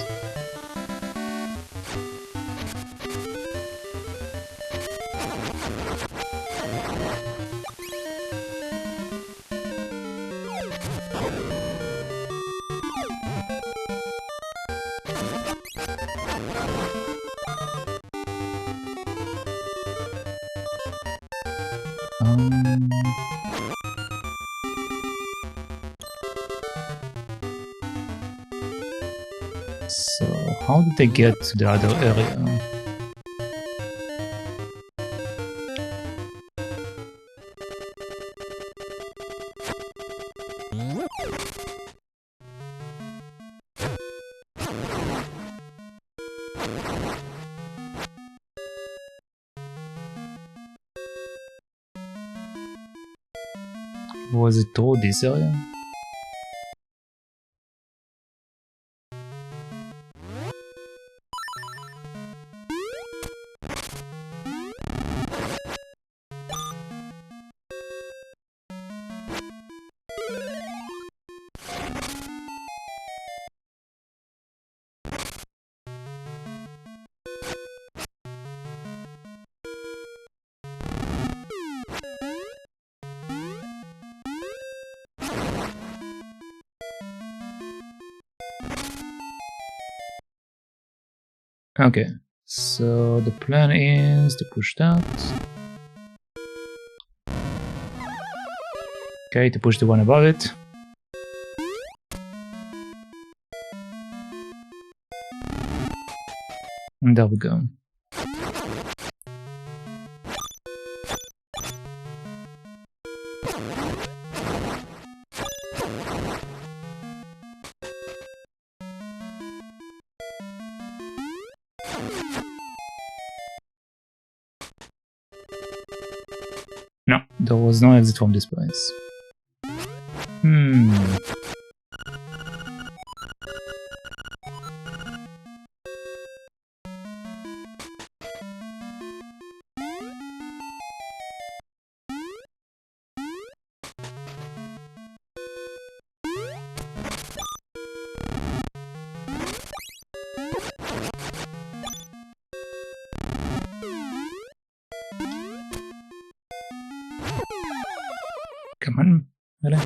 So, how did they get to the other area? Was it through this area? Okay, so the plan is to push that. Okay, to push the one above it. And there we go. No, there was no exit from this place. Come on, really?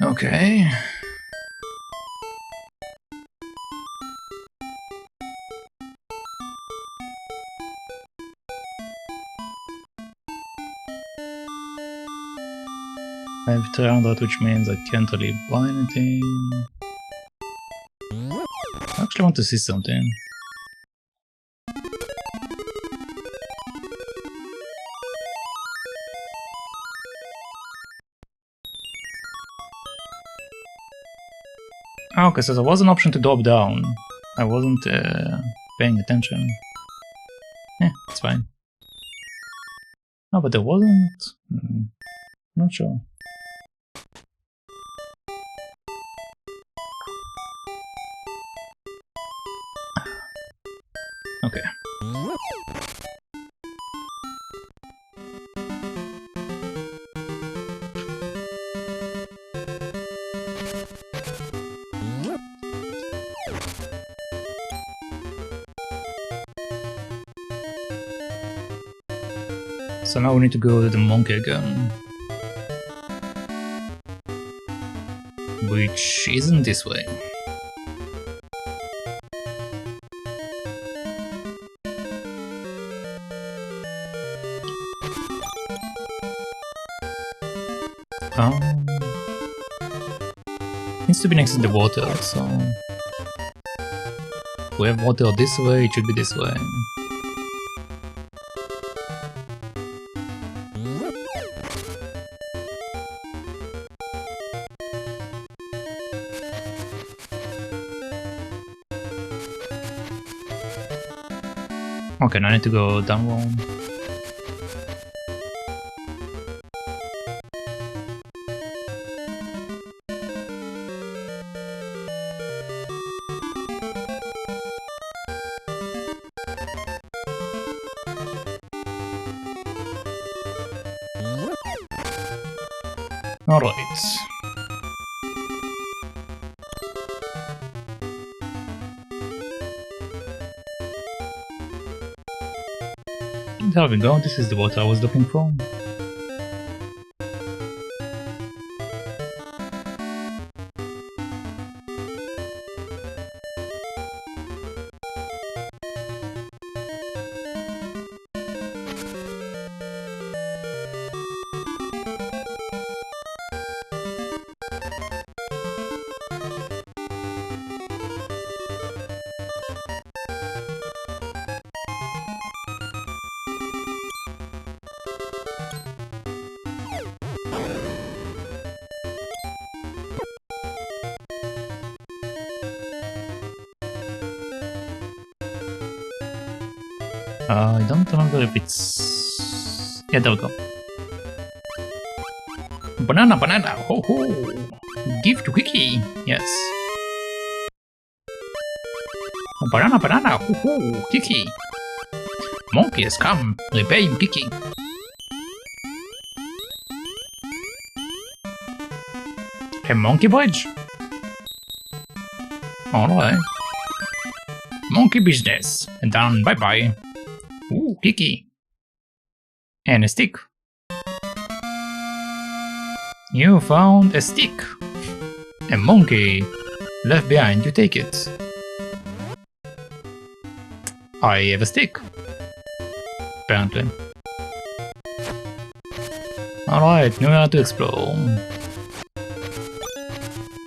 Okay. I have 300, which means I can't really buy anything. I actually want to see something. Okay, so there was an option to drop down. I wasn't paying attention. It's fine. Oh, but there wasn't? Not sure. Okay. So now we need to go to the monkey again. Which isn't this way. Needs to be next to the water, so if we have water this way, it should be this way. Okay, now I need to go downward. Alright. There we go, this is the water I was looking for. I don't remember if it's... Yeah, there we go. Banana, banana, ho ho! Gift wiki, yes. Banana, banana, ho ho! Kiki! Monkey has come, repay him, Kiki! A monkey bridge? Alright. Monkey business, and done, bye bye. Ooh, Kiki. And a stick. You found a stick. A monkey left behind, you take it. I have a stick. Apparently. Alright, new area to explore.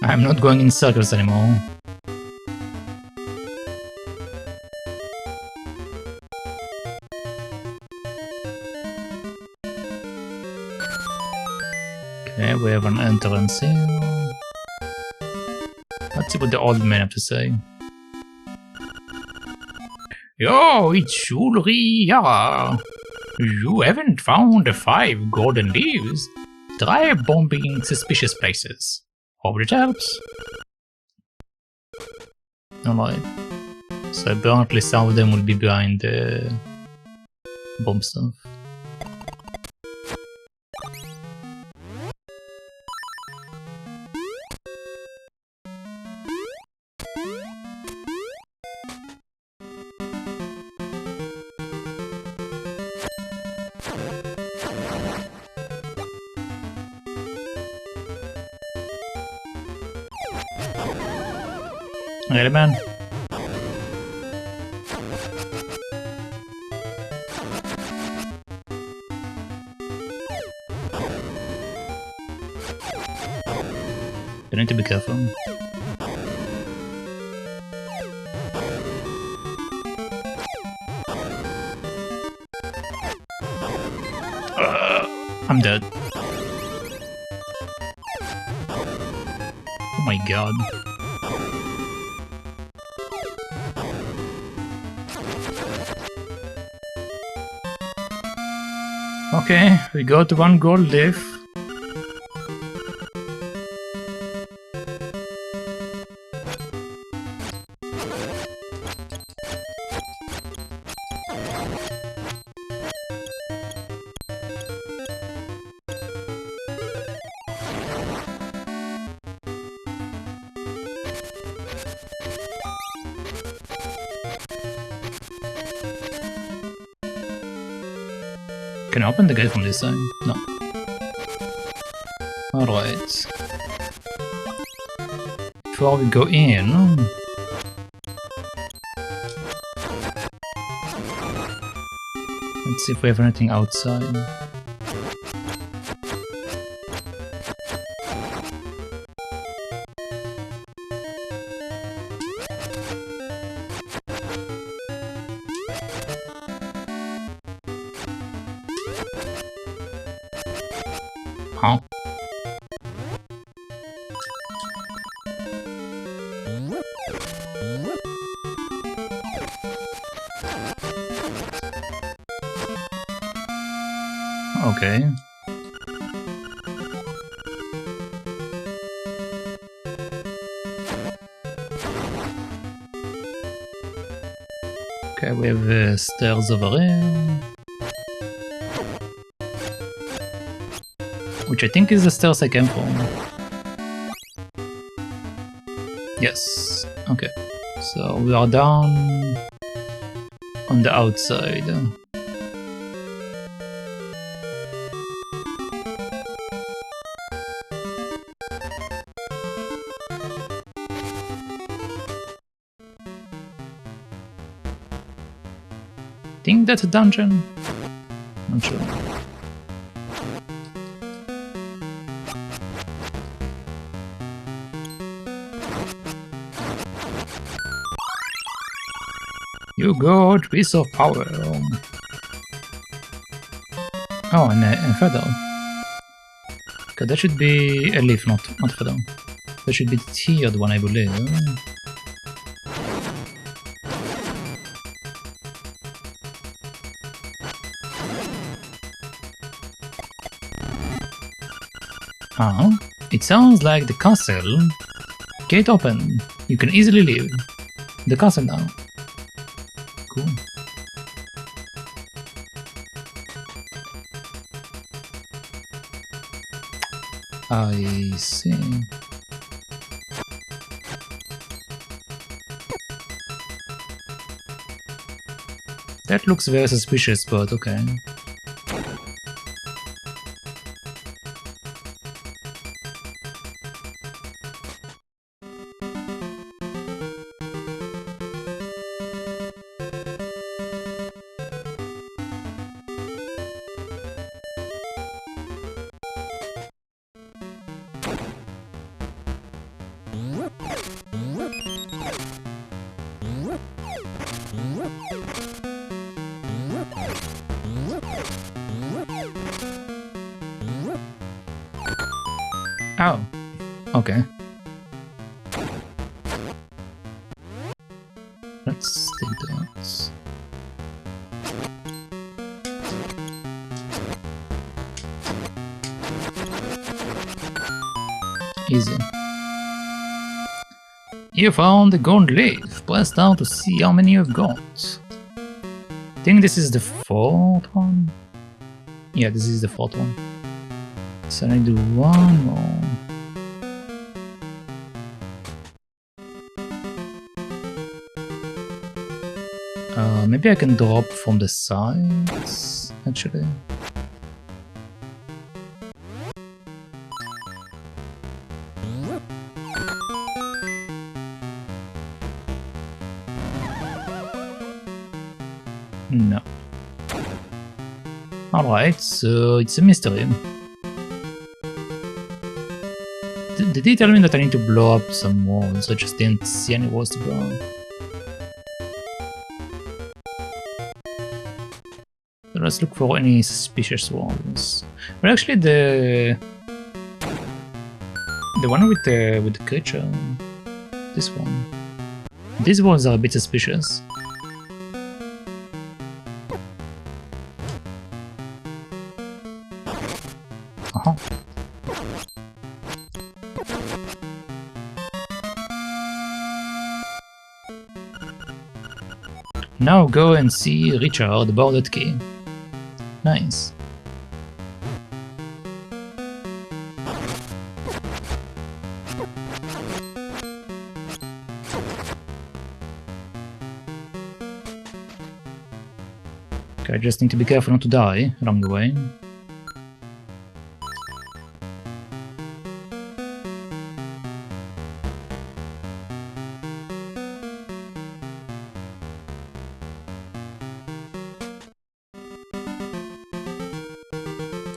I'm not going in circles anymore. Okay, we have an entrance here. Let's see what the old men have to say. Yo, it's Jewelry Yara. You haven't found the 5 golden leaves? Try bombing suspicious places. Hope it helps. Alright. So apparently some of them will be behind the bomb stuff. Really, man? You need to be careful. I'm dead. Oh my god. Okay, we got one gold leaf. Can I open the gate from this side? No. Alright. Before we go in... Let's see if we have anything outside. Huh? Okay. Okay, we have stairs over here. Which I think is the stairs I came from. Yes, okay. So we are down on the outside. Think that's a dungeon? Not sure. You got piece of power. Oh, and a feather. Okay, that should be a leaf, not feather. That should be the tiered one, I believe. Ah, it sounds like the castle. Gate open. You can easily leave the castle now. Cool. I see. That looks very suspicious, but okay. Oh, okay. Let's take that. Easy. You found the gold leaf. Press down to see how many you've got. I think this is the fourth one. Yeah, this is the fourth one. So I do one more. Maybe I can drop from the sides, actually. No. Alright, so it's a mystery. Did they tell me that I need to blow up some walls? I just didn't see any walls to blow up. So let's look for any suspicious walls. But actually the one with the creature, this one. These walls are a bit suspicious. Now go and see Richard about that key. Nice. Okay, I just need to be careful not to die along the way.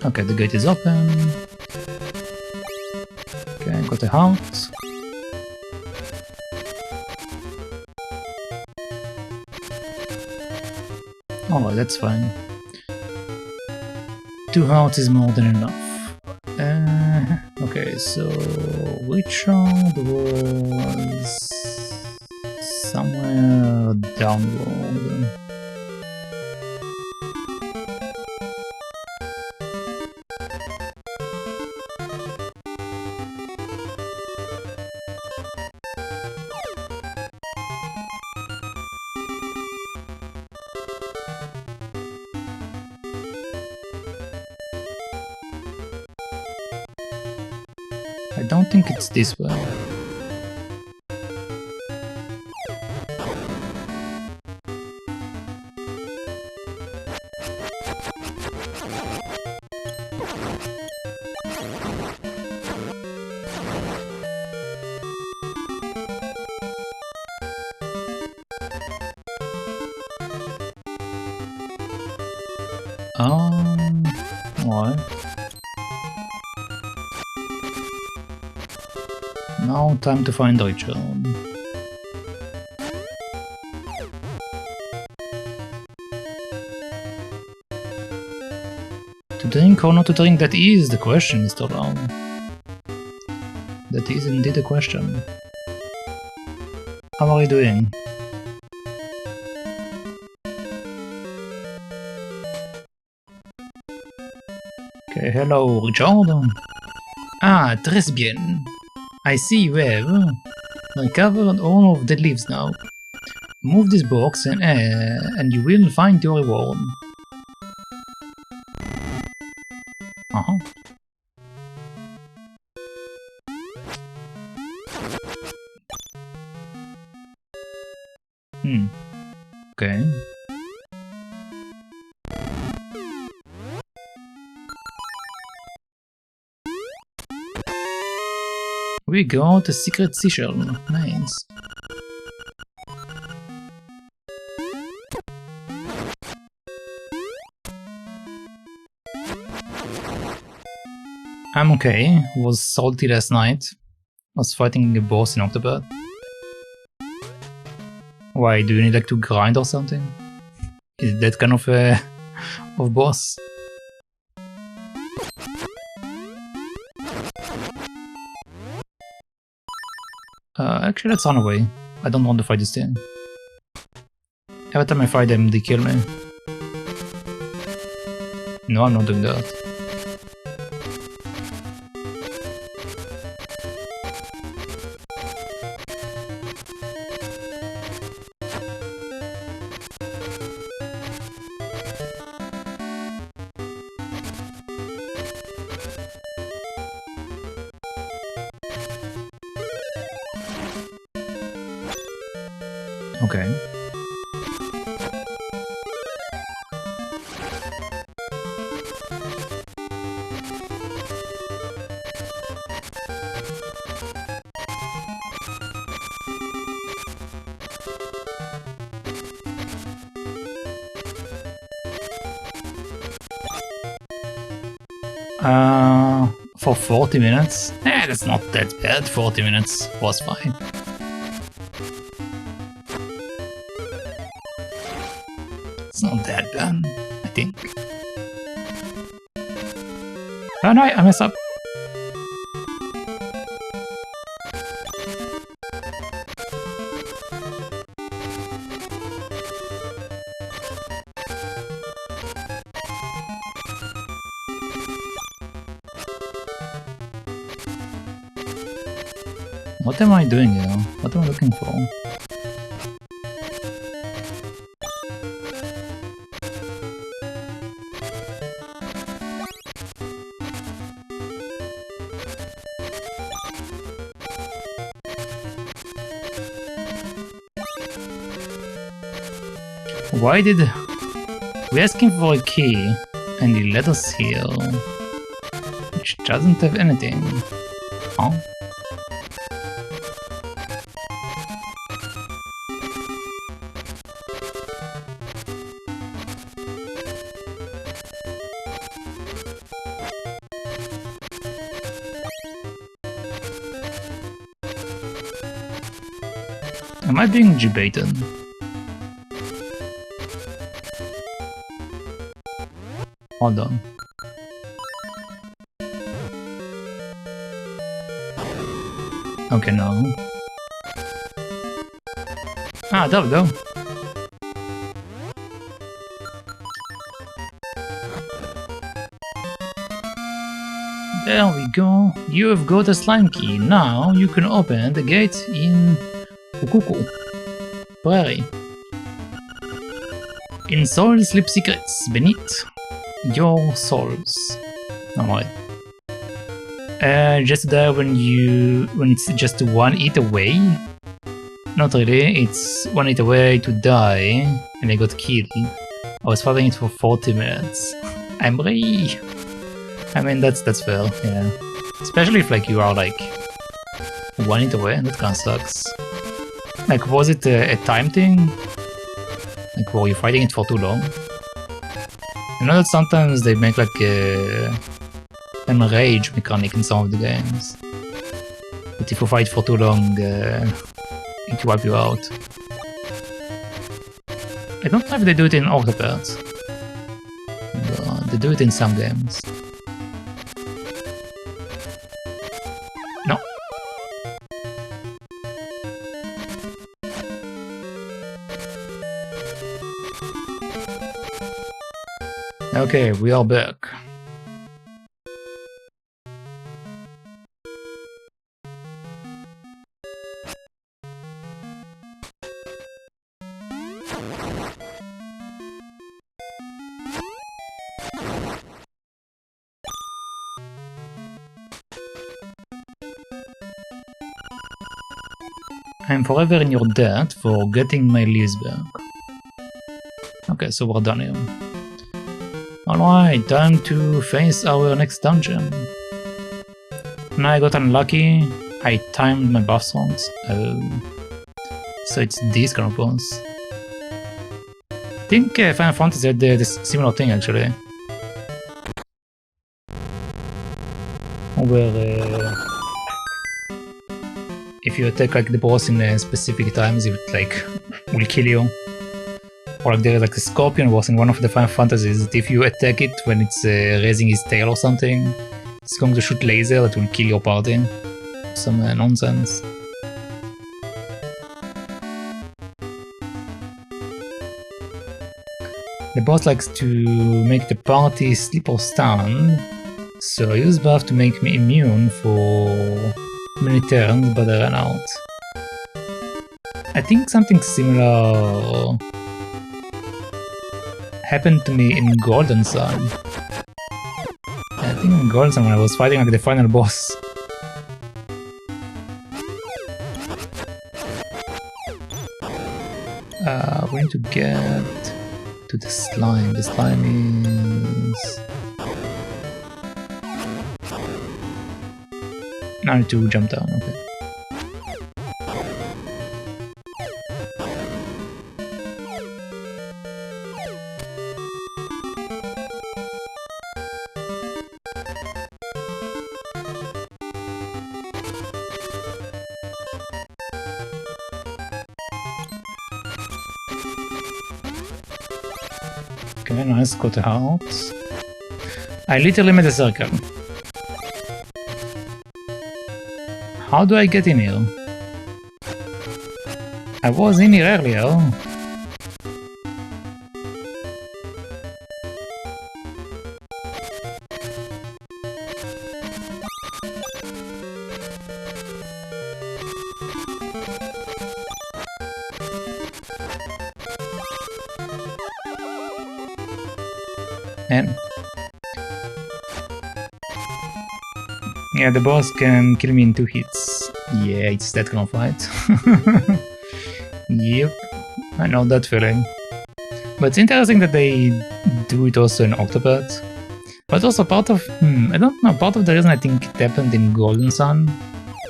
Okay, the gate is open. Okay, got a heart. Oh, that's fine. 2 hearts is more than enough. Okay, so Richard was somewhere downward. I don't think it's this way. Alright. Now time to find Richard. To drink or not to drink, that is the question, Mr. Brown. That is indeed a question. How are you doing? Okay, hello, Richard. Ah, très bien. I see you have recovered all of the leaves now. Move this box and you will find your reward. Okay. We got a secret seashell. Nice. I'm okay. Was salty last night. Was fighting a boss in Octopath. Why, do you need like to grind or something? Is it that kind of of boss? Actually, let's run away. I don't want to fight this thing. Every time I fight them, they kill me. No, I'm not doing that. Okay. For 40 minutes? That's not that bad. 40 minutes was fine. It's not that bad, I think. Oh no, I messed up. What am I doing here? What am I looking for? Why did we ask him for a key and he led us here? Which doesn't have anything. Huh? Am I being debated? Hold on. Okay, no. Ah, there we go. There we go. You have got a slime key. Now you can open the gate in Ukuku Prairie. In soul sleep secrets beneath your souls. Alright. Just there when it's just one hit away? Not really, it's one hit away to die and I got killed. I was fighting it for 40 minutes. I'm free! I mean that's fair, yeah. Especially if like you are like one hit away, that kinda sucks. Like was it a time thing? Like were you fighting it for too long? I know that sometimes they make like a rage mechanic in some of the games. But if you fight for too long, it wipe you out. I don't know if they do it in Octopath. They do it in some games. No. Okay, we are back. I'm forever in your debt for getting my leaves back. Okay, so we're done here. Alright, time to face our next dungeon. Now I got unlucky, I timed my buff songs. Oh. So it's this kind of boss. I think Final Fantasy had this similar thing actually. Where if you attack like the boss in specific times, it like will kill you. Or like there is like a scorpion boss in one of the Final Fantasies that if you attack it when it's raising his tail or something, it's going to shoot laser that will kill your party. Some nonsense. The boss likes to make the party sleep or stand, so I use buff to make me immune for many turns, but I ran out. I think something similar happened to me in Golden Sun. I think in Golden Sun when I was fighting like the final boss. We need to get to the slime. The slime is... Now I need to jump down, okay. Okay, nice, got a heart. I literally made a circle. How do I get in here? I was in here earlier. And yeah, the boss can kill me in 2 hits. Yeah, it's that kind of fight. Yep, I know that feeling. But it's interesting that they do it also in Octopath. But also part of, I don't know, part of the reason I think it happened in Golden Sun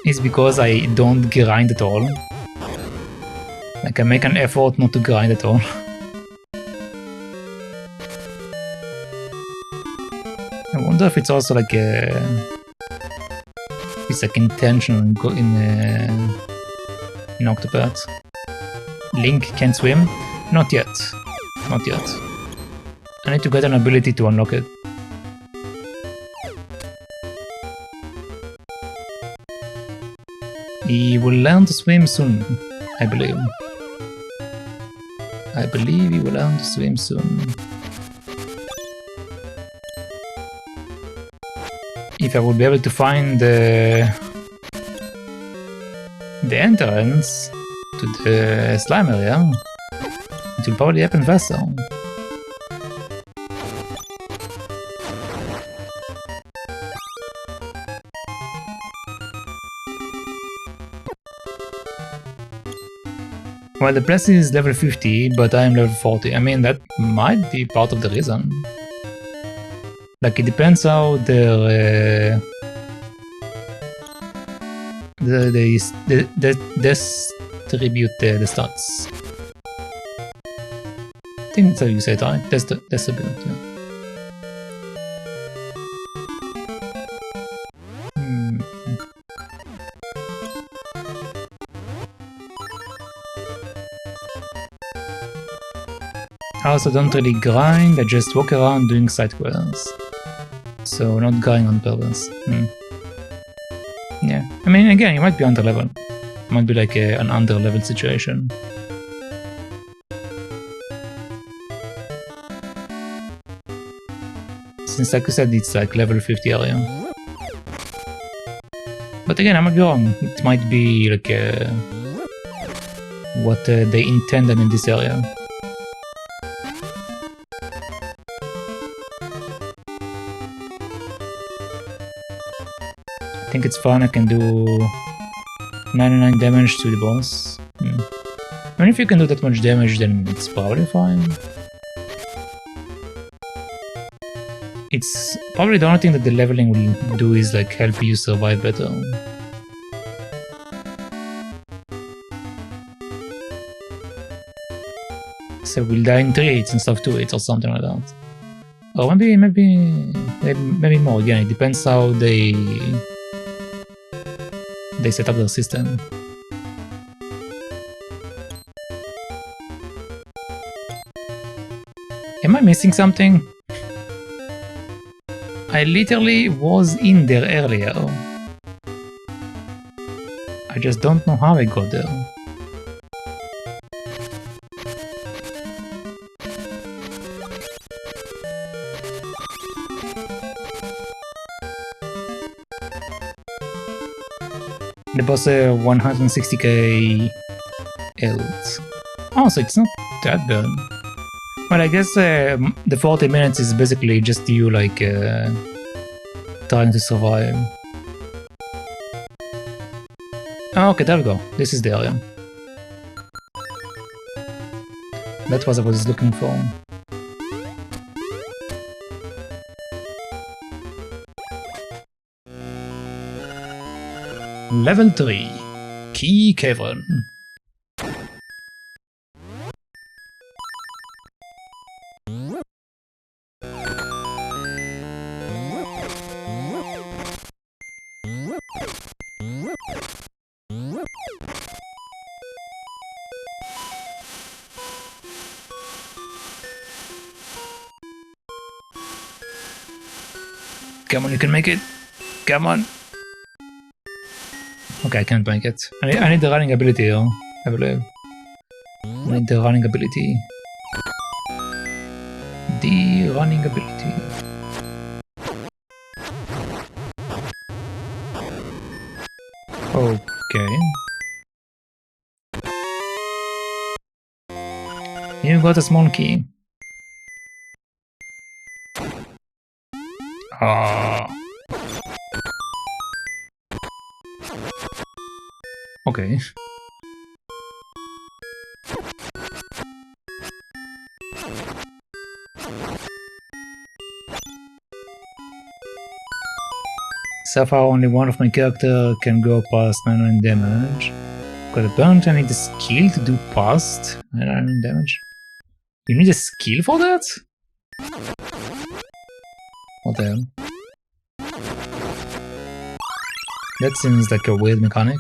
is because I don't grind at all. Like I make an effort not to grind at all. I wonder if it's also like it's like intentional in Octopath. Link can swim? Not yet. Not yet. I need to get an ability to unlock it. He will learn to swim soon, I believe. I believe he will learn to swim soon. If I would be able to find the entrance to the slime area, it will probably happen faster. Well, the place is level 50, but I am level 40. I mean, that might be part of the reason. Like, it depends how they distribute the stats. I think that's how you say it, right? Distribute, yeah. I also don't really grind, I just walk around doing side quests. So not grind on purpose. Yeah, I mean again, you might be under level. It might be like an under level situation. Since like you said, it's like level 50 area. But again, I might be wrong. It might be like what they intended in this area. I think it's fine, I can do 99 damage to the boss. I mean, if you can do that much damage, then it's probably fine. It's probably the only thing that the leveling will do is like help you survive better. So we'll die in 3 hits instead of 2 hits or something like that. Or maybe more, again, it depends how they set up their system. Am I missing something? I literally was in there earlier. I just don't know how I got there. The boss 160k health. Oh, so it's not that bad. Well, I guess the 40 minutes is basically just you like trying to survive. Oh, okay, there we go. This is the area. That was what I was looking for. Level 3, Key Cavern. Come on, you can make it. Come on. Okay, I can't make it. I need the running ability though, I believe. I need the running ability. The running ability. Okay. You got a small key. Ah. Okay. So far, only one of my character can go past 99 damage. Because apparently I need a skill to do past 99 damage. You need a skill for that? What the hell? That seems like a weird mechanic.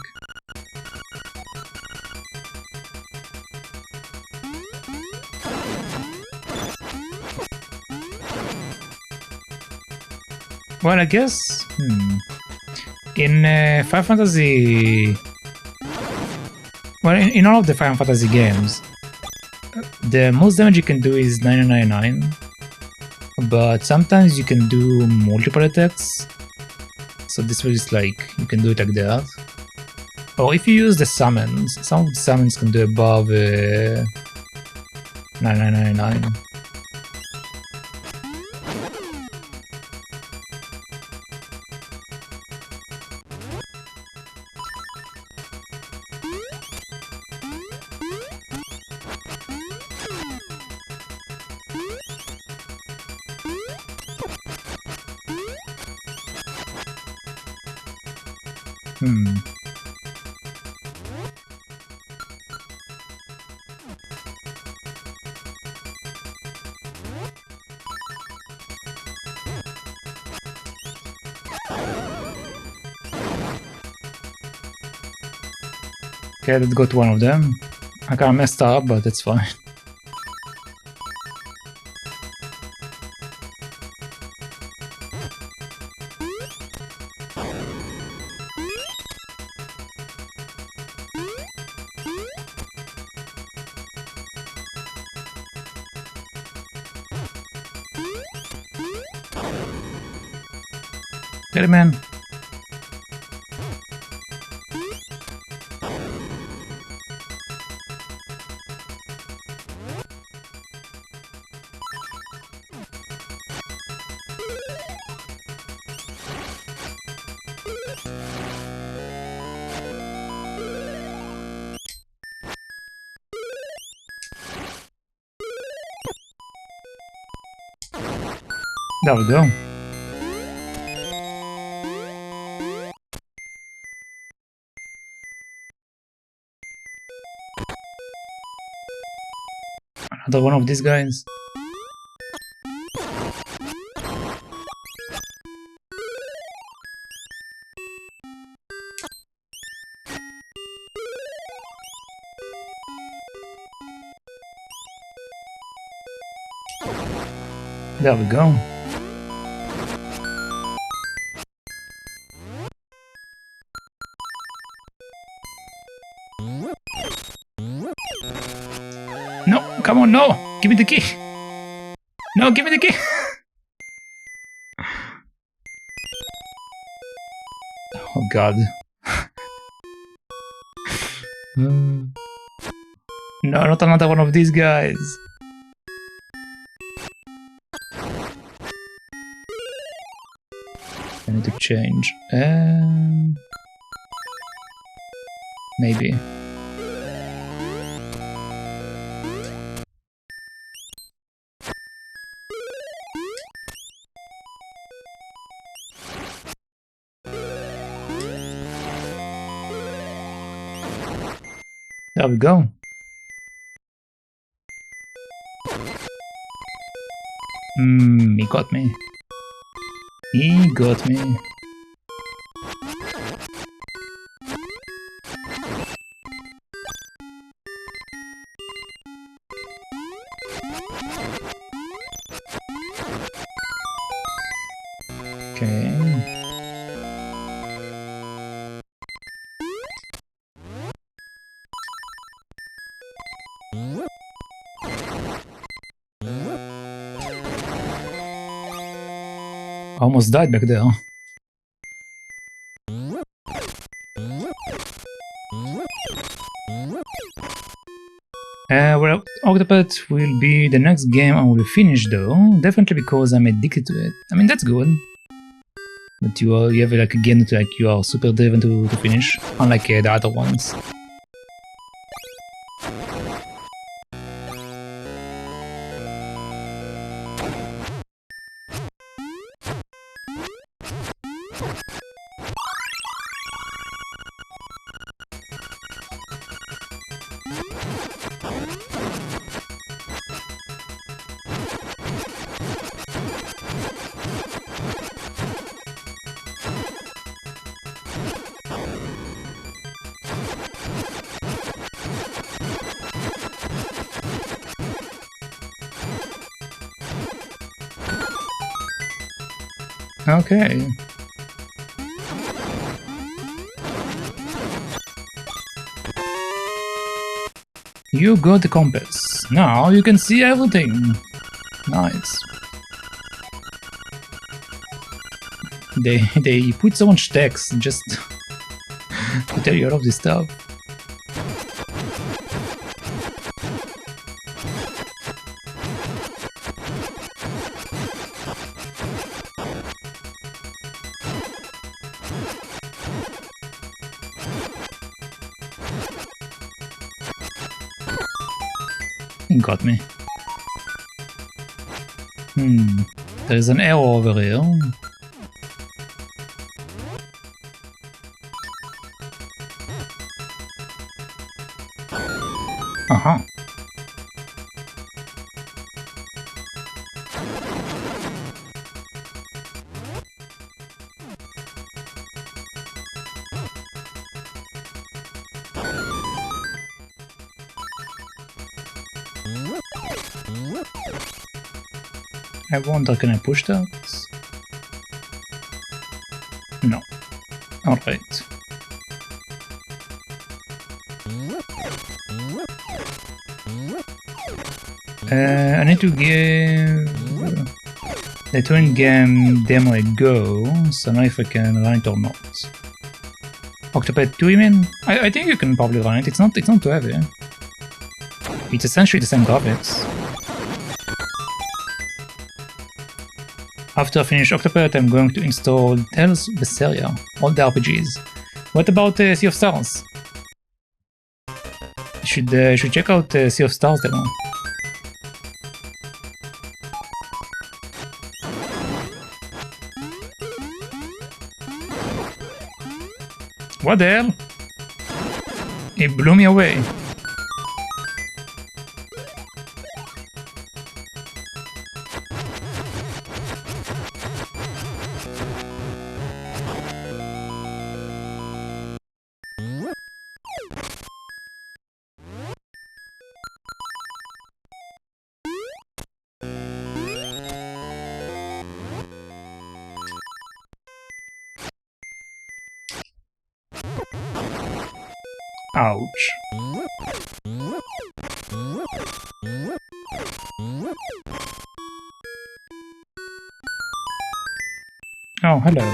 Well, I guess... In Final Fantasy... Well, in all of the Final Fantasy games, the most damage you can do is 999, but sometimes you can do multiple attacks. So this way is like, you can do it like that. Or if you use the summons, some of the summons can do above 9999. Okay, let's go to one of them. I kinda messed up, but that's fine. Get him in. There we go. Another one of these guys. There we go. No, come on, no! Give me the key! No, give me the key! Oh god. No, not another one of these guys. I need to change. Maybe. There we go. He got me. He got me. Okay. Almost died back there. Well, Octopath will be the next game I will finish though, definitely because I'm addicted to it. I mean, that's good. But you have like a game that like you are super driven to finish, unlike the other ones. Okay. You got the compass. Now you can see everything. Nice. They put so much text just to tell you all of this stuff. Got me. There's an arrow over here. Uh-huh. I wonder, can I push that? No. Alright. I need to give the twin game demo a go, so now if I can run it or not. Octopath 2, you mean? I think you can probably run it, it's not too heavy. It's essentially the same graphics. After I finish Octopath, I'm going to install Tales of Berseria, all the RPGs. What about Sea of Stars? You should check out Sea of Stars demo. What the hell? It blew me away. Ouch. Oh, hello.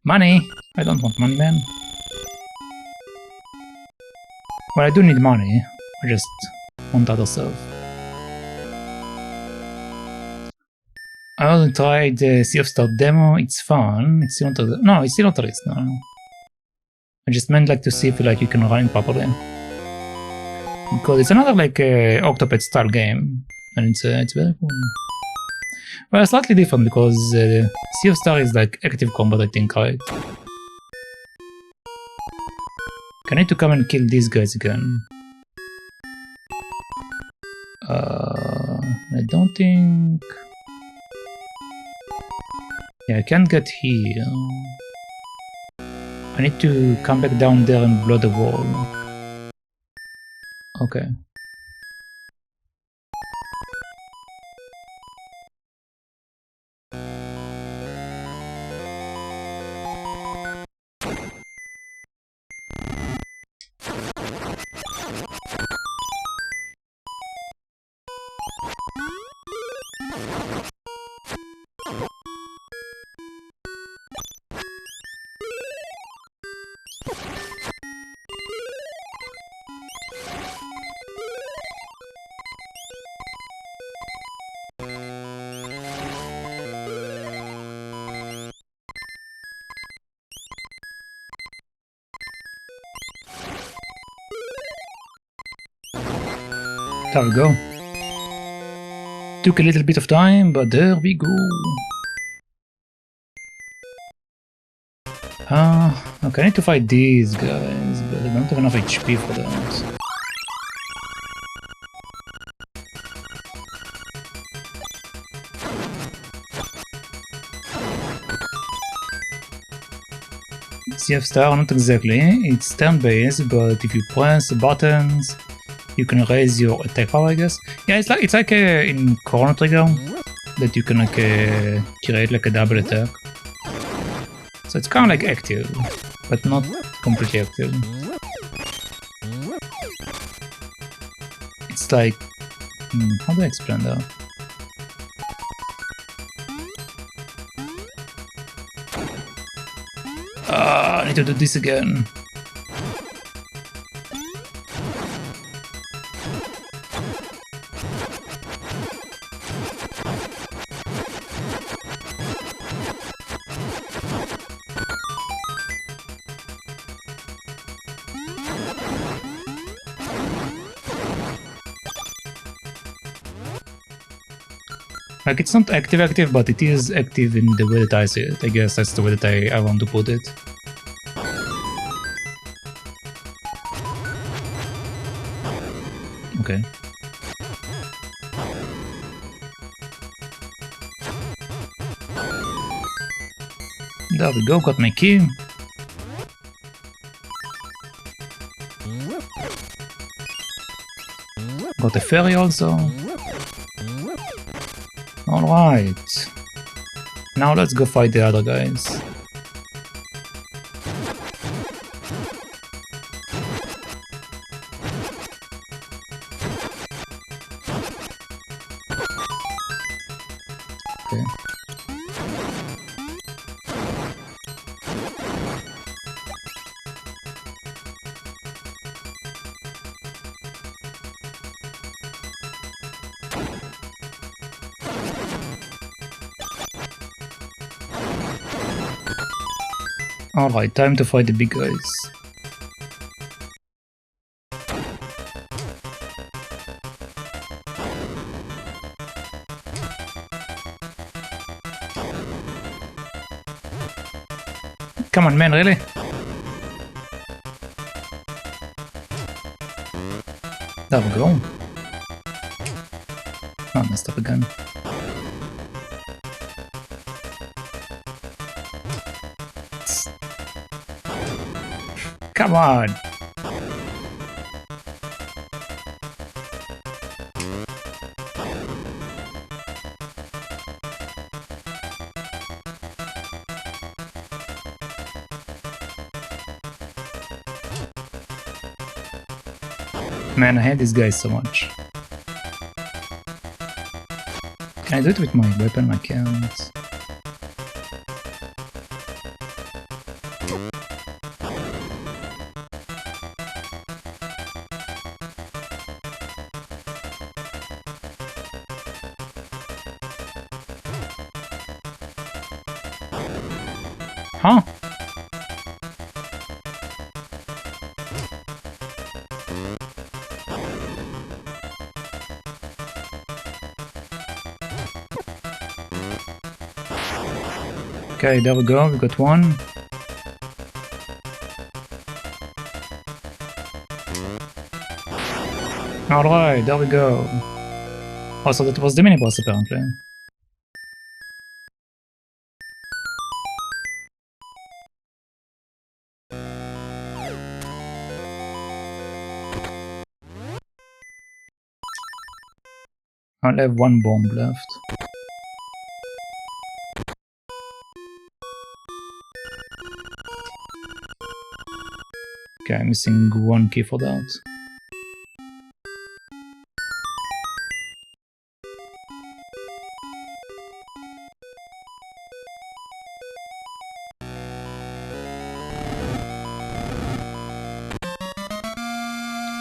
Money! I don't want money, man. Well, I do need money. I just want other stuff. I only tried the Sea of Stars demo. It's fun. It's still not. No, it's still not released now. I just meant like to see if like you can run it properly, because it's another like Octopath style game, and it's very cool. Well, it's slightly different because Sea of Stars is like active combat, I think, right? I need to come and kill these guys again. I don't think. Yeah, I can't get here. I need to come back down there and blow the wall. Okay. There we go. Took a little bit of time, but there we go. Okay, I need to fight these guys, but I don't have enough HP for that. CF Star, not exactly. It's turn-based, but if you press the buttons, you can raise your attack power, I guess. Yeah, it's like in Chrono Trigger that you can like create like a double attack. So it's kind of like active, but not completely active. It's like, how do I explain that? I need to do this again. Like, it's not active, but it is active in the way that I see it. I guess that's the way that I want to put it. Okay. There we go, got my key. Got a ferry also. Alright. Now let's go fight the other guys. Okay. Alright, time to fight the big guys. Come on, man, really? There we go. Oh, I messed up again. Come on! Man, I hate these guys so much. Can I do it with my weapon? I can't. Huh? Okay, there we go, we got one. Alright, there we go. Also, that was the mini boss apparently. I only have one bomb left. Okay, I'm missing one key for that.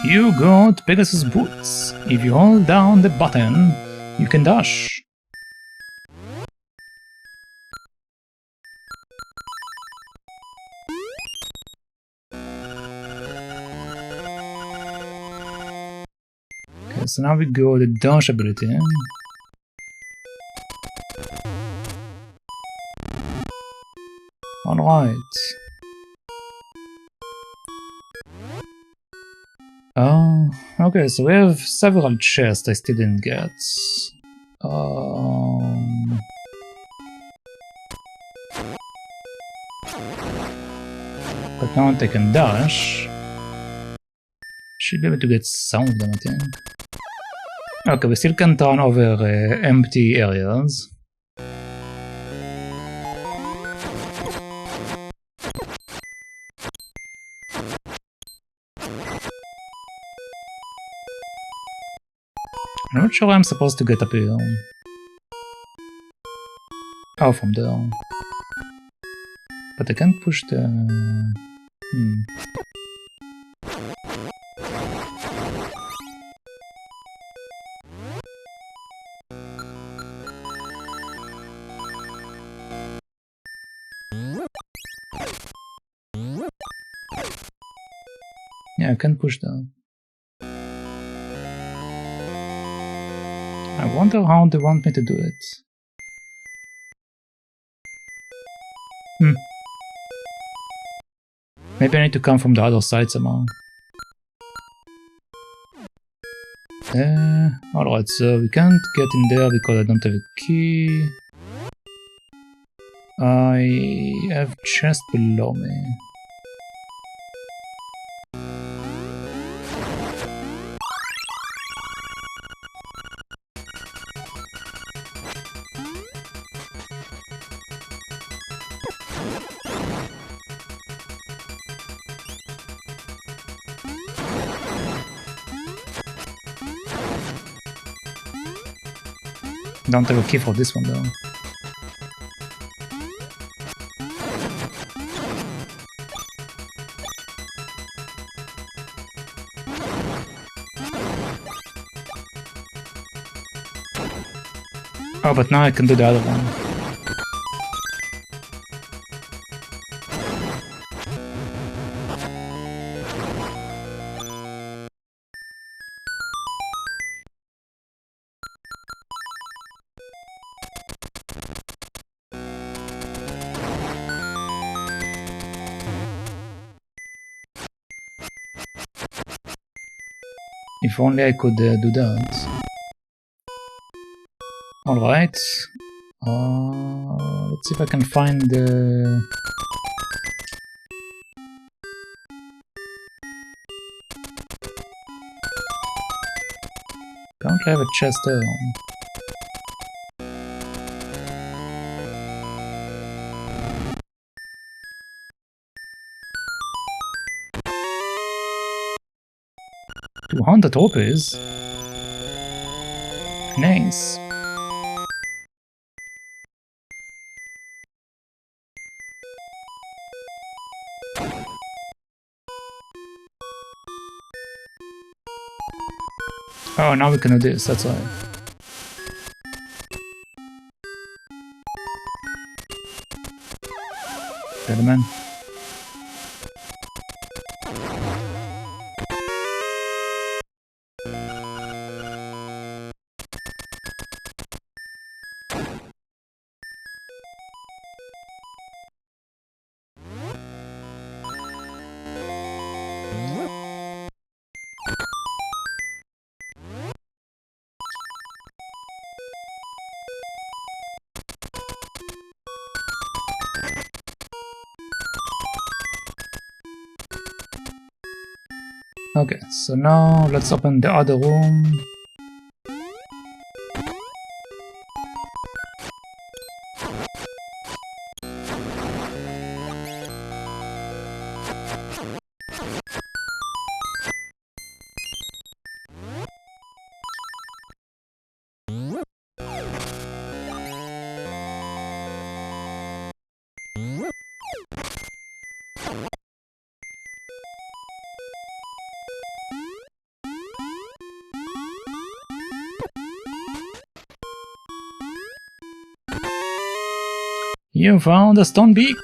You got Pegasus boots. If you hold down the button, you can dash. Okay, so now we go the dash ability. Alright. Oh, okay, so we have several chests I still didn't get. But now I can dash. Should be able to get some of them, I think. Okay, we still can't run over empty areas. I'm not sure I'm supposed to get up here. Oh, from there. But I can't push the... Yeah, I can't push that. I wonder how they want me to do it. Maybe I need to come from the other side somehow. Alright, so we can't get in there because I don't have a key. I have chest below me. Don't have a key for this one though. Oh, but now I can do the other one. If only I could do that. Alright. Let's see if I can find the... Apparently I have a chest there. $200 rupees. Nice. Oh, now we can do this, that's why. Gentlemen. Okay, so now let's open the other room. You found a stone beak.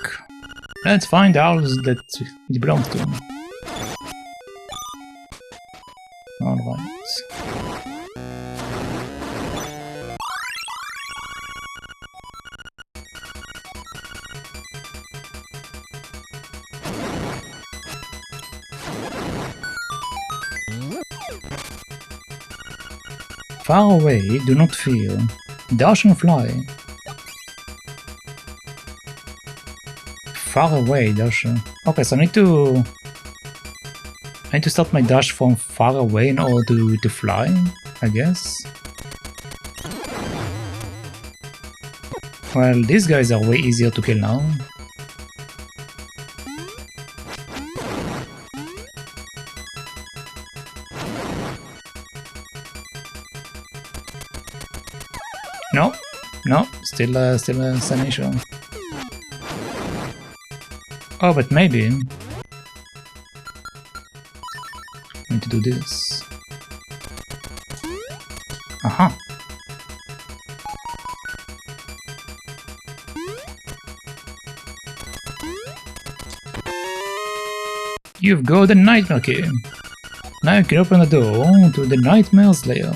Let's find out that it belongs to. Alright. Far away, do not fear. Dash and fly. Far away, dash. Okay, so I need to start my dash from far away in order to fly, I guess. Well, these guys are way easier to kill now. No, still a stagnation. Oh, but maybe I need to do this. Aha. You've got the nightmare key. Now you can open the door to the nightmare's lair.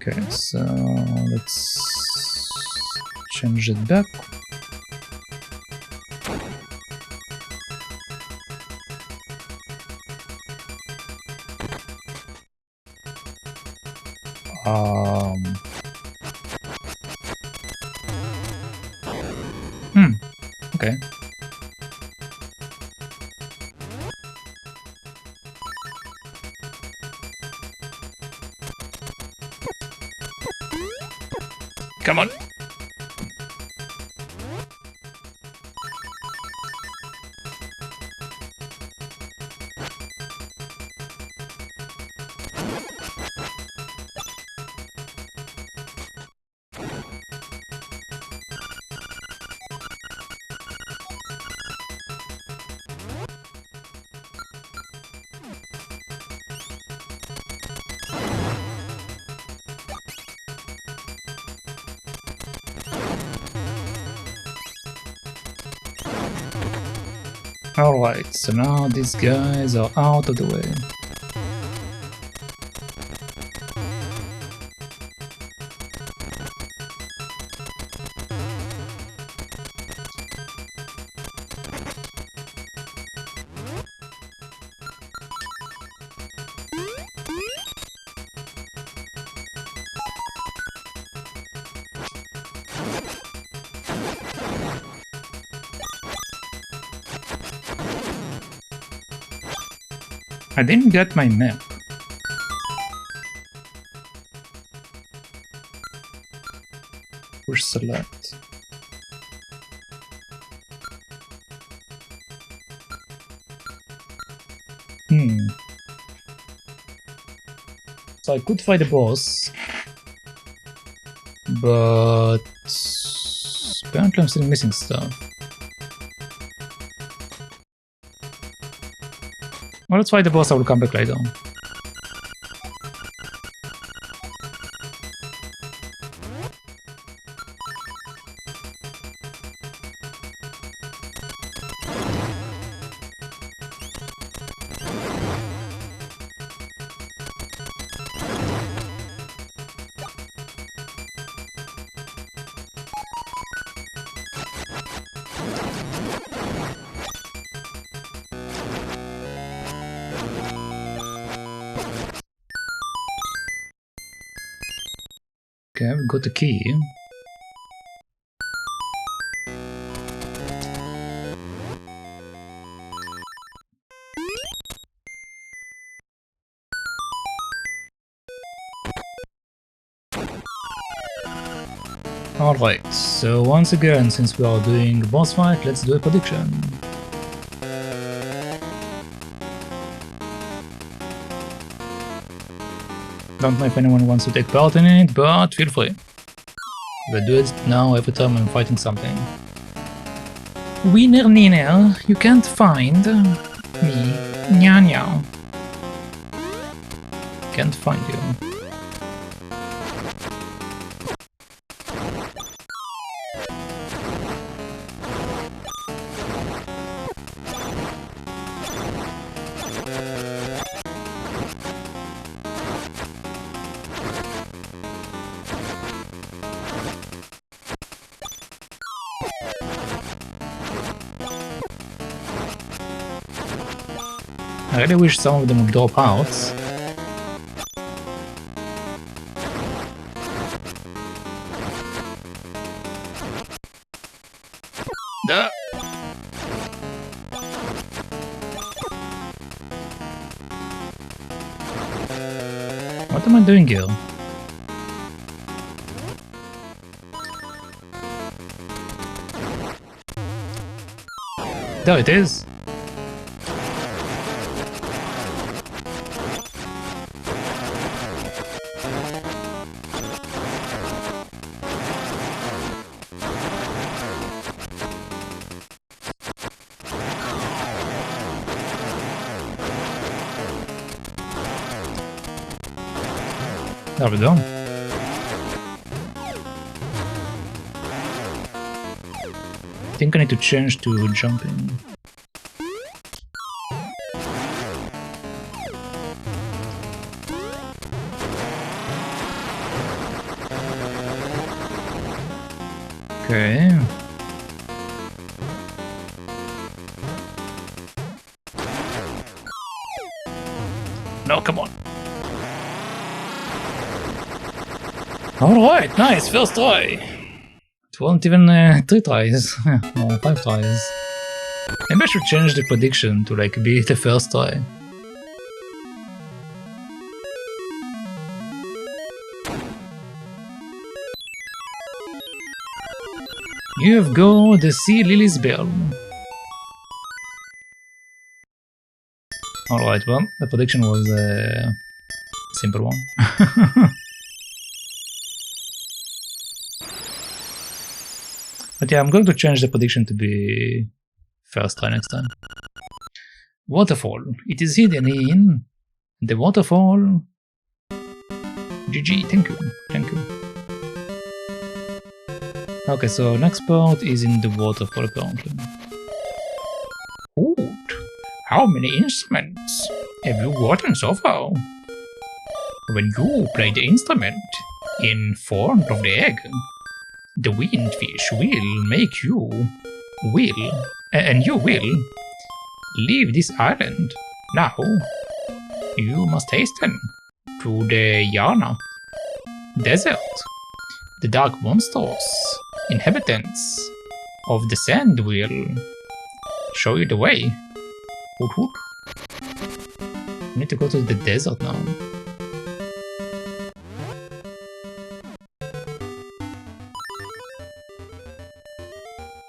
Okay, so let's change it back. Okay. Come on. Alright, so now these guys are out of the way. I didn't get my map. Push select. So I could fight the boss, but apparently I'm still missing stuff. Well, let's fight the boss, I will come back later. Okay, we got the key. Alright, so once again, since we are doing a boss fight, let's do a prediction. Don't know if anyone wants to take part in it, but feel free. We'll do it now every time I'm fighting something. Winner Niner, you can't find me. Nya nya. Can't find you. I really wish some of them would drop out. Duh. What am I doing here? There it is. There we go. I think I need to change to jumping. Okay. No, come on. Alright, nice, first try. It wasn't even 3 tries, or 5 tries. Maybe I should change the prediction to like be the first try. You have got the Sea Lily's Bell. Alright, well, the prediction was a simple one. But yeah, I'm going to change the prediction to be first try next time. Waterfall. It is hidden in the waterfall. GG, thank you, thank you. Okay, so next part is in the waterfall apparently. Good. How many instruments have you gotten so far? When you play the instrument in front of the egg, the windfish will make you you will leave this island. Now, you must hasten to the Yana desert. The dark monsters, inhabitants of the sand, will show you the way. Hoot hoot. I need to go to the desert now.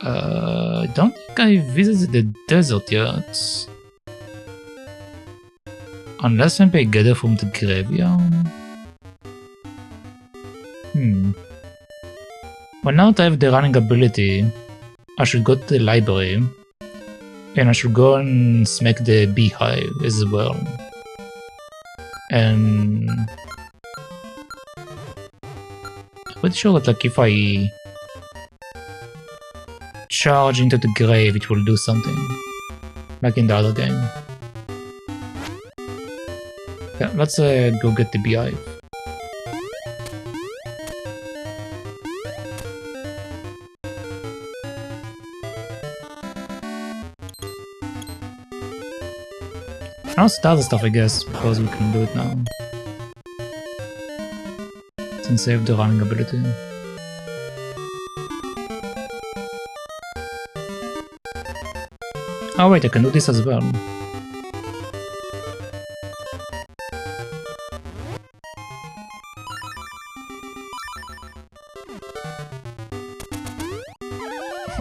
I don't think I visited the desert yet. Unless maybe I get it from the graveyard. Well, now that I have the running ability, I should go to the library. And I should go and smack the beehive as well. And I'm pretty sure that like if I charge into the grave, it will do something. Like in the other game. Yeah, let's go get the beehive. Now the other stuff, I guess, because we can do it now. Since I have the running ability. Oh wait, I can do this as well.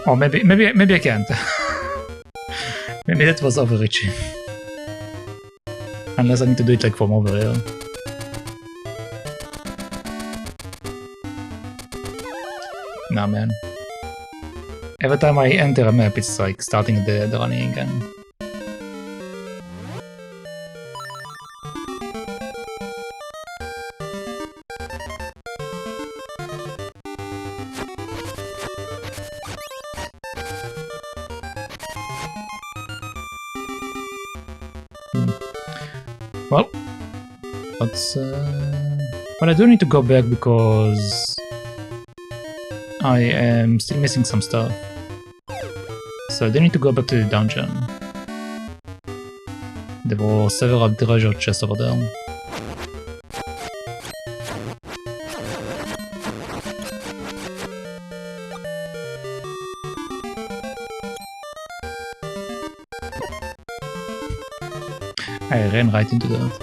Oh, maybe I can't. Maybe that was overreaching. Unless I need to do it like from over here. Nah, man. Every time I enter a map, it's like starting the running again. Well, let's but I do need to go back because I am still missing some stuff. So I do need to go back to the dungeon. There were several treasure chests over there. I ran right into that.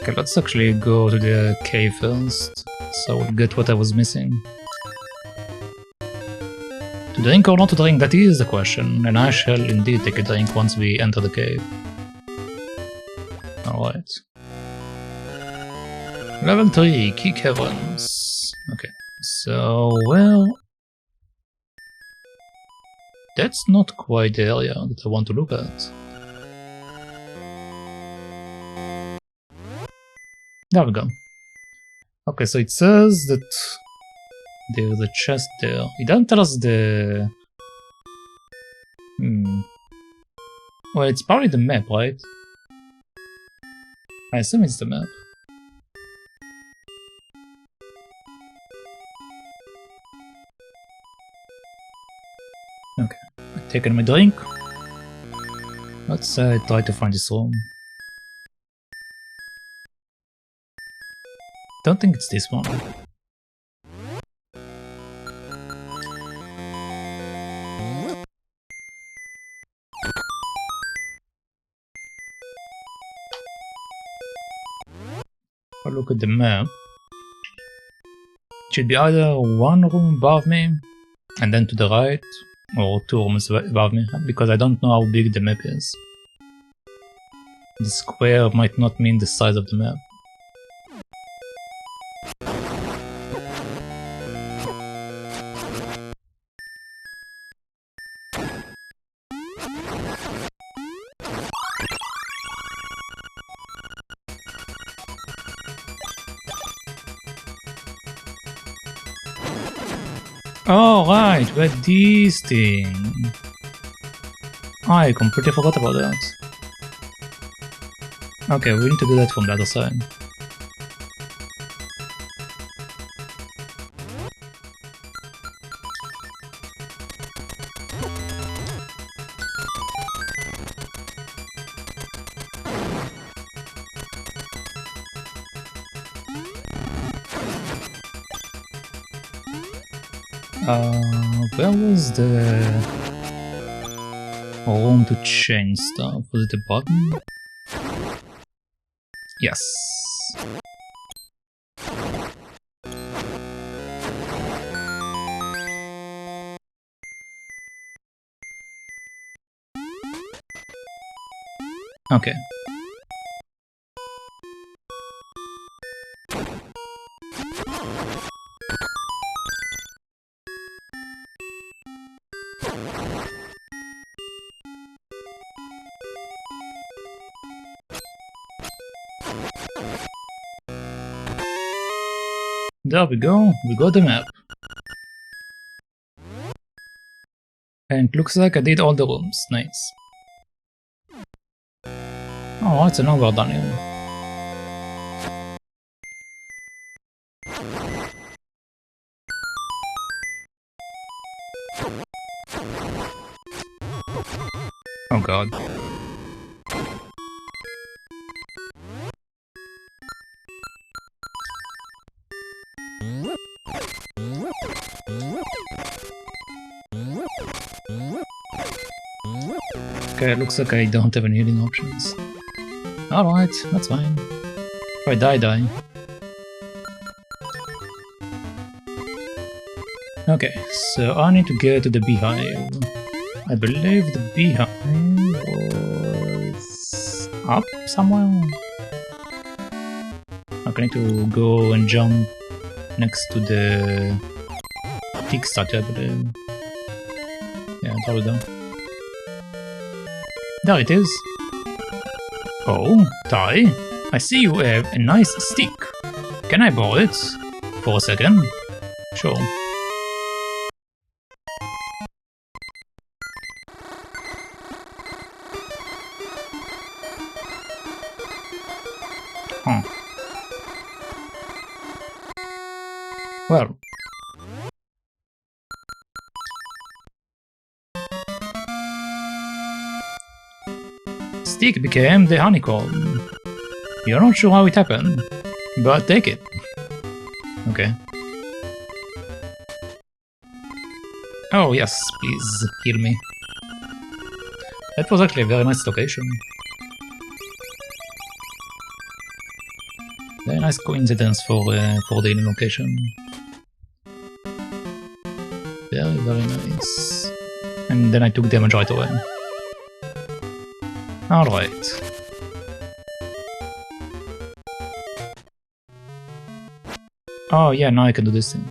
Okay, let's actually go to the cave first, so we'll get what I was missing. To drink or not to drink, that is the question, and I shall indeed take a drink once we enter the cave. Alright. Level 3, Key Caverns. Okay, so, well... that's not quite the area that I want to look at. There we go. Okay, so it says that there's a chest there. It doesn't tell us the... Well, it's probably the map, right? I assume it's the map. Okay, I've taken my drink. Let's try to find this room. Don't think it's this one. I'll look at the map. It should be either one room above me, and then to the right, or 2 rooms above me, because I don't know how big the map is. The square might not mean the size of the map. Oh right, we had this thing. I completely forgot about that. Okay, we need to do that from the other side. Where was the room to change stuff? Was it a button? Yes. Okay. There we go, we got the map. And it looks like I did all the rooms, nice. Oh, it's an over done here. Oh god. Okay, it looks like I don't have any healing options. Alright, that's fine. If I die, die. Okay, so I need to get to the beehive. I believe the beehive was up somewhere. Okay, I need to go and jump next to the pig statue, I believe. Yeah, there we go. There it is. Oh, Ty, I see you have a nice stick. Can I borrow it? For a second? Sure. Huh. Well. Stick became the honeycomb. You're not sure how it happened, but take it. Okay. Oh yes, please heal me. That was actually a very nice location. Very nice coincidence for the new location. Very, very nice. And then I took damage right away. Alright. Oh yeah, now I can do this thing.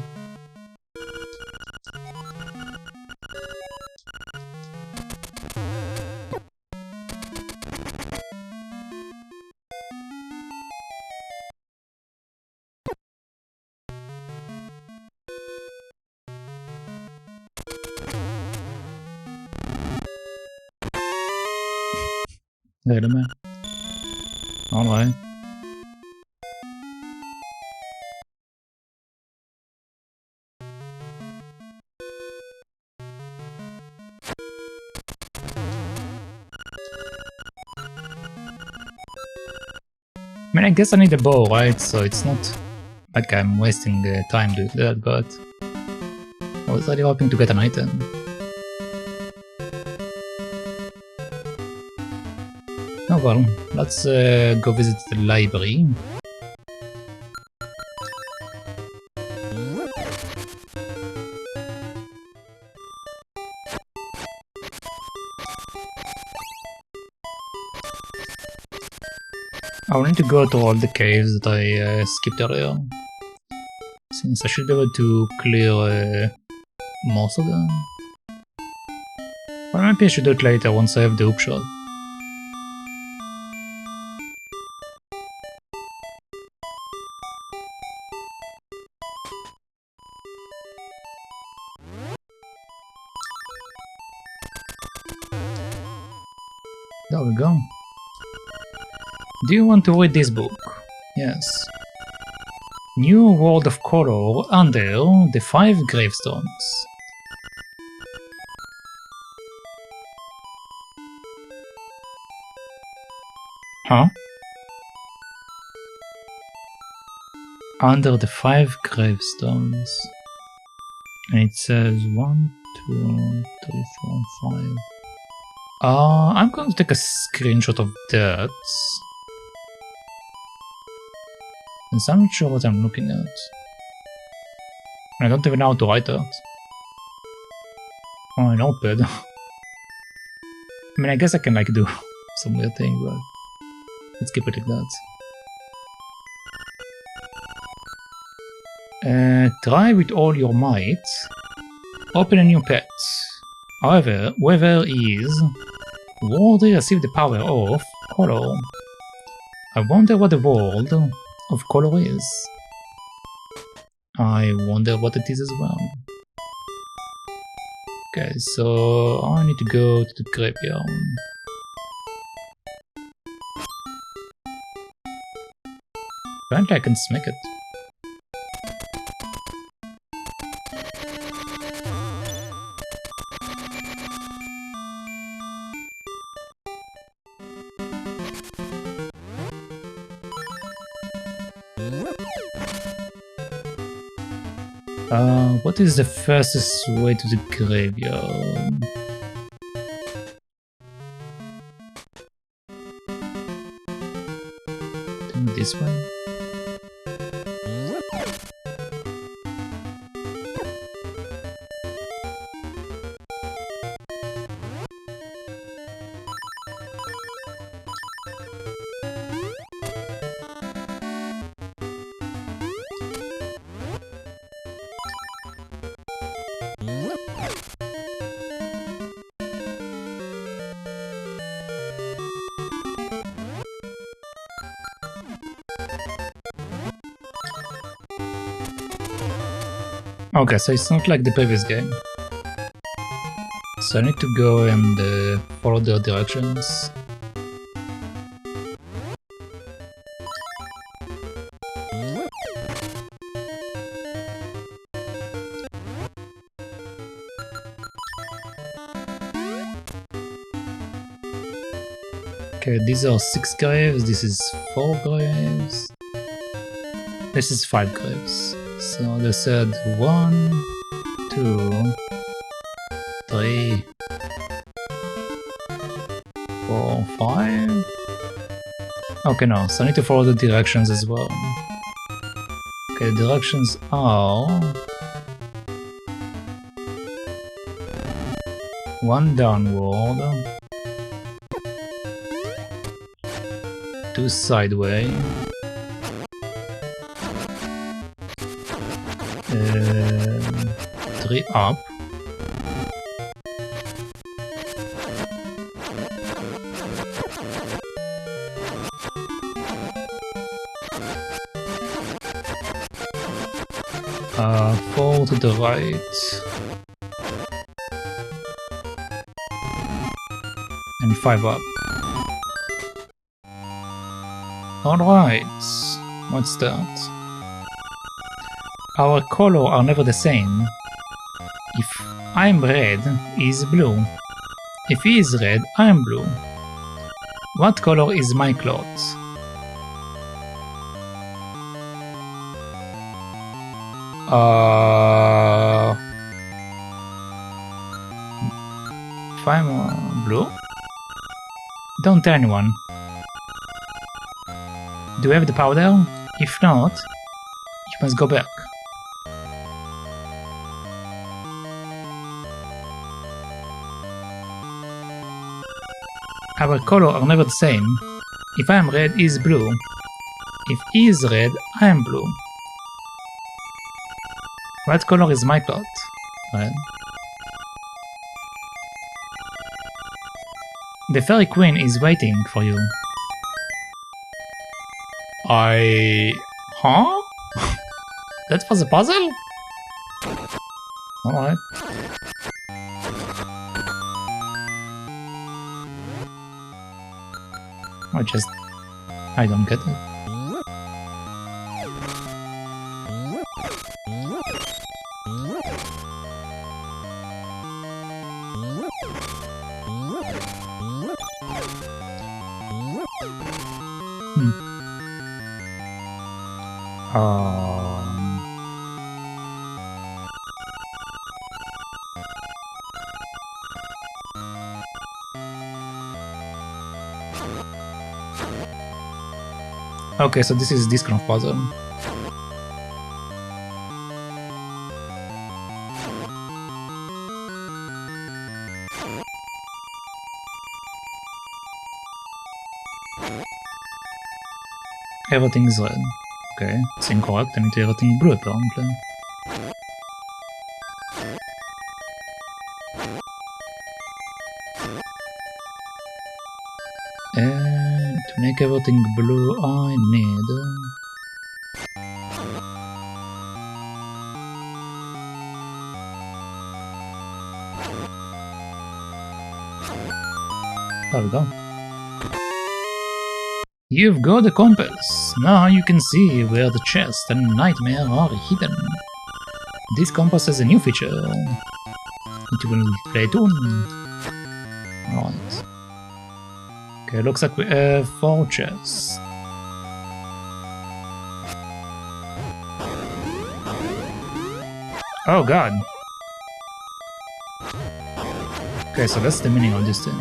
Wait a minute. Alright. I mean, I guess I need a bow, right? So it's not like I'm wasting time doing that, but I was really hoping to get an item. Oh well, let's go visit the library. I will need to go to all the caves that I skipped earlier, since I should be able to clear most of them. Or maybe I should do it later once I have the hookshot. There we go. Do you want to read this book? Yes. New World of Color under the 5 gravestones. Huh? Under the 5 gravestones. And it says 1, 2, 3, 4, 5. I'm going to take a screenshot of that. Since I'm not sure what I'm looking at. I don't even know how to write that. Oh, an notepad. I mean, I guess I can like do some weird thing, but let's keep it like that. Try with all your might. Open a new pet. However, whoever is worthy receive the power of color. I wonder what the world of color is. I wonder what it is as well. Okay, so I need to go to the graveyard. Apparently I can smack it. What is the fastest way to the graveyard? This way? Okay, so it's not like the previous game. So I need to go and follow their directions. Okay, these are 6 graves, this is 4 graves. This is 5 graves. So they said 1, 2, 3, 4, 5. Okay, no, so I need to follow the directions as well. Okay, the directions are 1 downward, 2 sideways, 3 up, 4 to the right, and 5 up. Alright, what's that? Our color are never the same. If I'm red, he's blue. If he is red, I'm blue. What color is my clothes? If I'm blue? Don't tell anyone. Do you have the powder? If not, you must go back. Our colors are never the same. If I am red, he is blue. If he is red, I am blue. What color is my cloth? Red. The fairy queen is waiting for you. Huh? That was a puzzle? Alright. I don't get it. Okay, so this is this kind of puzzle. Everything is red. Okay, it's incorrect. I need to everything blue apparently. And to make everything blue, I need there we go. You've got a compass. Now you can see where the chest and nightmare are hidden. This compass has a new feature. It will play tune. Alright. Okay, looks like we have 4 chests. Oh god. Okay, so that's the meaning of this thing.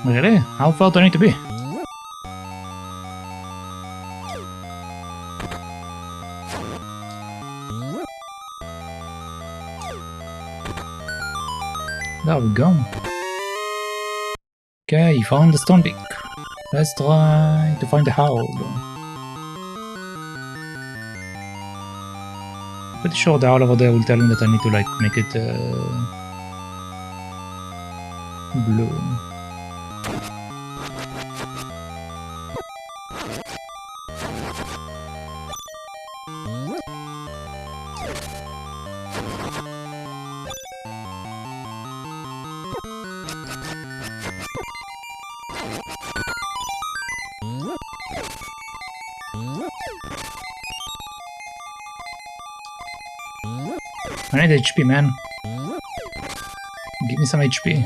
Really? How far do I need to be? There we go. Okay, you found the stone peak. Let's try to find the Hyrule. Pretty sure the owl over there will tell me that I need to like make it blue. I need HP, man. Give me some HP.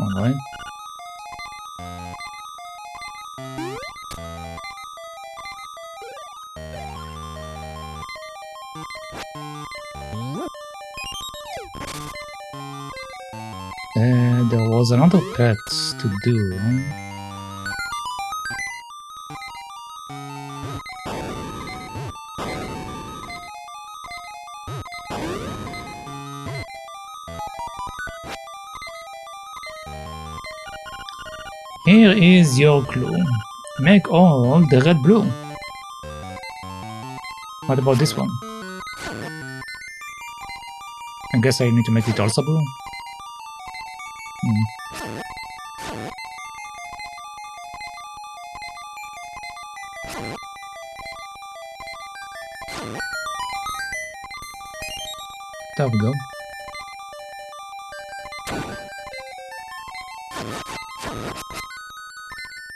Alright. There was another pet to do. Here is your clue. Make all the red blue. What about this one? I guess I need to make it also blue. There we go.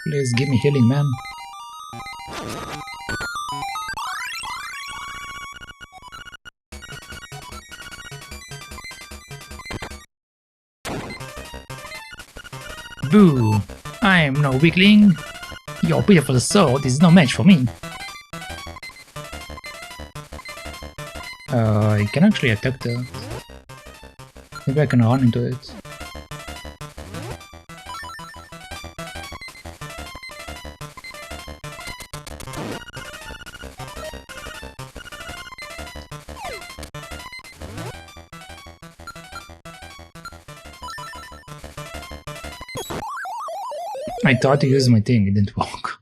Please give me healing, man. Boo! I am no weakling. Your beautiful sword is no match for me. I can actually attack that. Maybe I can run into it. I tried to use my thing, it didn't work.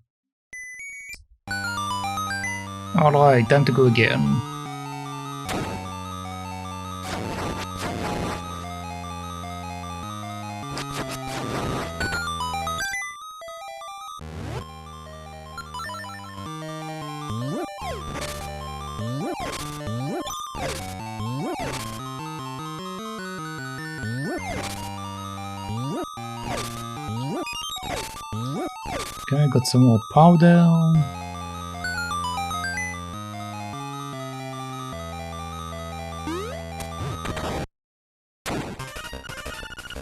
Alright, time to go again. Okay, I got some more powder.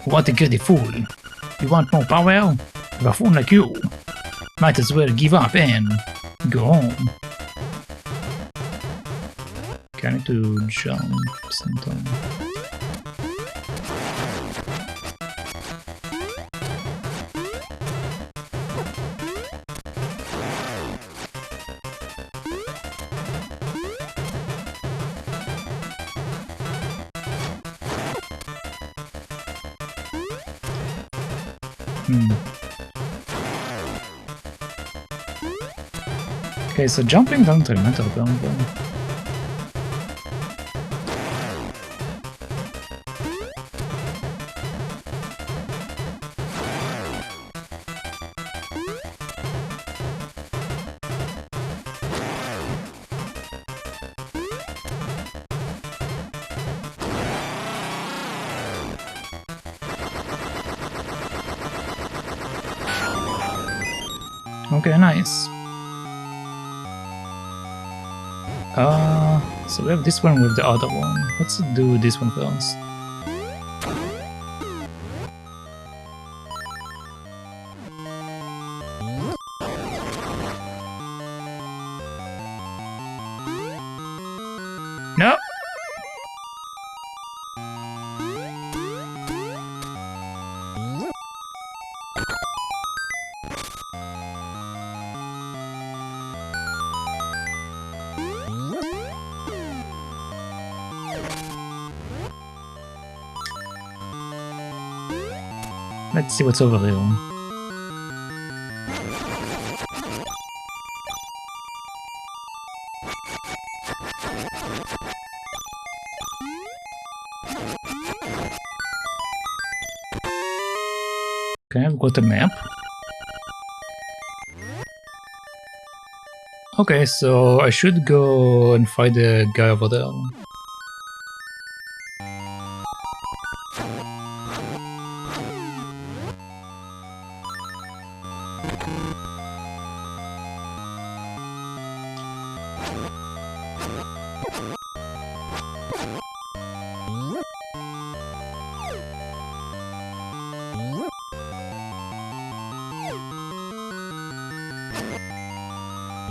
What a greedy fool! You want more power? A fool like you might as well give up and go home. Okay, I need to jump sometime. Okay, so jumping doesn't really matter apparently. Okay, nice. So we have this one with the other one. Let's do this one first. No! Let's see what's over here. Okay, I've got a map. Okay, so I should go and find the guy over there.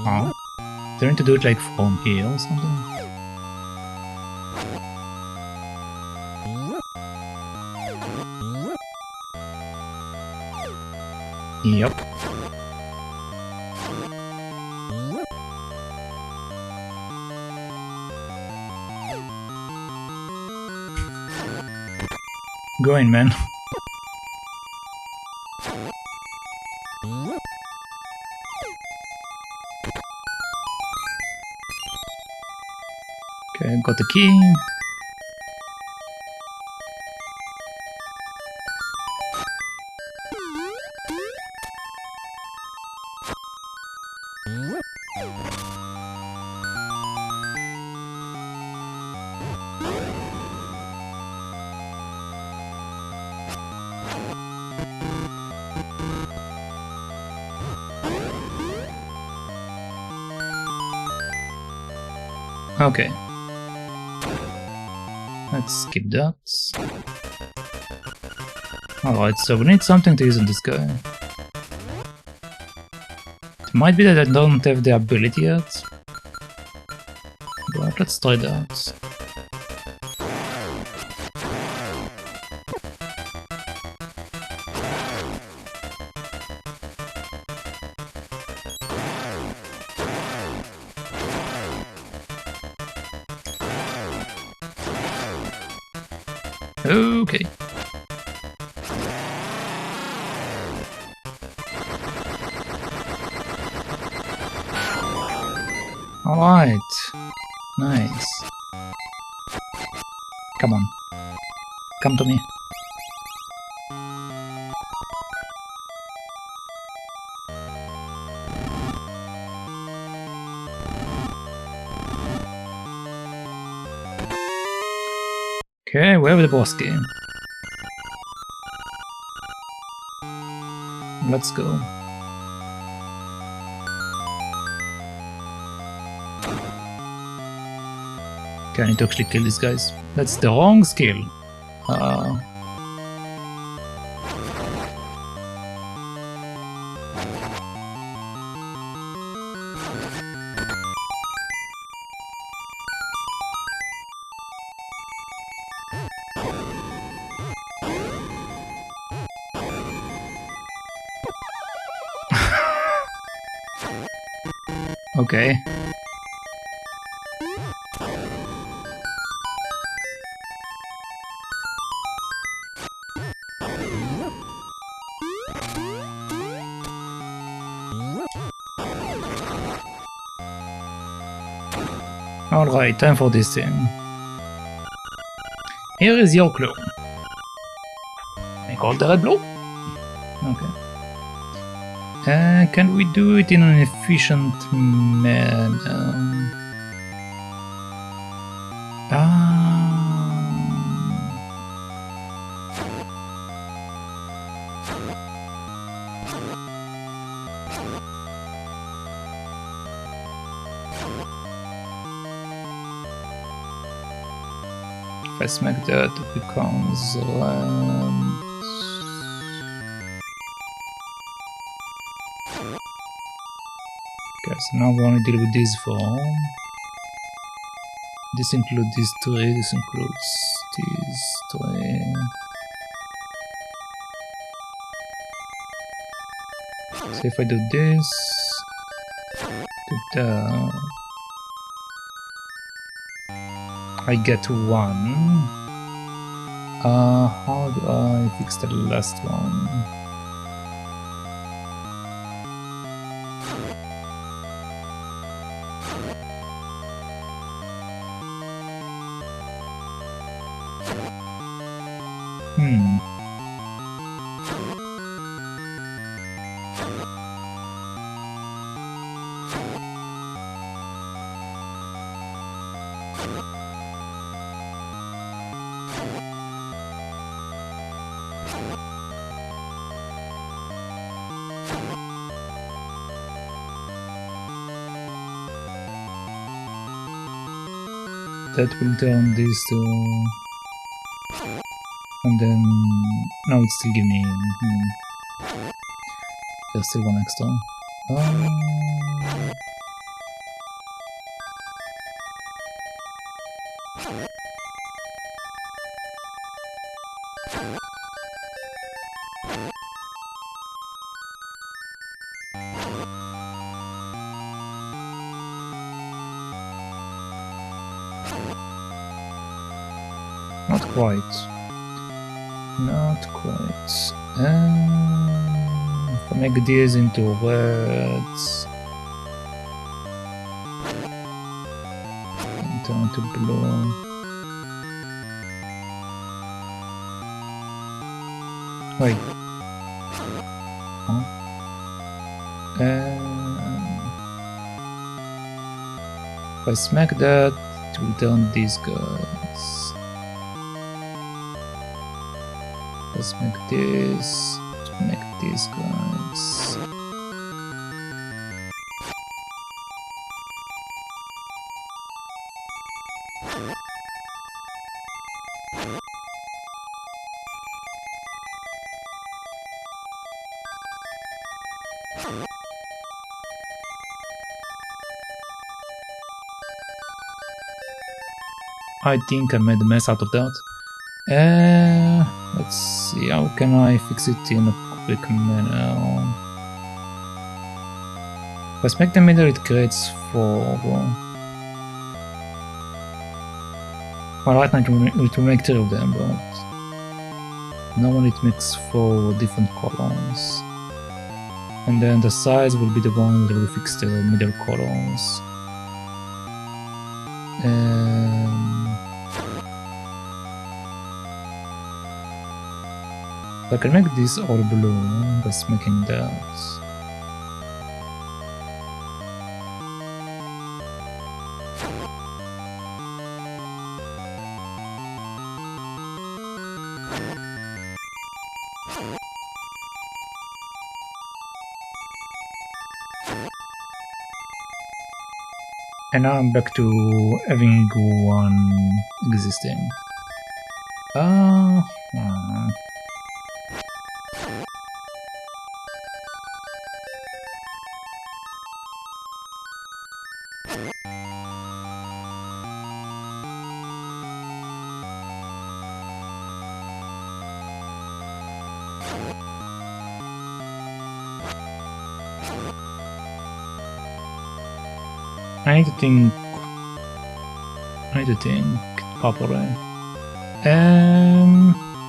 Oh. Trying to do it like from here or something. Yep. Go in, man. Okay, got the key. Okay. Let's skip that. Alright, so we need something to use on this guy. It might be that I don't have the ability yet. But let's try that. Okay. Alright. Nice. Come on. Come to me. Okay, we have the boss game. Let's go. Okay, I need to actually kill these guys. That's the wrong skill. Okay. Alright, time for this thing. Here is your clue. I call the red blue? Okay. Can we do it in an efficient manner? If I smack that, it becomes land. Okay, so now we want to deal with this form. This includes these three, this includes these three. So if I do this, do that, I get one. How do I fix the last one? That will turn this to... And then... No, it's still give me... There's still one extra. Not quite. Not quite. If I make these into reds and turn to blue. Wait. Huh? If I smack that, it will turn these guys. Let's make this to make these guys. I think I made a mess out of that. Let's see, how can I fix it in a quick manner? If I smack the middle, it creates 4. Well, right now it will make 3 of them, but normally it makes 4 different colors. And then the size will be the one that will fix the middle colors. I can make this all blue by making that. And now I'm back to having one existing. I need to think properly.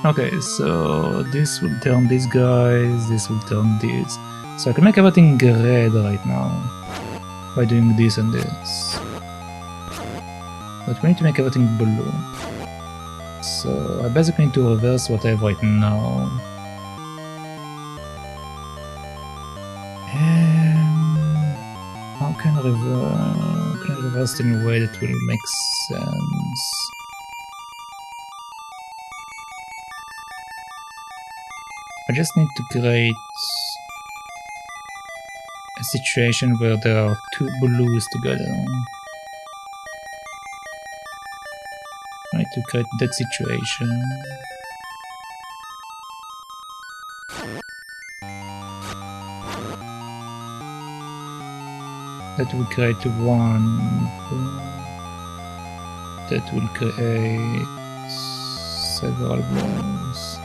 Okay, so this will turn these guys, this will turn this. So I can make everything red right now by doing this and this. But we need to make everything blue. So I basically need to reverse what I have right now. How can I reverse it in a way that will make sense? I just need to create a situation where there are 2 blues together. I need to create that situation. That will create 1 blue. That will create several blues.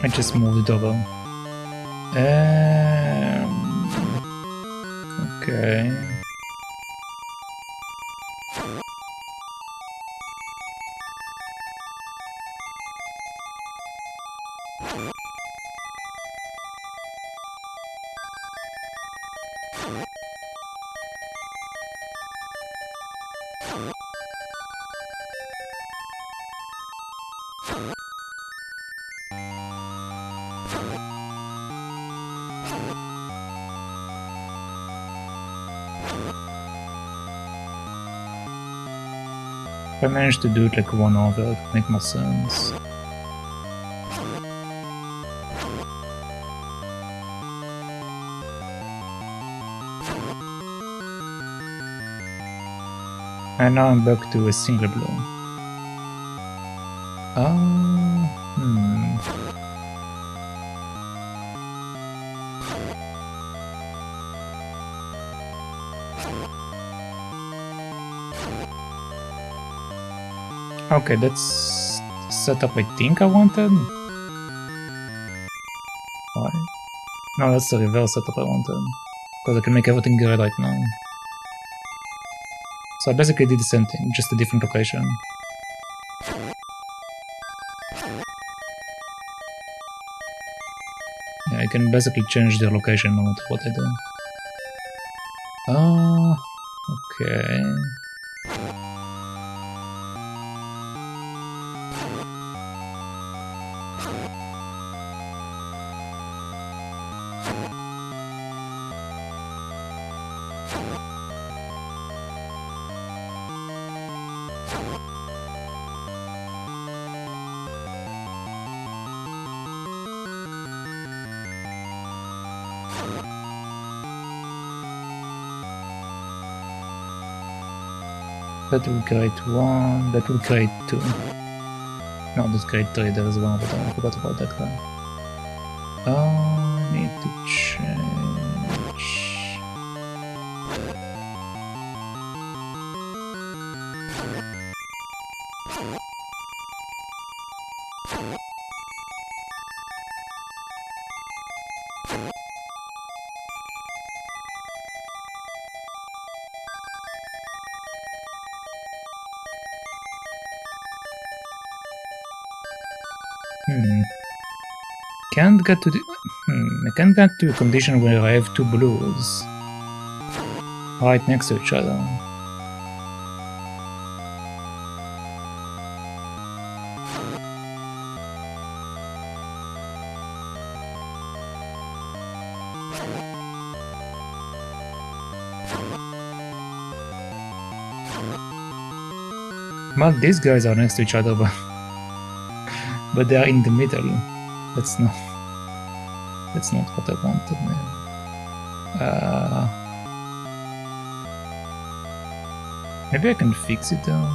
I just moved it over. Okay. If I managed to do it like one over, it would make more sense. And now I'm back to a single blow. Okay, that's the setup I think I wanted. Why? No, that's the reverse setup I wanted. Because I can make everything red right now. So I basically did the same thing, just a different location. Yeah, I can basically change their location no matter what I do. Okay. That will create one, that will create two. No, that's create three, there is one over there, I forgot about that guy. I need to change... Can't get to the... I can't get to a condition where I have two blues right next to each other. Well, these guys are next to each other, but they are in the middle. That's not what I wanted, man. Maybe I can fix it though.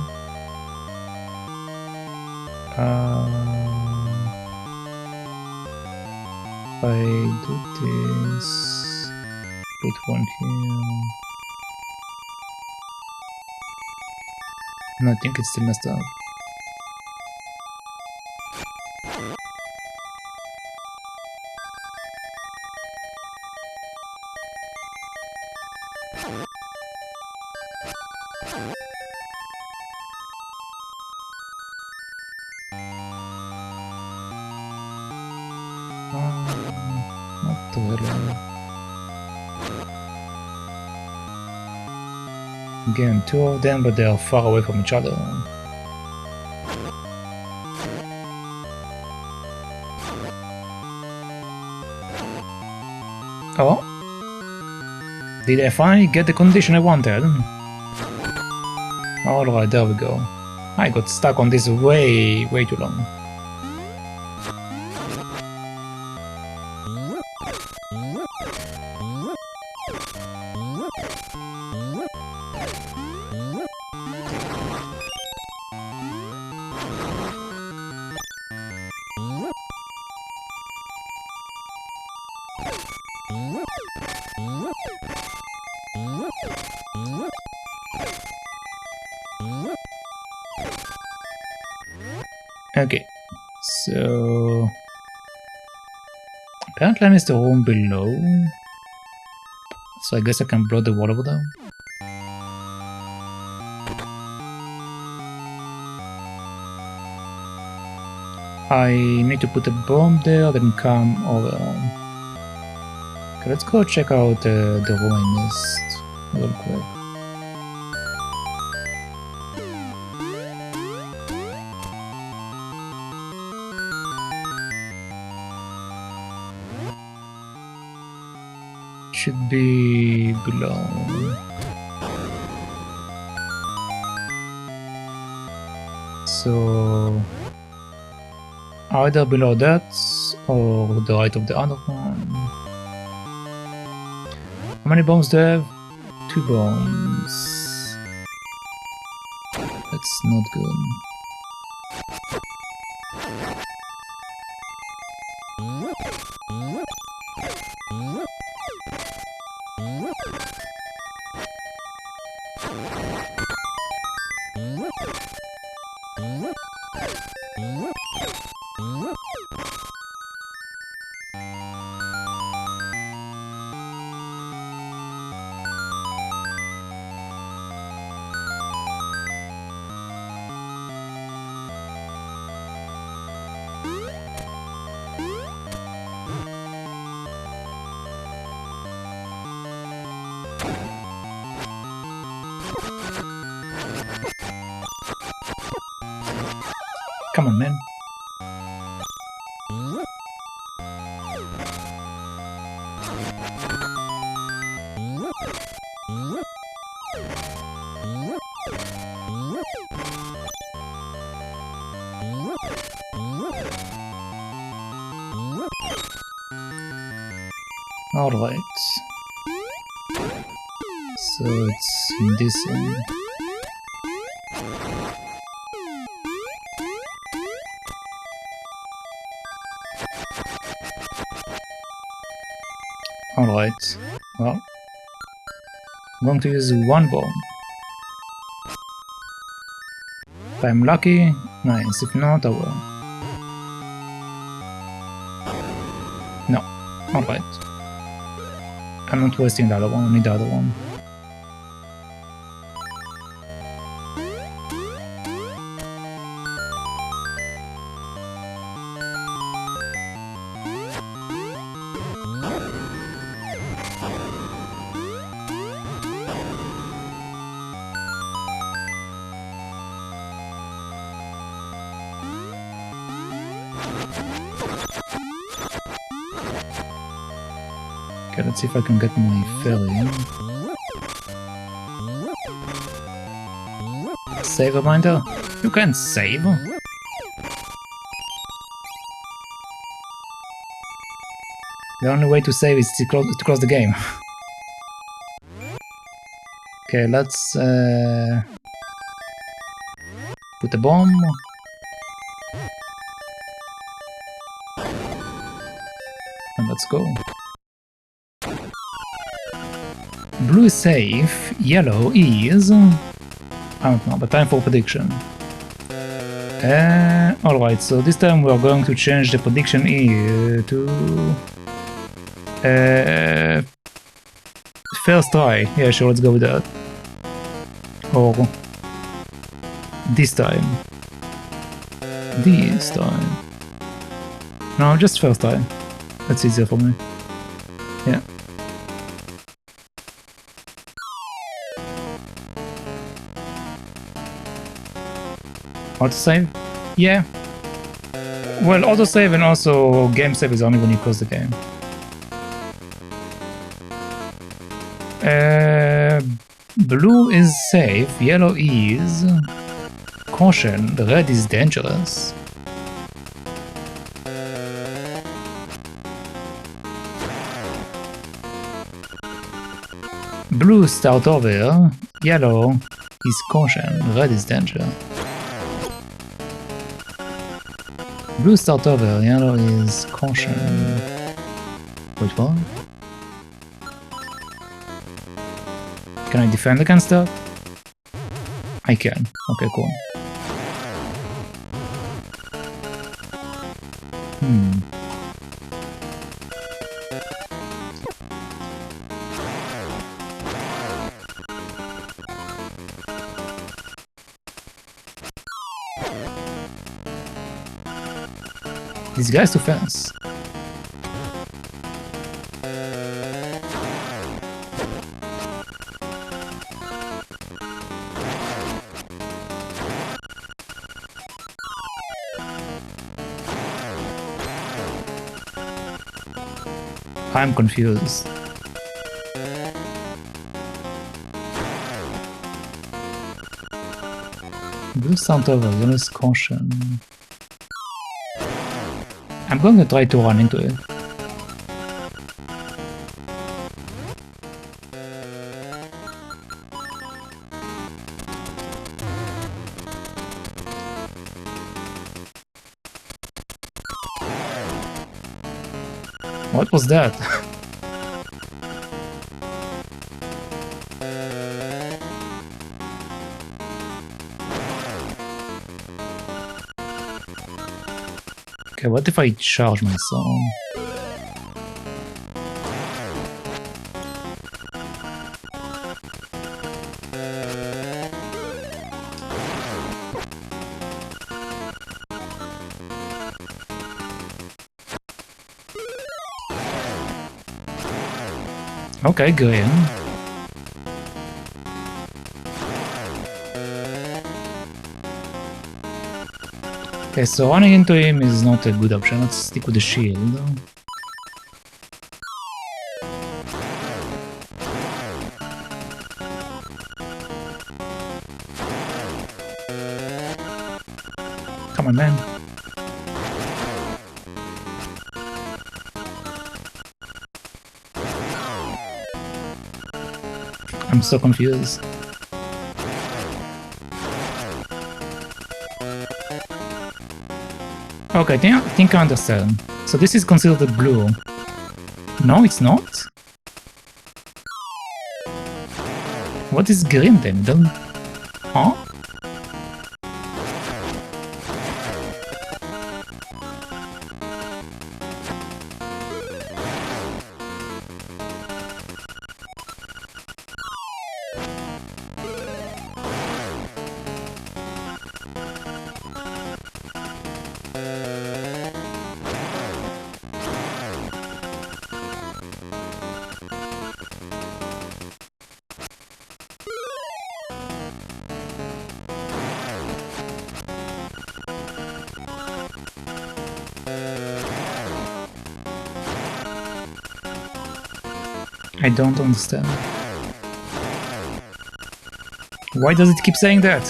If I do this, put one here. No, I think it's still messed up. Not really. Again, two of them, but they are far away from each other. Oh? Did I finally get the condition I wanted? Alright, there we go. I got stuck on this way too long. Okay, so Apparently I missed the room below. So I guess I can blow the wall over there. I need to put a bomb there, then come over. Okay, let's go check out the room I missed real quick. Should be below. So either below that or the right of the other one. How many bombs do I have? 2 bombs. That's not good. Come on, man. Alright. So it's in this one. Alright, well, I'm going to use 1 bomb. If I'm lucky, nice, if not, I will. No, alright. I'm not wasting the other one, I need the other one. Okay, let's see if I can get my ferry. Save reminder? You can't save? The only way to save is to close the game. Okay, let's put a bomb. And let's go. Blue is safe, yellow is... I don't know, but time for prediction. Alright, so this time we are going to change the prediction here to... first try. Yeah, sure, let's go with that. Or... this time. This time. No, just first try. That's easier for me. Yeah. Autosave? Yeah. Well, autosave and also game save is only when you close the game. Blue is safe, yellow is... caution, red is dangerous. Blue start over, yellow is caution, red is danger. Blue start over, yellow is caution. Wait, what? Can I defend against that? I can. Okay, cool. This guy's too fast. I'm confused. Blue sound over, use caution. I'm going to try to run into it. What was that? Okay, what if I charge my song? Okay, green. Okay, so running into him is not a good option. Let's stick with the shield. Come on, man. I'm so confused. Okay, I think I understand. So this is considered a blue. No, it's not? What is green then? Huh? I don't understand. Why does it keep saying that?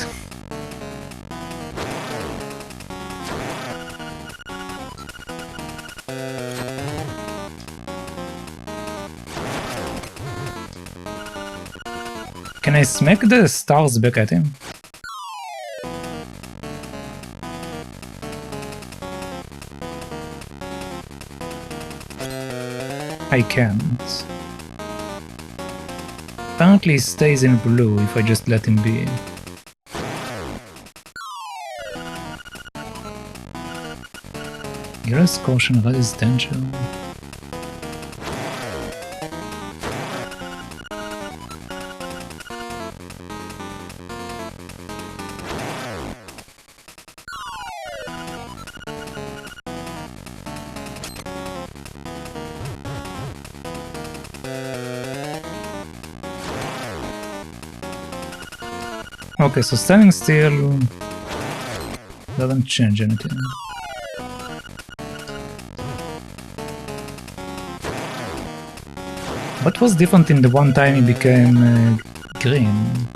Can I smack the stars back at him? I can't. Apparently he stays in blue if I just let him be. Hero's caution, red is danger. Okay, so standing still doesn't change anything. What was different in the one time he became green?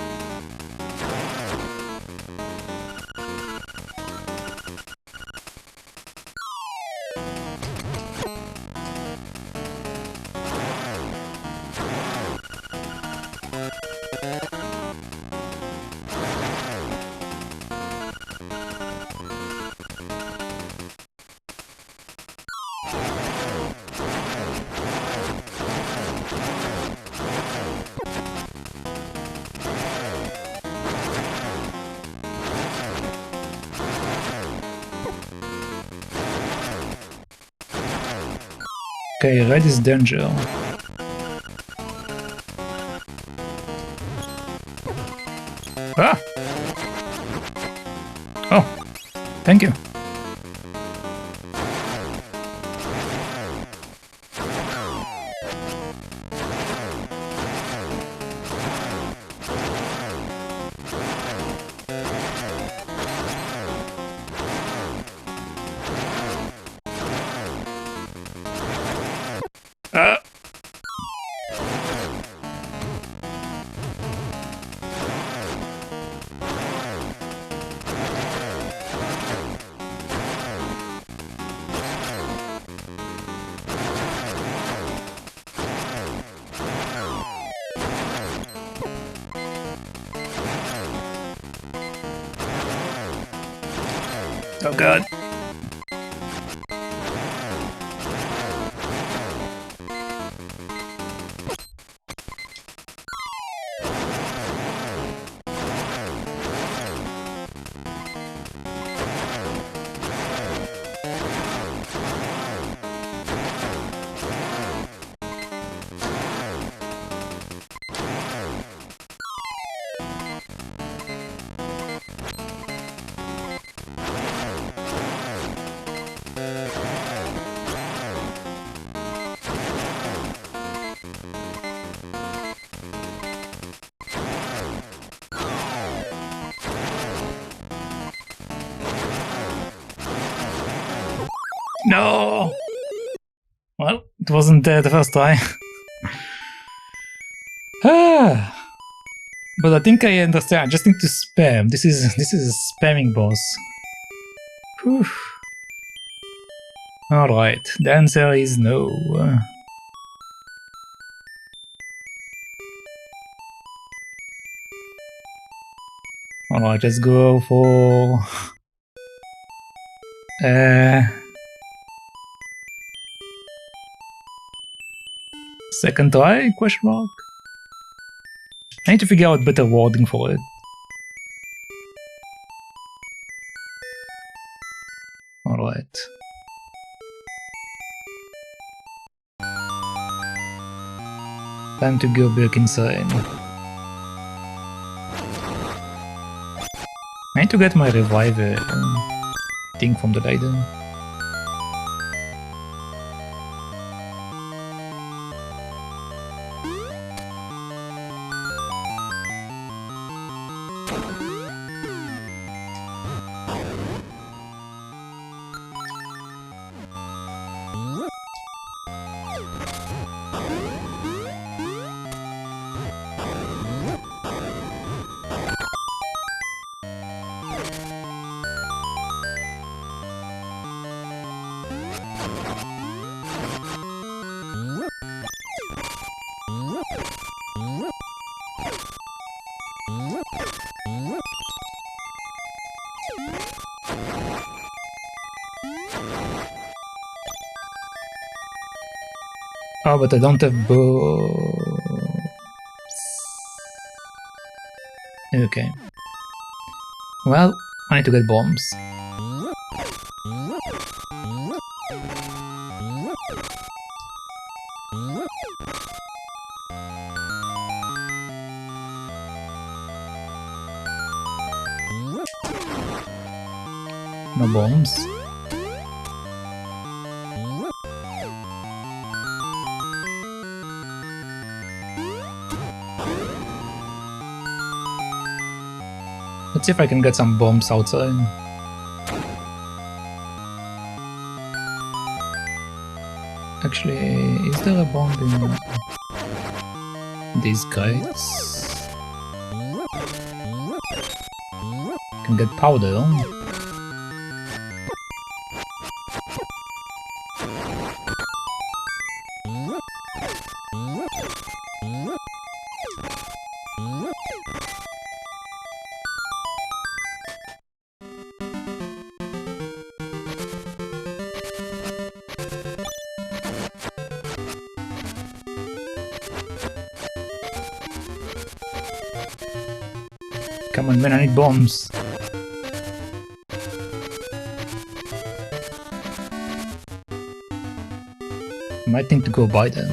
Okay, red is danger. Ah! Oh, Thank you. Oh god. No! Well, it wasn't the first try. But I think I understand. I just need to spam. This is a spamming boss. Whew. Alright, the answer is no. Alright, let's go for... second try? Question mark? I need to figure out better wording for it. Alright. Time to go back inside. I need to get my revive thing from the Leiden. Oh, but I don't have bombs. Okay. Well, I need to get bombs. No bombs. Let's see if I can get some bombs outside. Actually, is there a bomb in these guys? Can get powder. Come on, man, I need bombs. Might need to go buy them.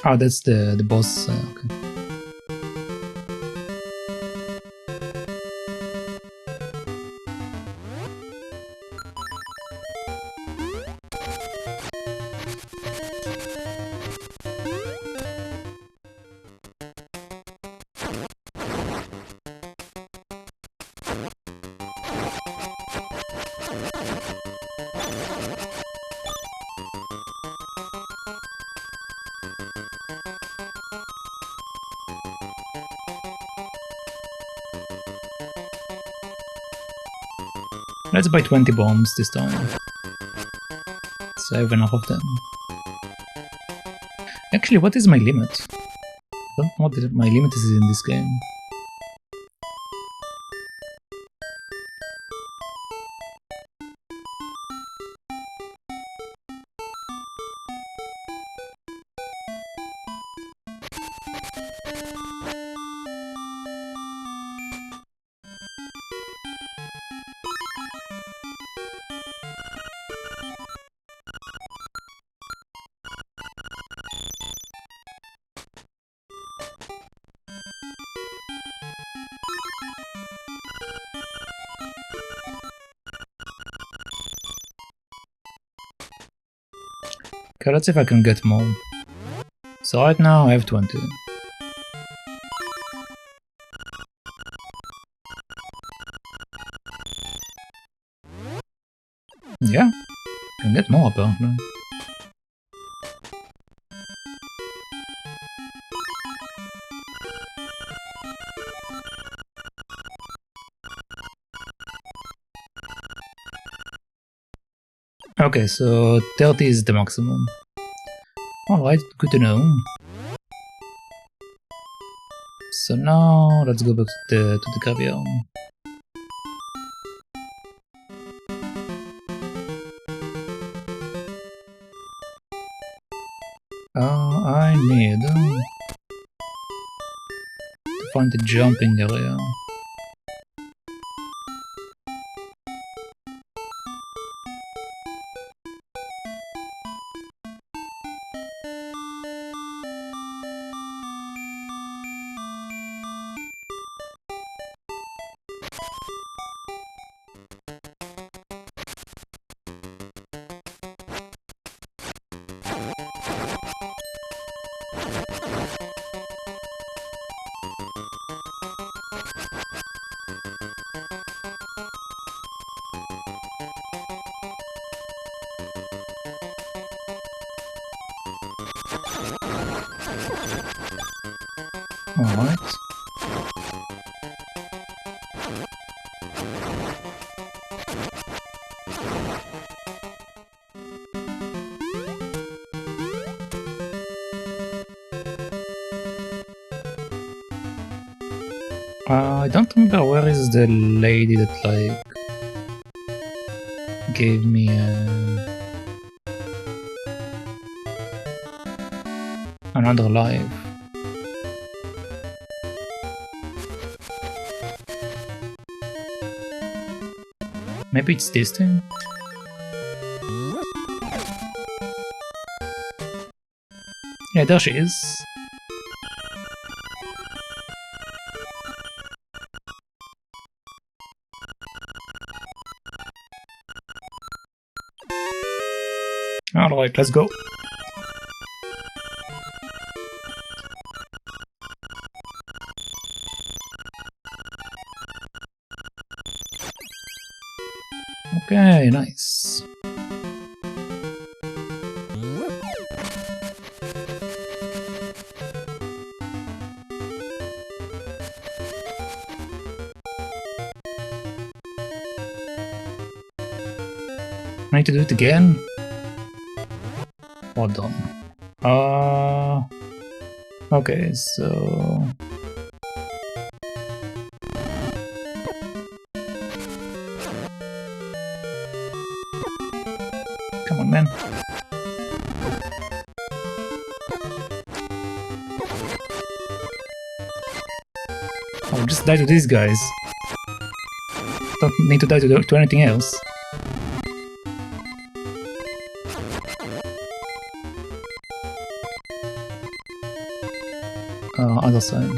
Oh, that's the boss. Okay. Let's buy 20 bombs this time. So I have enough of them. Actually, what is my limit? I don't know what my limit is in this game. Okay, let's see if I can get more. So right now I have 20. Yeah, I can get more apparently. Okay, so 30 is the maximum. Alright, good to know. So now let's go back to the graveyard. I need to find the jumping area. Alright. I don't remember where is the lady that like gave me another life. Maybe it's this thing? Yeah, there she is. Alright, let's go. Okay, nice. I need to do it again? Well done. Okay, so... Come on, man. I'll just die to these guys. Don't need to die to anything else. other side.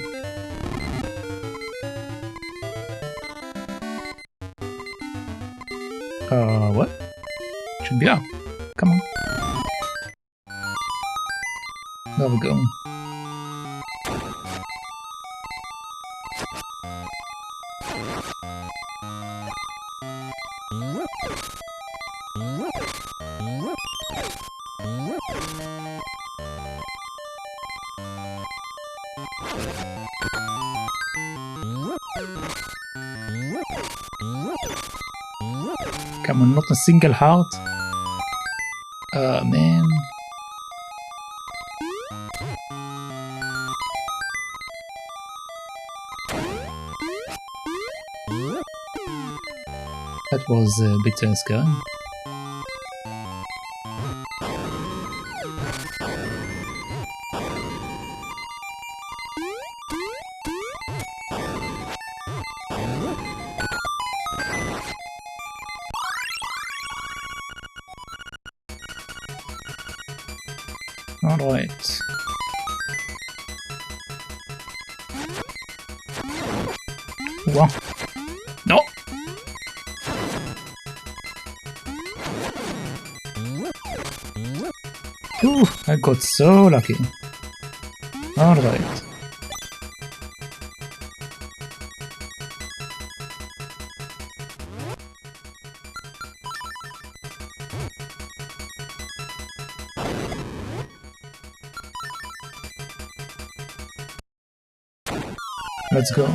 What? Should be up. Come on. There we go. Come on, not a single heart. Man. That was a bit scary. Alright. Wow. No! Ooh, I got so lucky. Alright. Let's go.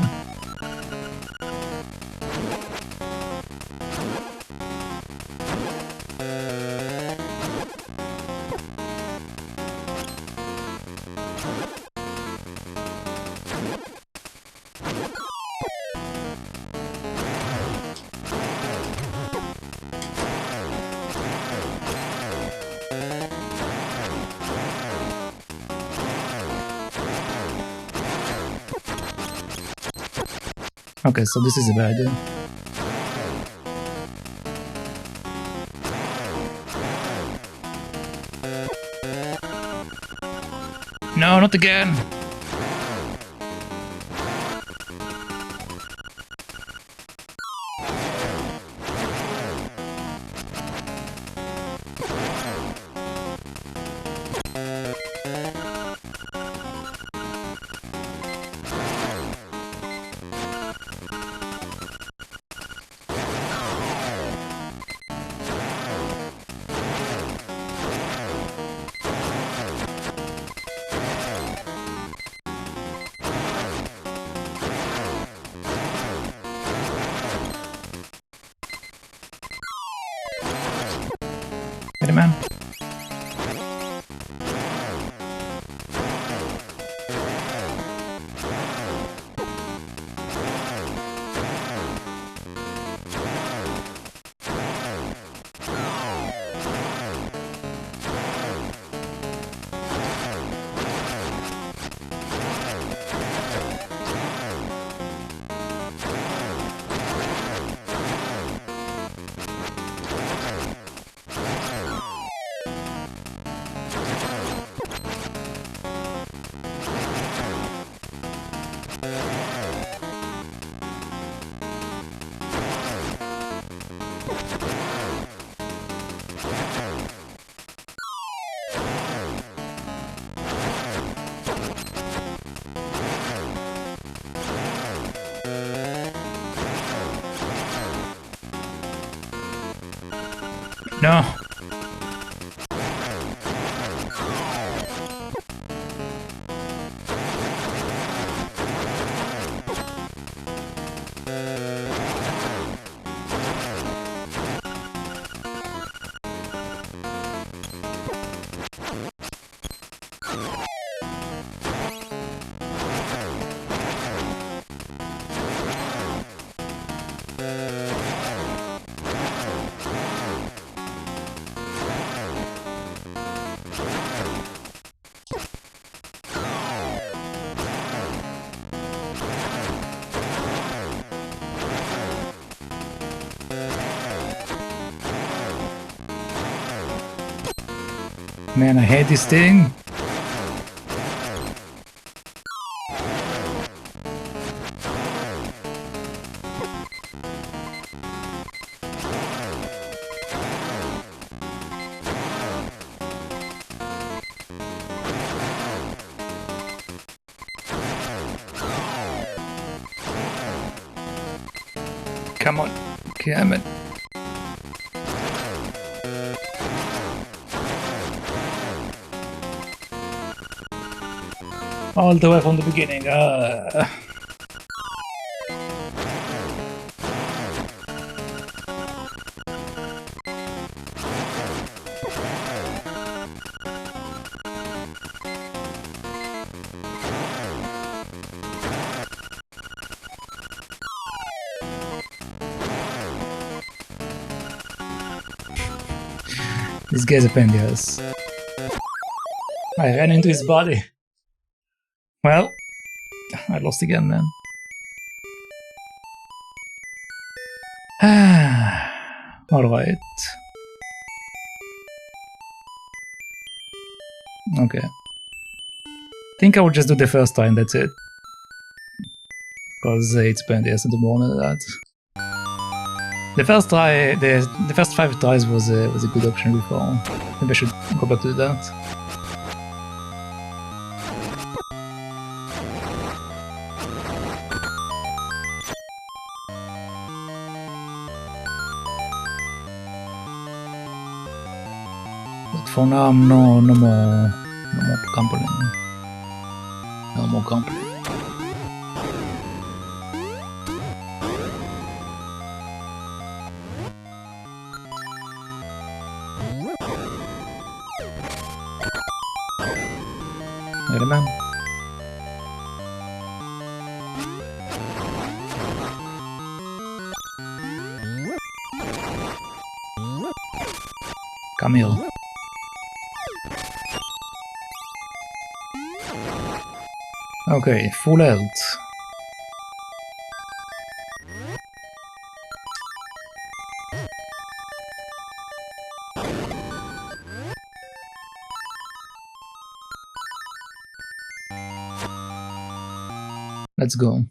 Okay, so this is a bad idea. No, not again! Get him, man. No. Man, I hate this thing. Come on. Come on. All the way from the beginning. This guy's a pain in the ass. I ran into his body. Well, I lost again, man. Alright. Okay. Think I will just do the first time, that's it. Because it's pain in the ass at the moment of that. The first try, the first 5 tries was a good option before. Maybe I should go back to that. But for now, no more gambling. No more gambling. Really, man? Come here. Okay, full health. Let's go.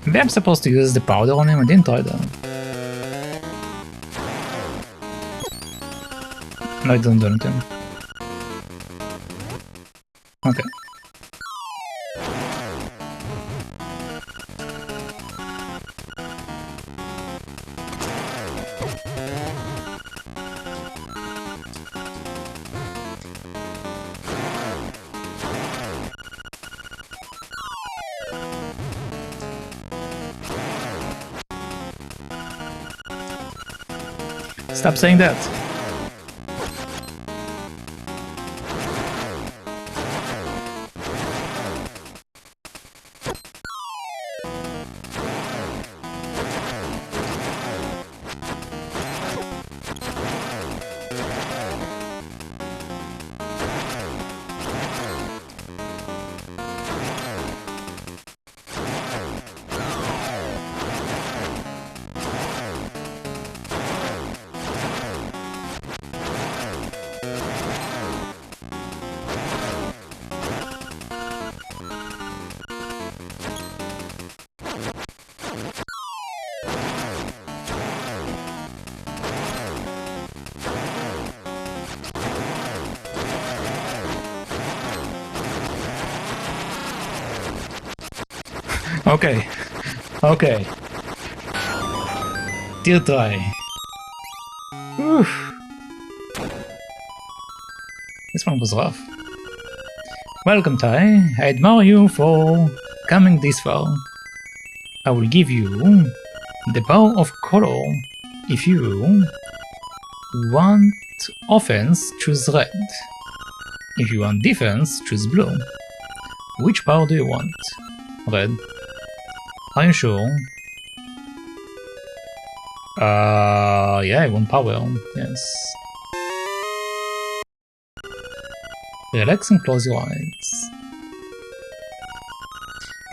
Maybe I'm supposed to use the powder on him, I didn't try that. No, it doesn't do anything. Okay. Stop saying that. Okay. Okay. Dear try. Oof. This one was rough. Welcome, Ty. I admire you for coming this far. I will give you the power of color. If you want offense, choose red. If you want defense, choose blue. Which power do you want? Red. Are you sure? Yeah, I want power, yes. Relax and close your eyes.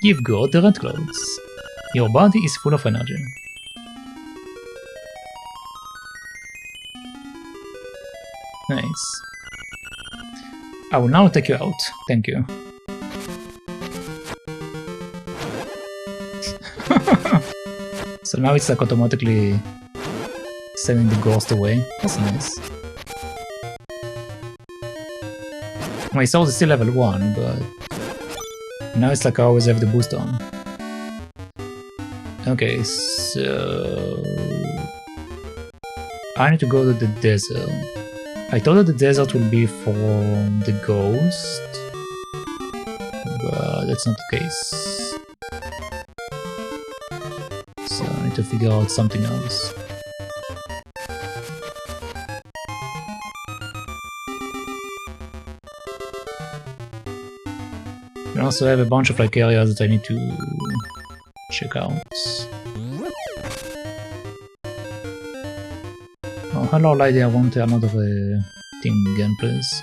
Give God the red clothes. Your body is full of energy. Nice. I will now take you out, thank you. So now it's like automatically sending the ghost away. That's nice. My sword is still level 1, but Now it's like I always have the boost on. Okay, so I need to go to the desert. I thought that the desert will be for the ghost, but that's not the case. So I need to figure out something else. I also have a bunch of like areas that I need to check out. Oh, hello lady, I want another thing again, please.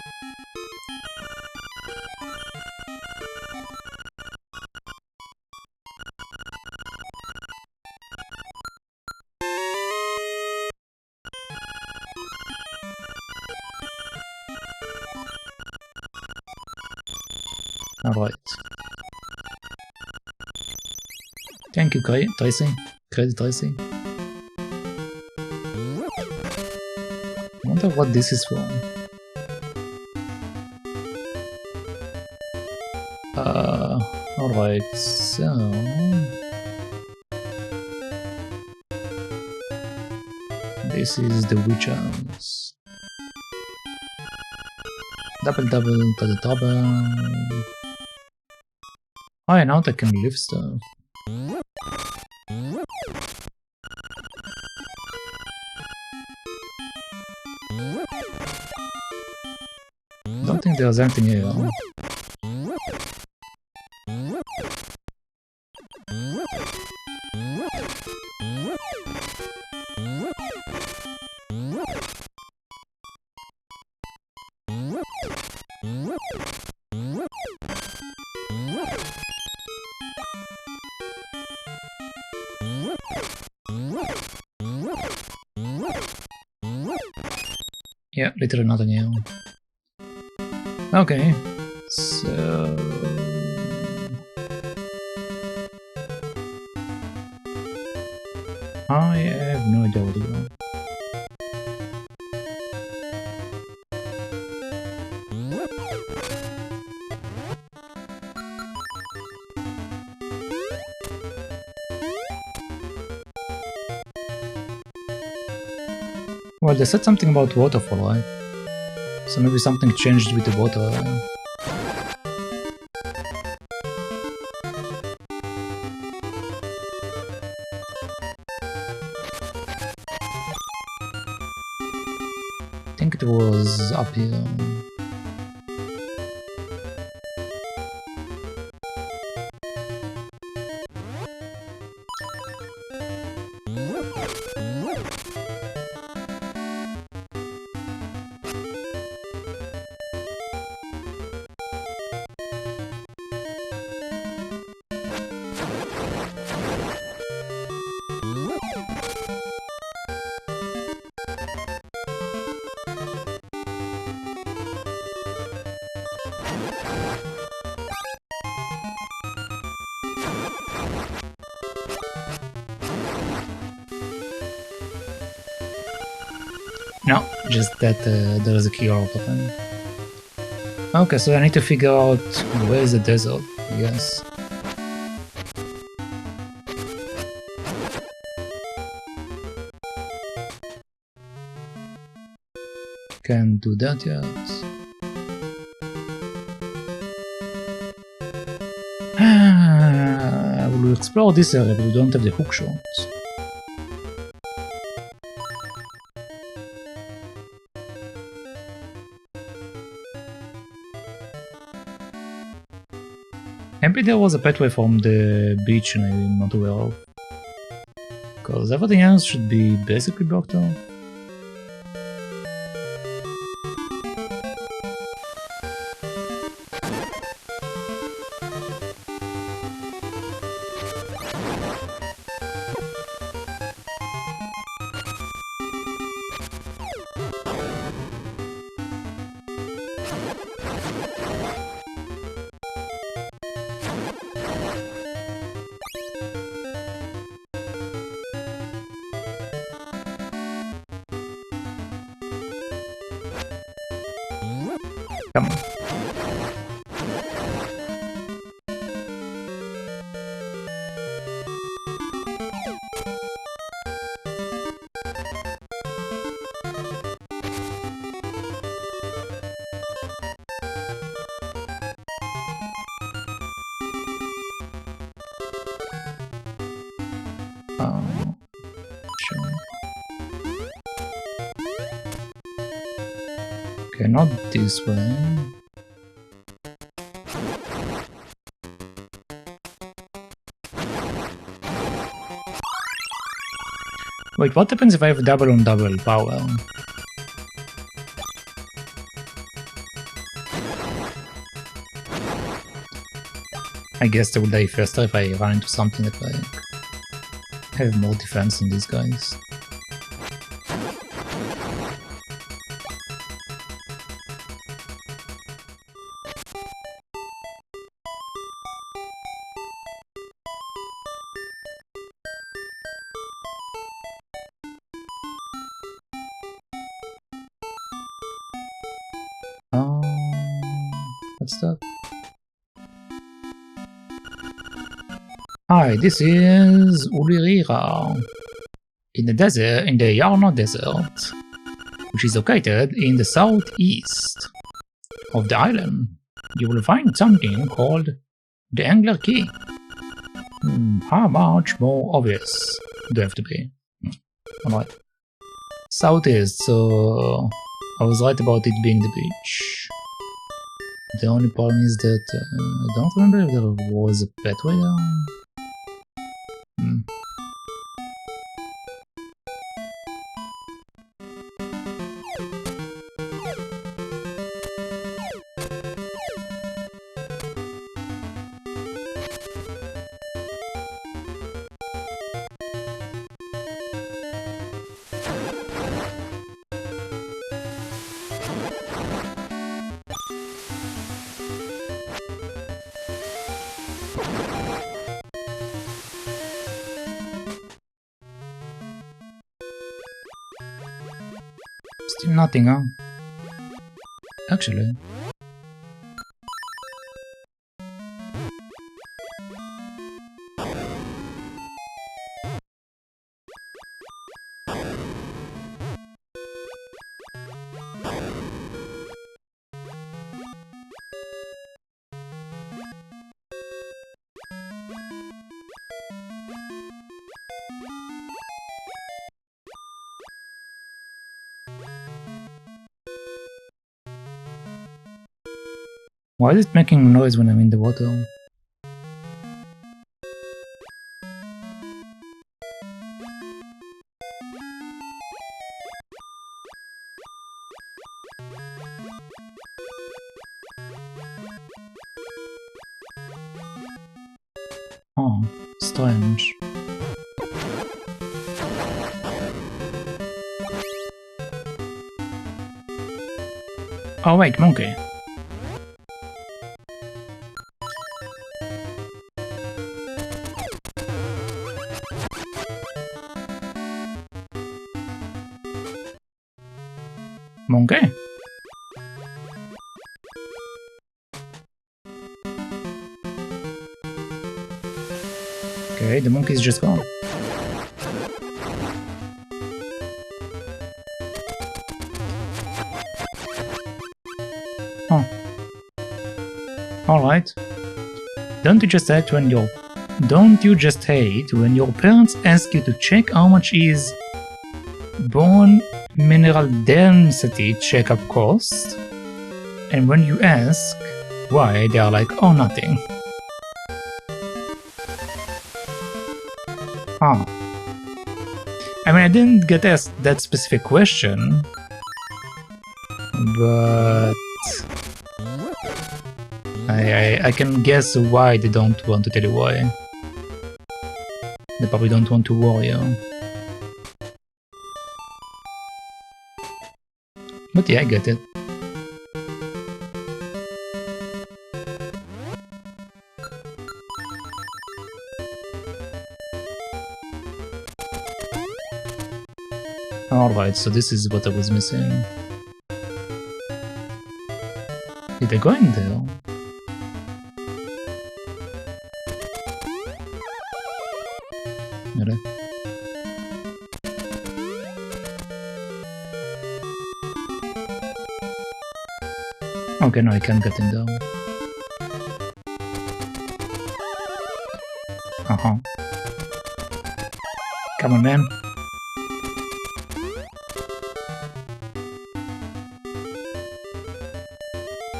Alright. Thank you, Tracy. Credit, Tracy. I wonder what this is for. Alright, so... This is the witch house. Double to the double. Oh yeah, now I can lift stuff. Don't think there's anything here. Yeah, literally nothing here. Okay, so... I have no idea where to go. Well, they said something about waterfall, right? So maybe something changed with the water. I think it was up here. No, just that there is a key out of them. Okay, so I need to figure out where is the desert, I guess. Can't do that yet. We'll explore this area, but we don't have the hook shots. Maybe there was a pathway from the beach and I'm not aware of. Because everything else should be basically blocked off. Come on. Sure. Okay, not this way. Wait, what happens if I have double on double power? I guess I will die faster if I run into something that like have more defense than these guys. What's that? Hi, this is Ulirira in the desert, in the Yarno Desert, which is located in the southeast of the island. You will find something called the Angler Key. How much more obvious do I have to be? Alright. Southeast, so I was right about it being the beach. The only problem is that I don't remember if there was a pathway down. Still nothing, huh? Actually. Why is it making noise when I'm in the water? Oh, strange. Oh wait, monkey. Monkey? Okay, the monkey's just gone. Oh. Alright. Don't you just hate when your parents ask you to check how much is bone mineral density checkup cost, and when you ask why, they are like, oh, nothing. Ah. I mean, I didn't get asked that specific question, but I can guess why they don't want to tell you why. They probably don't want to worry you. But yeah, I get it. Alright, so this is what I was missing. Did I go in there? Really? Okay, no, I can't get in there. Uh-huh. Come on, man.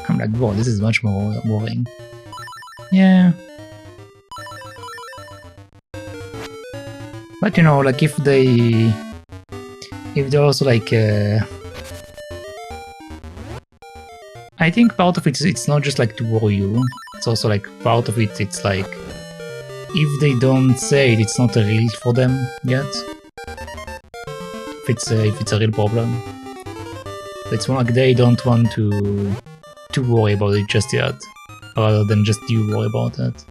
I'm like, whoa, this is much more boring. Yeah. But you know, like if they're also like, I think part of it's not just like to worry you. It's also like part of it's like, if they don't say it, it's not a real for them yet. If it's a real problem, it's more like they don't want to worry about it just yet, rather than just you worry about it.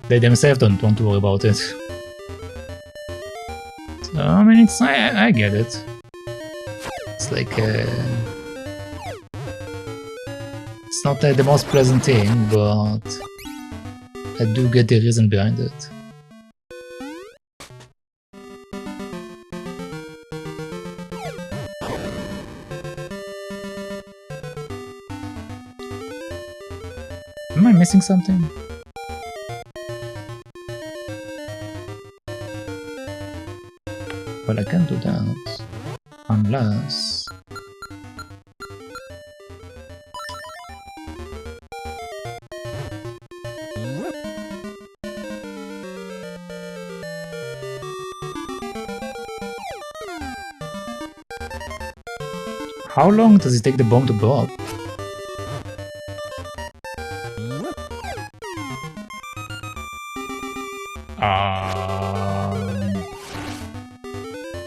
They themselves don't want to worry about it. So, I mean, it's I get it. It's like it's not the most pleasant thing, but I do get the reason behind it. Am I missing something? Well, I can't do that unless... How long does it take the bomb to blow up?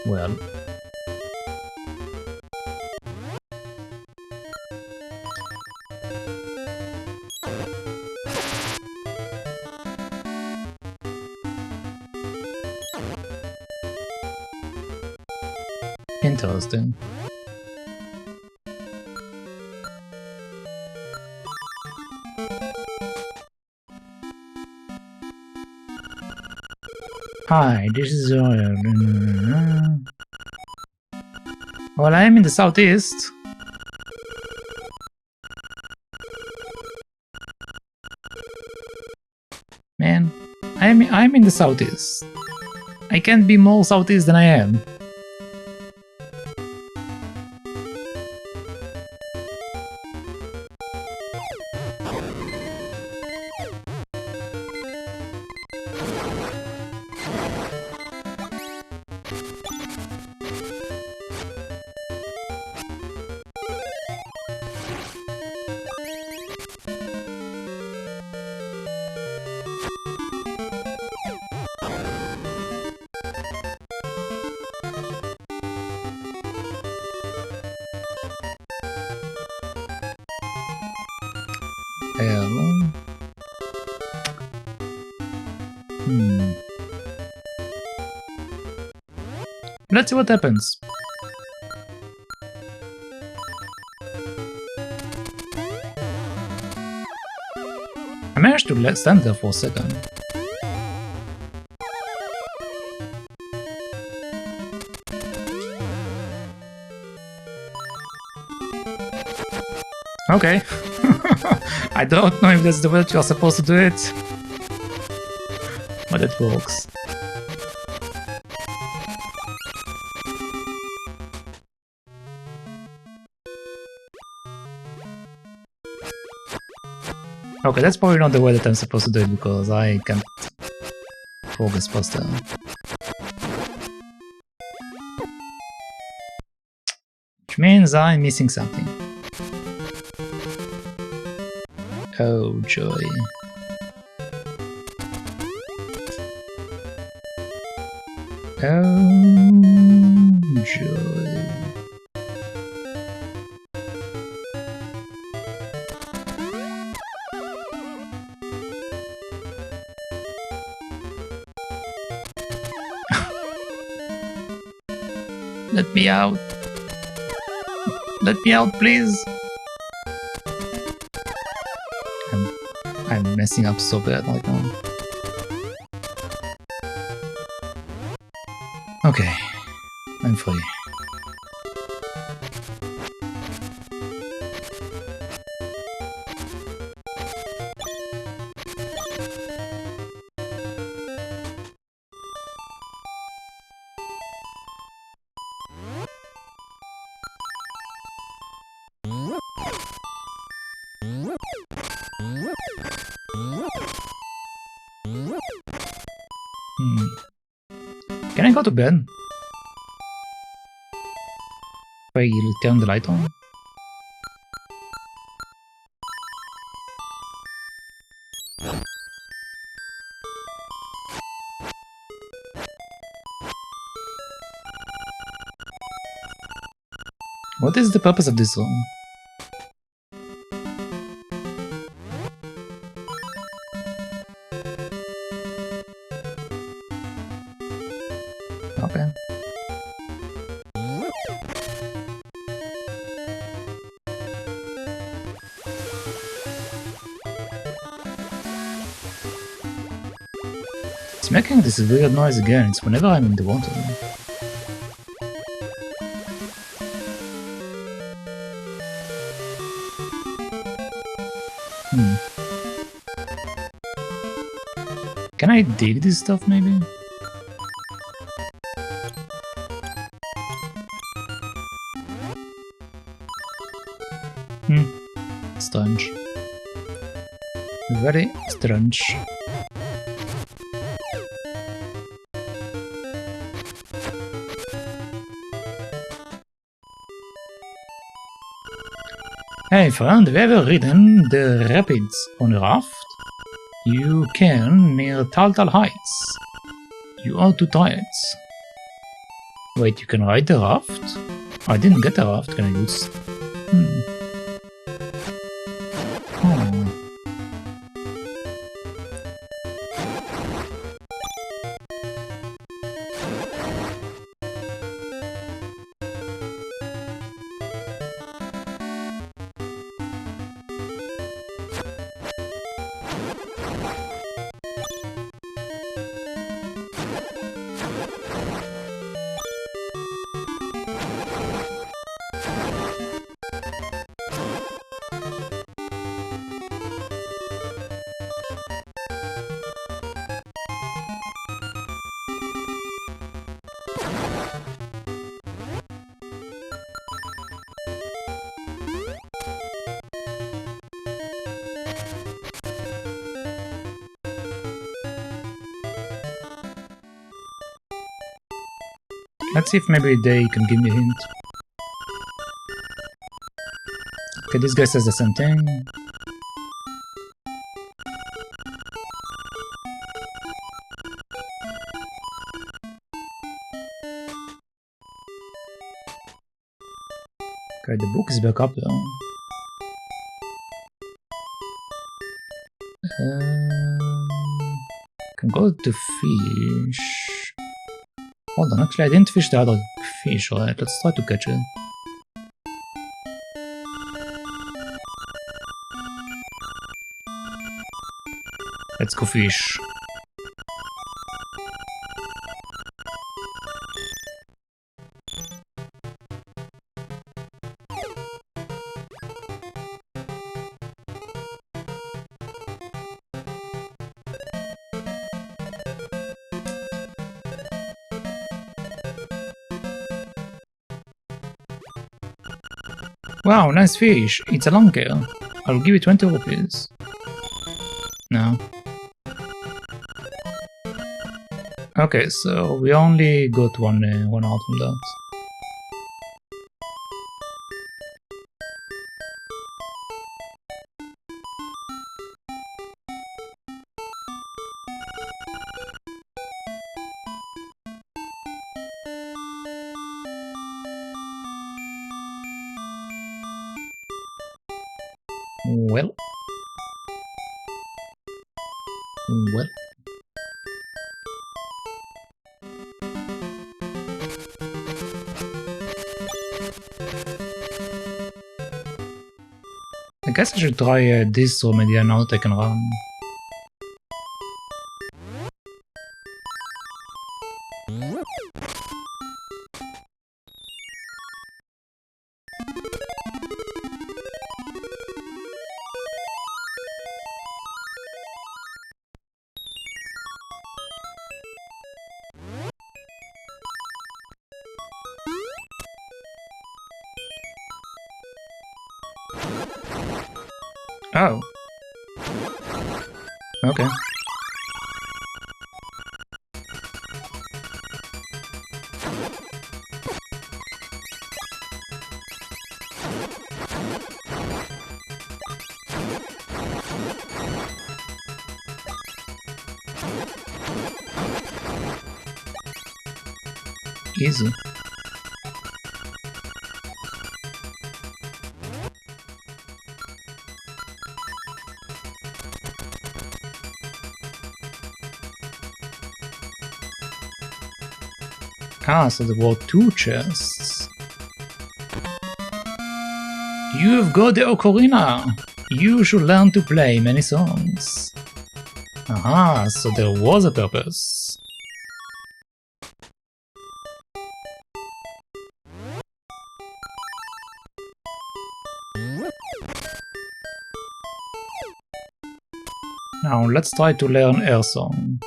Well... Interesting. Hi, this is Zoya. Well, I am in the southeast. Man, I'm in the southeast. I can't be more southeast than I am. Let's see what happens. I managed to stand there for a second. Okay. I don't know if that's the way you're supposed to do it, but it works. Okay, that's probably not the way that I'm supposed to do it, because I can't focus faster. Which means I'm missing something. Oh joy. Oh joy. Let me out. Let me out, please. I'm messing up so bad right now. Okay, I'm free. Can I go to bed? If I turn the light on? What is the purpose of this room? Okay. It's making this weird noise again. It's whenever I'm in the water. Can I dig this stuff, maybe? Strange. Very strange. Hey friend, have you ever ridden the rapids on a raft? You can near Taltal Heights. You are too tired. Wait, you can ride the raft? I didn't get a raft, can I use? Let's see if maybe they can give me a hint. Okay, this guy says the same thing. Okay, the book is back up though. Can go to fish. Hold on, actually I didn't fish the other fish, right? Let's try to catch it. Let's go fish. Wow, nice fish. It's a longtail. I'll give you 20 rupees. No. Okay, so we only got one out from that. Well. I guess I should try this, so maybe I know that I can run. Oh. Okay. Easy. Ah, so there were 2 chests. You've got the ocarina! You should learn to play many songs. Aha, so there was a purpose. Now let's try to learn Air Song.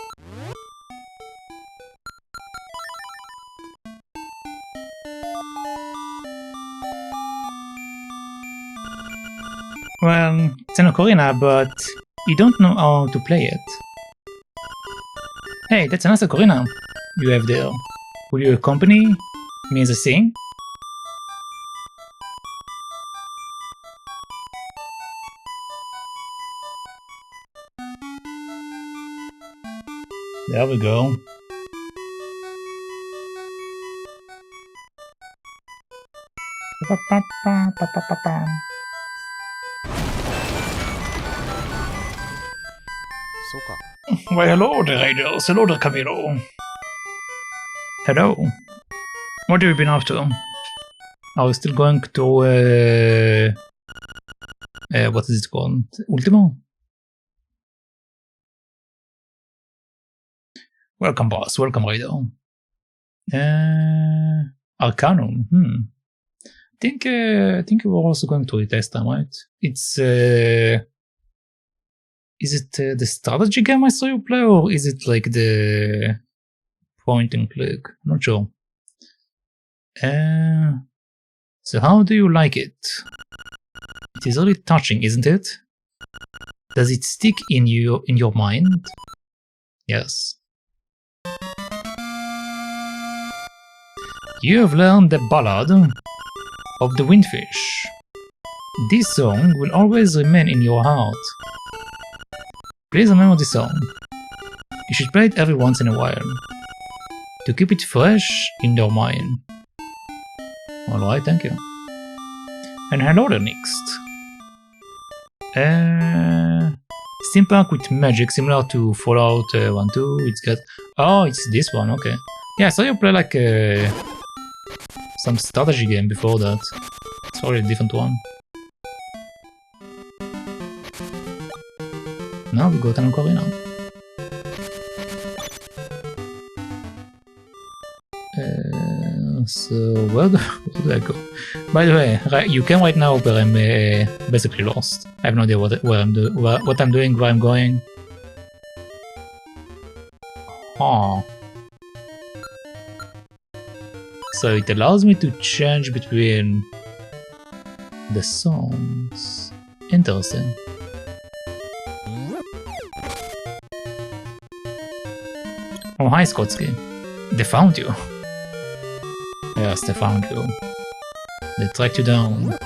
Well, it's an ocarina, but you don't know how to play it. Hey, that's a nice ocarina you have there. Will you accompany me as I sing? There we go. Why, hello there, Raiders. Hello there, Camilo. Hello. What have you been up to? Are we still going to, what is it called? Ultimo? Welcome, boss. Welcome, Raider. Arcanum. I think we were also going to it last time, right? It's, is it the strategy game I saw you play, or is it like the point and click? I'm not sure. So how do you like it? It is really touching, isn't it? Does it stick in your mind? Yes. You have learned the ballad of the Windfish. This song will always remain in your heart. Please remember this song. You should play it every once in a while, to keep it fresh in your mind. Alright, thank you. And hello there, next. Steampunk with magic, similar to Fallout 1-2. It's got... Oh, it's this one, okay. Yeah, so you play like some strategy game before that. It's probably a different one. Now we got an ocarina. So where do I go? By the way, you can right now, but I'm basically lost. I have no idea what I'm doing, where I'm going. Oh. So it allows me to change between the songs. Interesting. Oh, hi, Skotsky. They found you. Yes, they found you. They tracked you down.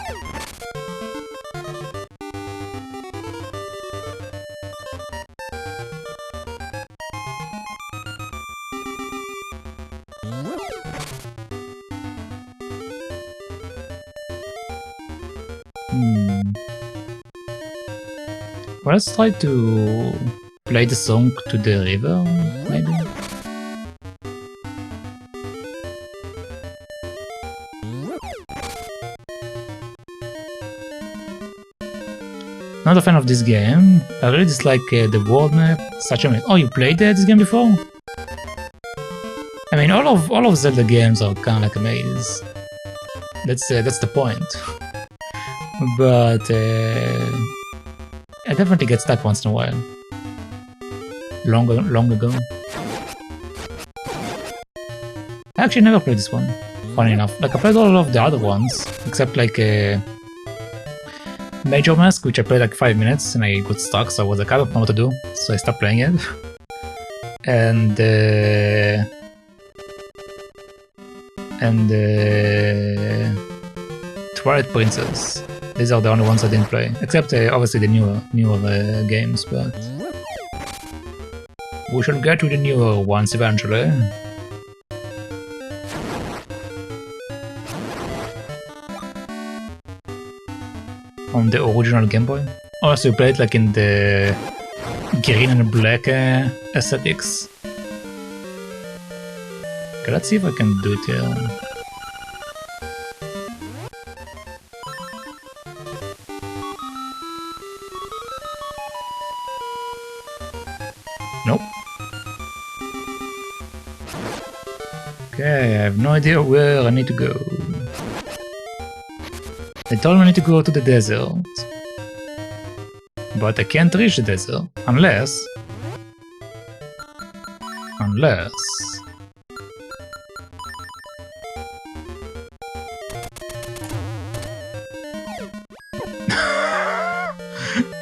Well, let's try to play the song to the river, maybe? Not a fan of this game. I really dislike the world map. Such a mess. Oh, you played this game before? I mean, all of Zelda games are kind of like a maze. That's the point. But I definitely get stuck once in a while. Long ago. I actually never played this one. Funny enough, like I played all of the other ones, except like Major Mask, which I played like 5 minutes and I got stuck, so I was like, I don't know what to do, so I stopped playing it. And and Twilight Princess. These are the only ones I didn't play, except obviously the newer games, but we shall get to the newer ones eventually. On the original Game Boy. Also, you played like in the green and black aesthetics. Okay, let's see if I can do it here. Nope. Okay, I have no idea where I need to go. They told me I need to go to the desert. But I can't reach the desert. Unless...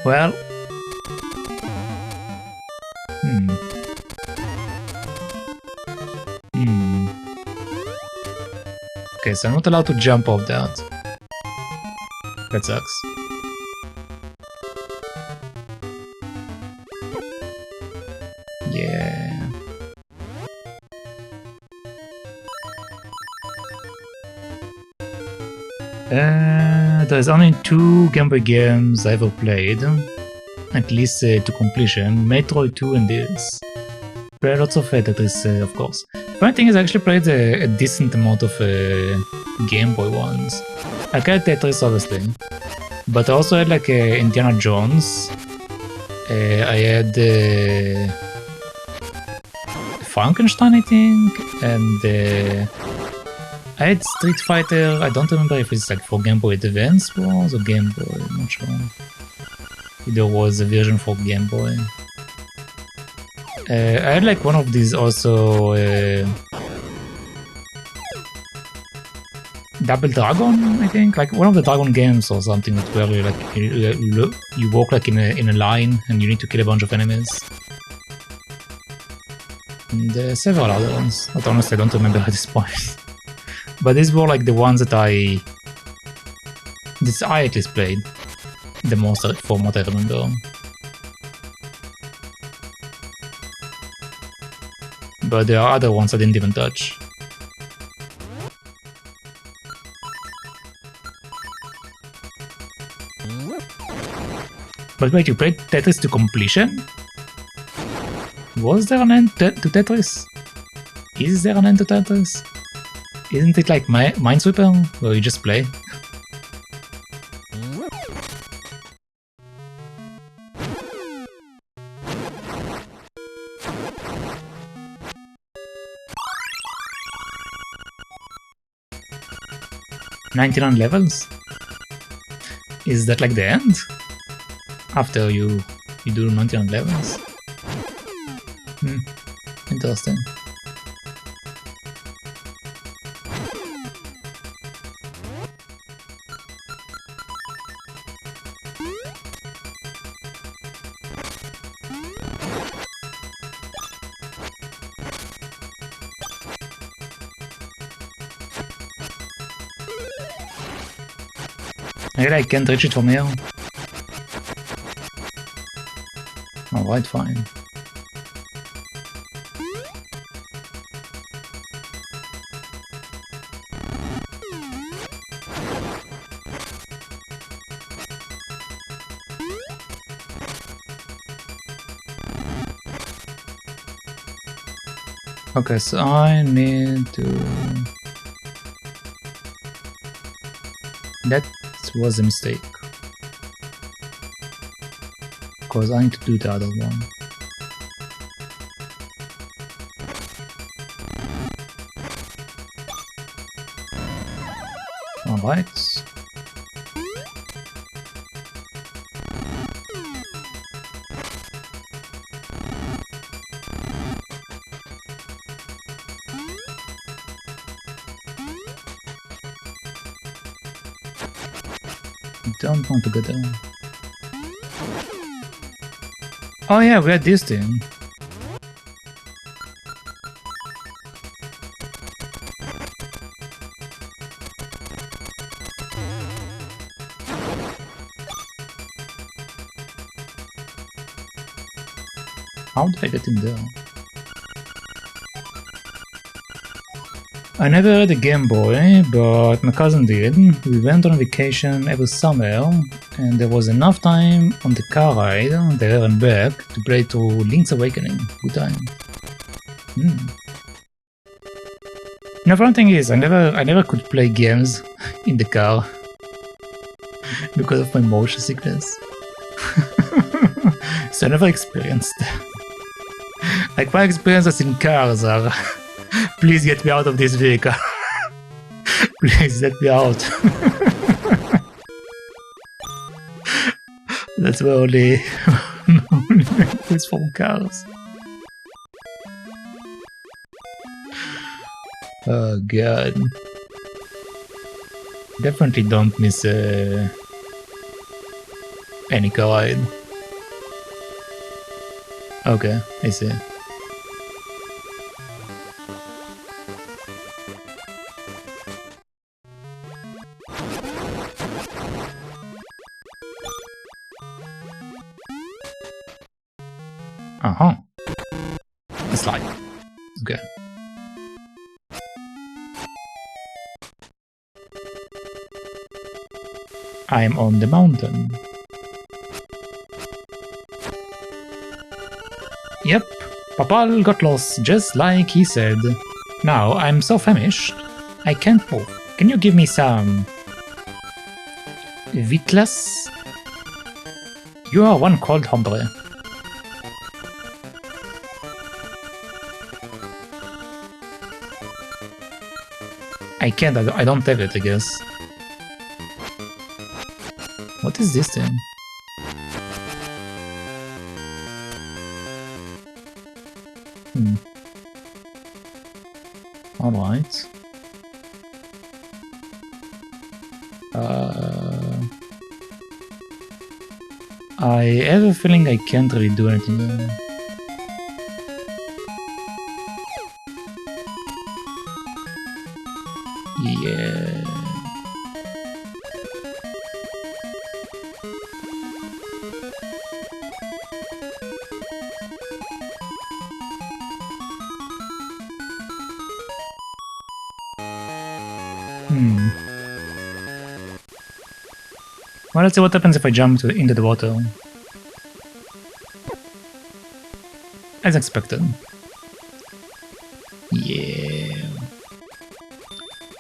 Well... Okay, so I'm not allowed to jump off that. That sucks. Yeah. There's only 2 Game Boy games I ever played, at least to completion, Metroid 2 and this. Played lots of Tetris, of course. Funny thing is I actually played a decent amount of Game Boy ones. I played Tetris obviously, but I also had like Indiana Jones. I had Frankenstein, I think, and I had Street Fighter. I don't remember if it's like for Game Boy Advance was or Game Boy, I'm not sure. There was a version for Game Boy. I had like one of these also, Double Dragon, I think, like one of the Dragon games or something, where you like you walk like in a line and you need to kill a bunch of enemies. And several other ones. But honestly, I don't remember at this point. But these were like the ones that I at least played the most from what I remember. But there are other ones I didn't even touch. But wait, you played Tetris to completion? Was there an end to Tetris? Is there an end to Tetris? Isn't it like Minesweeper, where you just play? $99 levels? Is that like the end? After you do 99 levels? Interesting. Really, I can't reach it from here. Alright, fine. Okay, so I need to... That was a mistake. Because I need to do the other one. Alright. Don't want to go down. Oh yeah, we had this thing. How did I get in there? I never had a Game Boy, but my cousin did. We went on vacation every summer, and there was enough time on the car ride, there and back, to play through Link's Awakening. Good time. The funny thing is, I never could play games in the car because of my motion sickness. So I never experienced that. Like, my experiences in cars are please get me out of this vehicle. Please let me out. That's my only memories from cars. Oh god. Definitely don't miss any car ride. Okay, I see. Uh-huh. A slide. Okay. I'm on the mountain. Yep, Papal got lost just like he said. Now I'm so famished, I can't move. Can you give me some vitlas? You are one cold hombre. I can't, I don't have it, I guess. What is this thing? Alright. I have a feeling I can't really do anything there. Yeah. Well, let's see what happens if I jump into the water. As expected. Yeah.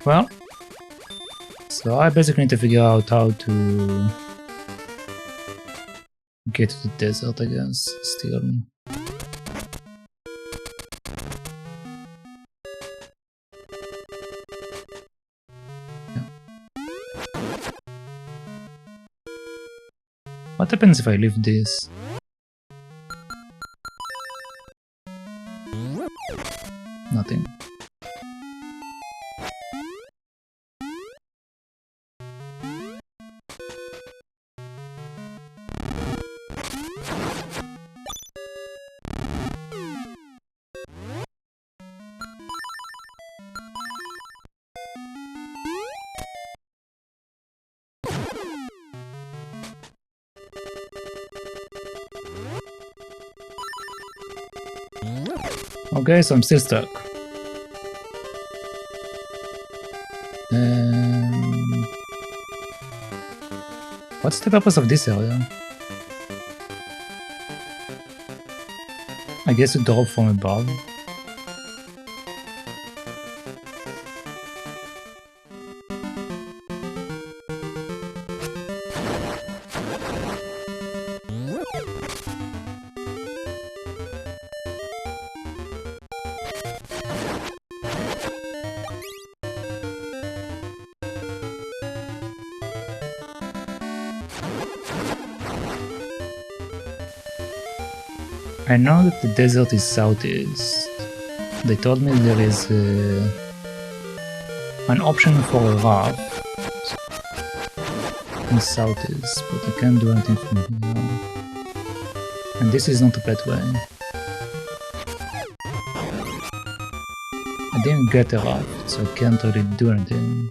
Well, so I basically need to figure out how to get to the desert, I guess, still. What happens if I leave this? Nothing. Okay, so I'm still stuck. What's the purpose of this area? I guess to drop from above. I know that the desert is southeast. They told me there is an option for a raft in southeast, but I can't do anything from here. And this is not a pathway. I didn't get a raft, so I can't really do anything.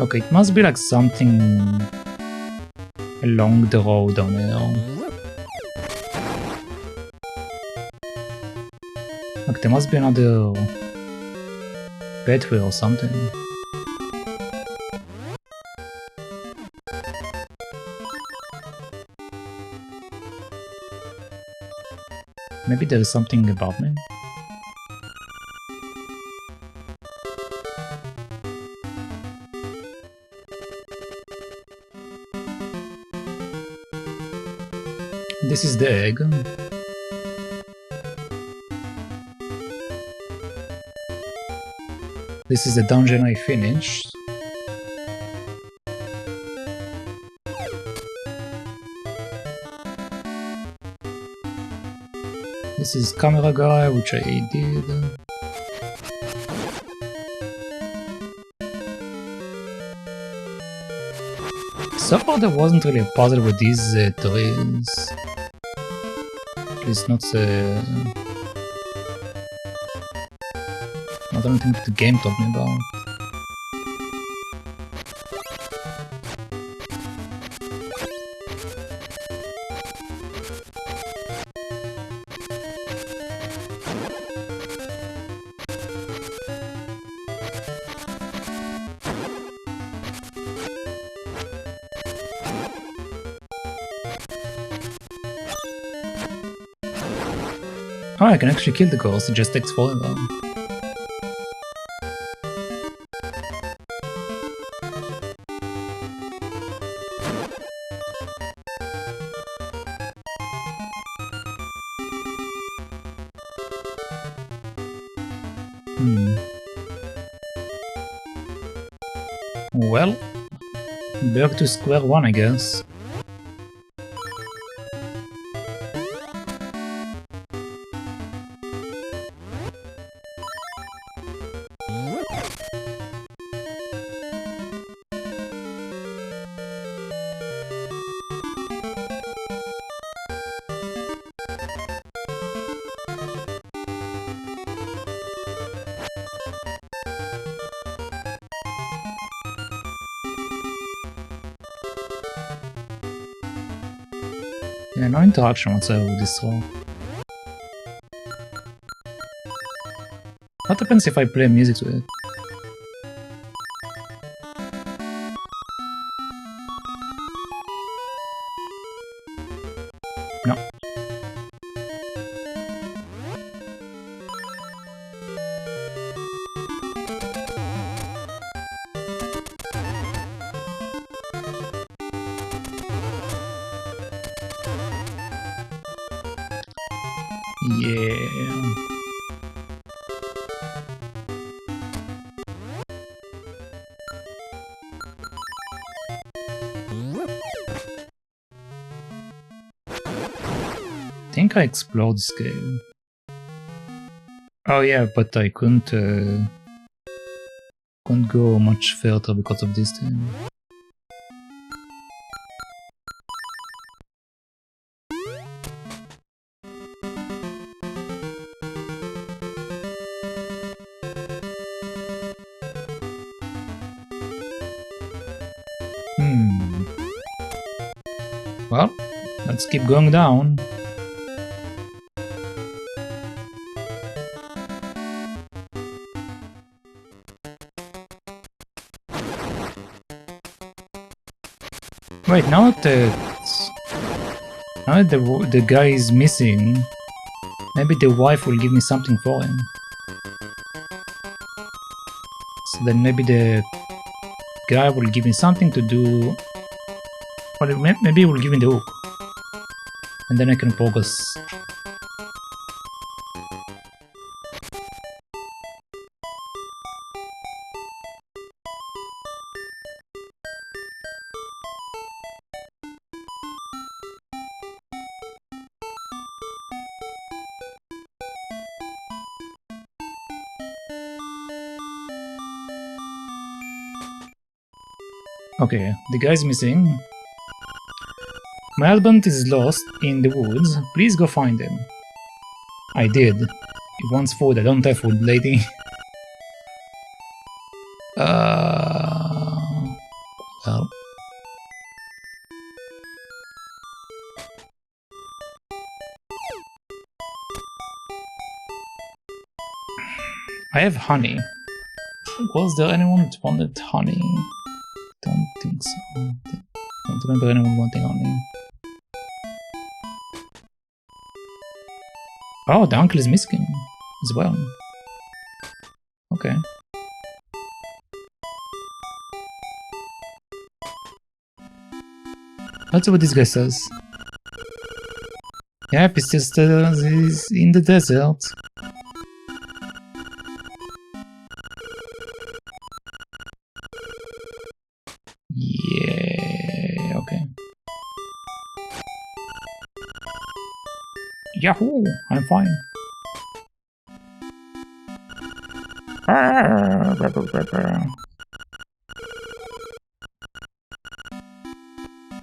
Okay, it must be like something along the road down there. Like there must be another pathway or something. Maybe there is something above me. This is the egg. This is the dungeon I finished. This is camera guy, which I did. So far there wasn't really a puzzle with these trees. At least not I don't think the game taught me about. Oh, I can actually kill the ghost, it just takes forever. Well, back to square one, I guess. Yeah, no interaction whatsoever with this rock. What happens if I play music to it? No. Yeah. I think I explored this game. Oh yeah, but I couldn't go much further because of this thing. Well, let's keep going down. Wait, now that the guy is missing, maybe the wife will give me something for him. So then maybe the guy will give me something to do. Or maybe he will give me the hook. And then I can progress. Okay, the guy's missing. My husband is lost in the woods. Please go find him. I did. He wants food. I don't have food, lady. I have honey. Was there anyone that wanted honey? Don't think so. Don't remember anyone wanting honey. Oh, the uncle is missing as well. Okay. Let's see what this guy says. Yep, it's just he's in the desert. Yeah, okay. Yahoo! I'm fine.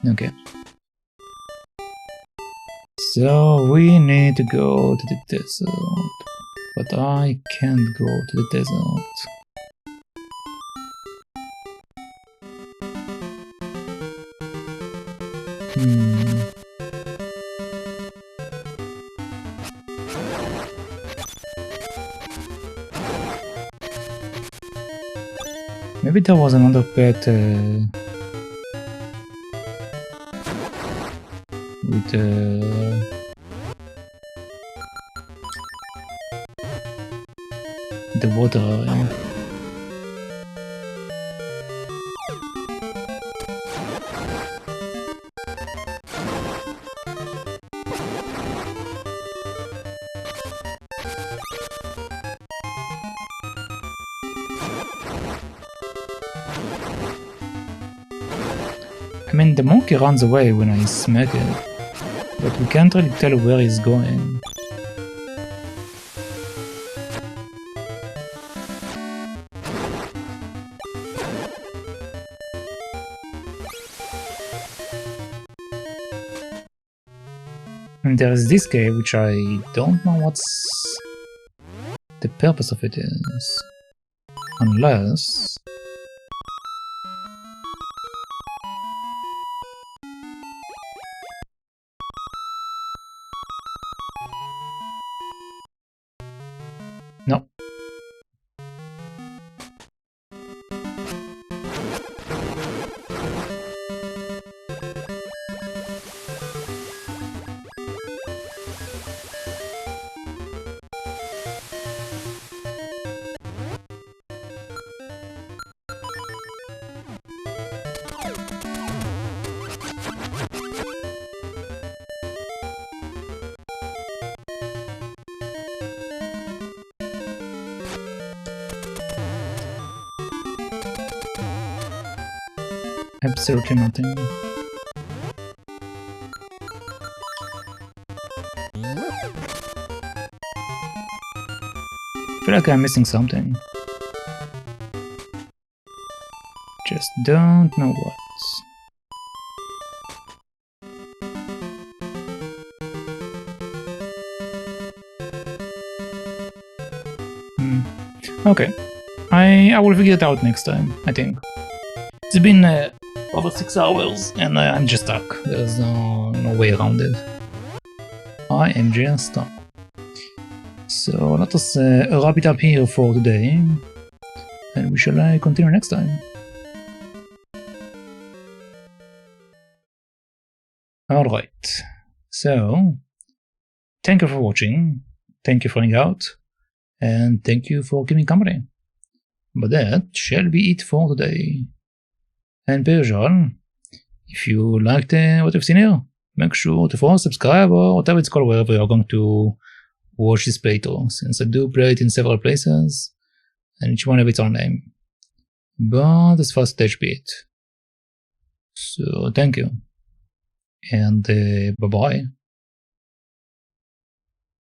Okay. So we need to go to the desert. But I can't go to the desert. Maybe there was another pet with the water area. I mean, the monkey runs away when I smack it, but we can't really tell where he's going. And there is this cave, which I don't know what's the purpose of it is, unless... No. Absolutely nothing. I feel like I'm missing something. Just don't know what. Okay. I will figure it out next time, I think. It's been over 6 hours and I'm just stuck. There's no way around it. I am just stuck. So let us wrap it up here for today, and we shall continue next time. Alright, so thank you for watching, thank you for hanging out, and thank you for keeping company. But that shall be it for today. And per usual, if you liked what you've seen here, make sure to follow, subscribe, or whatever it's called wherever you're going to watch this playthrough, since I do play it in several places, and each one have its own name. But as far as stage be it. So thank you, and bye bye.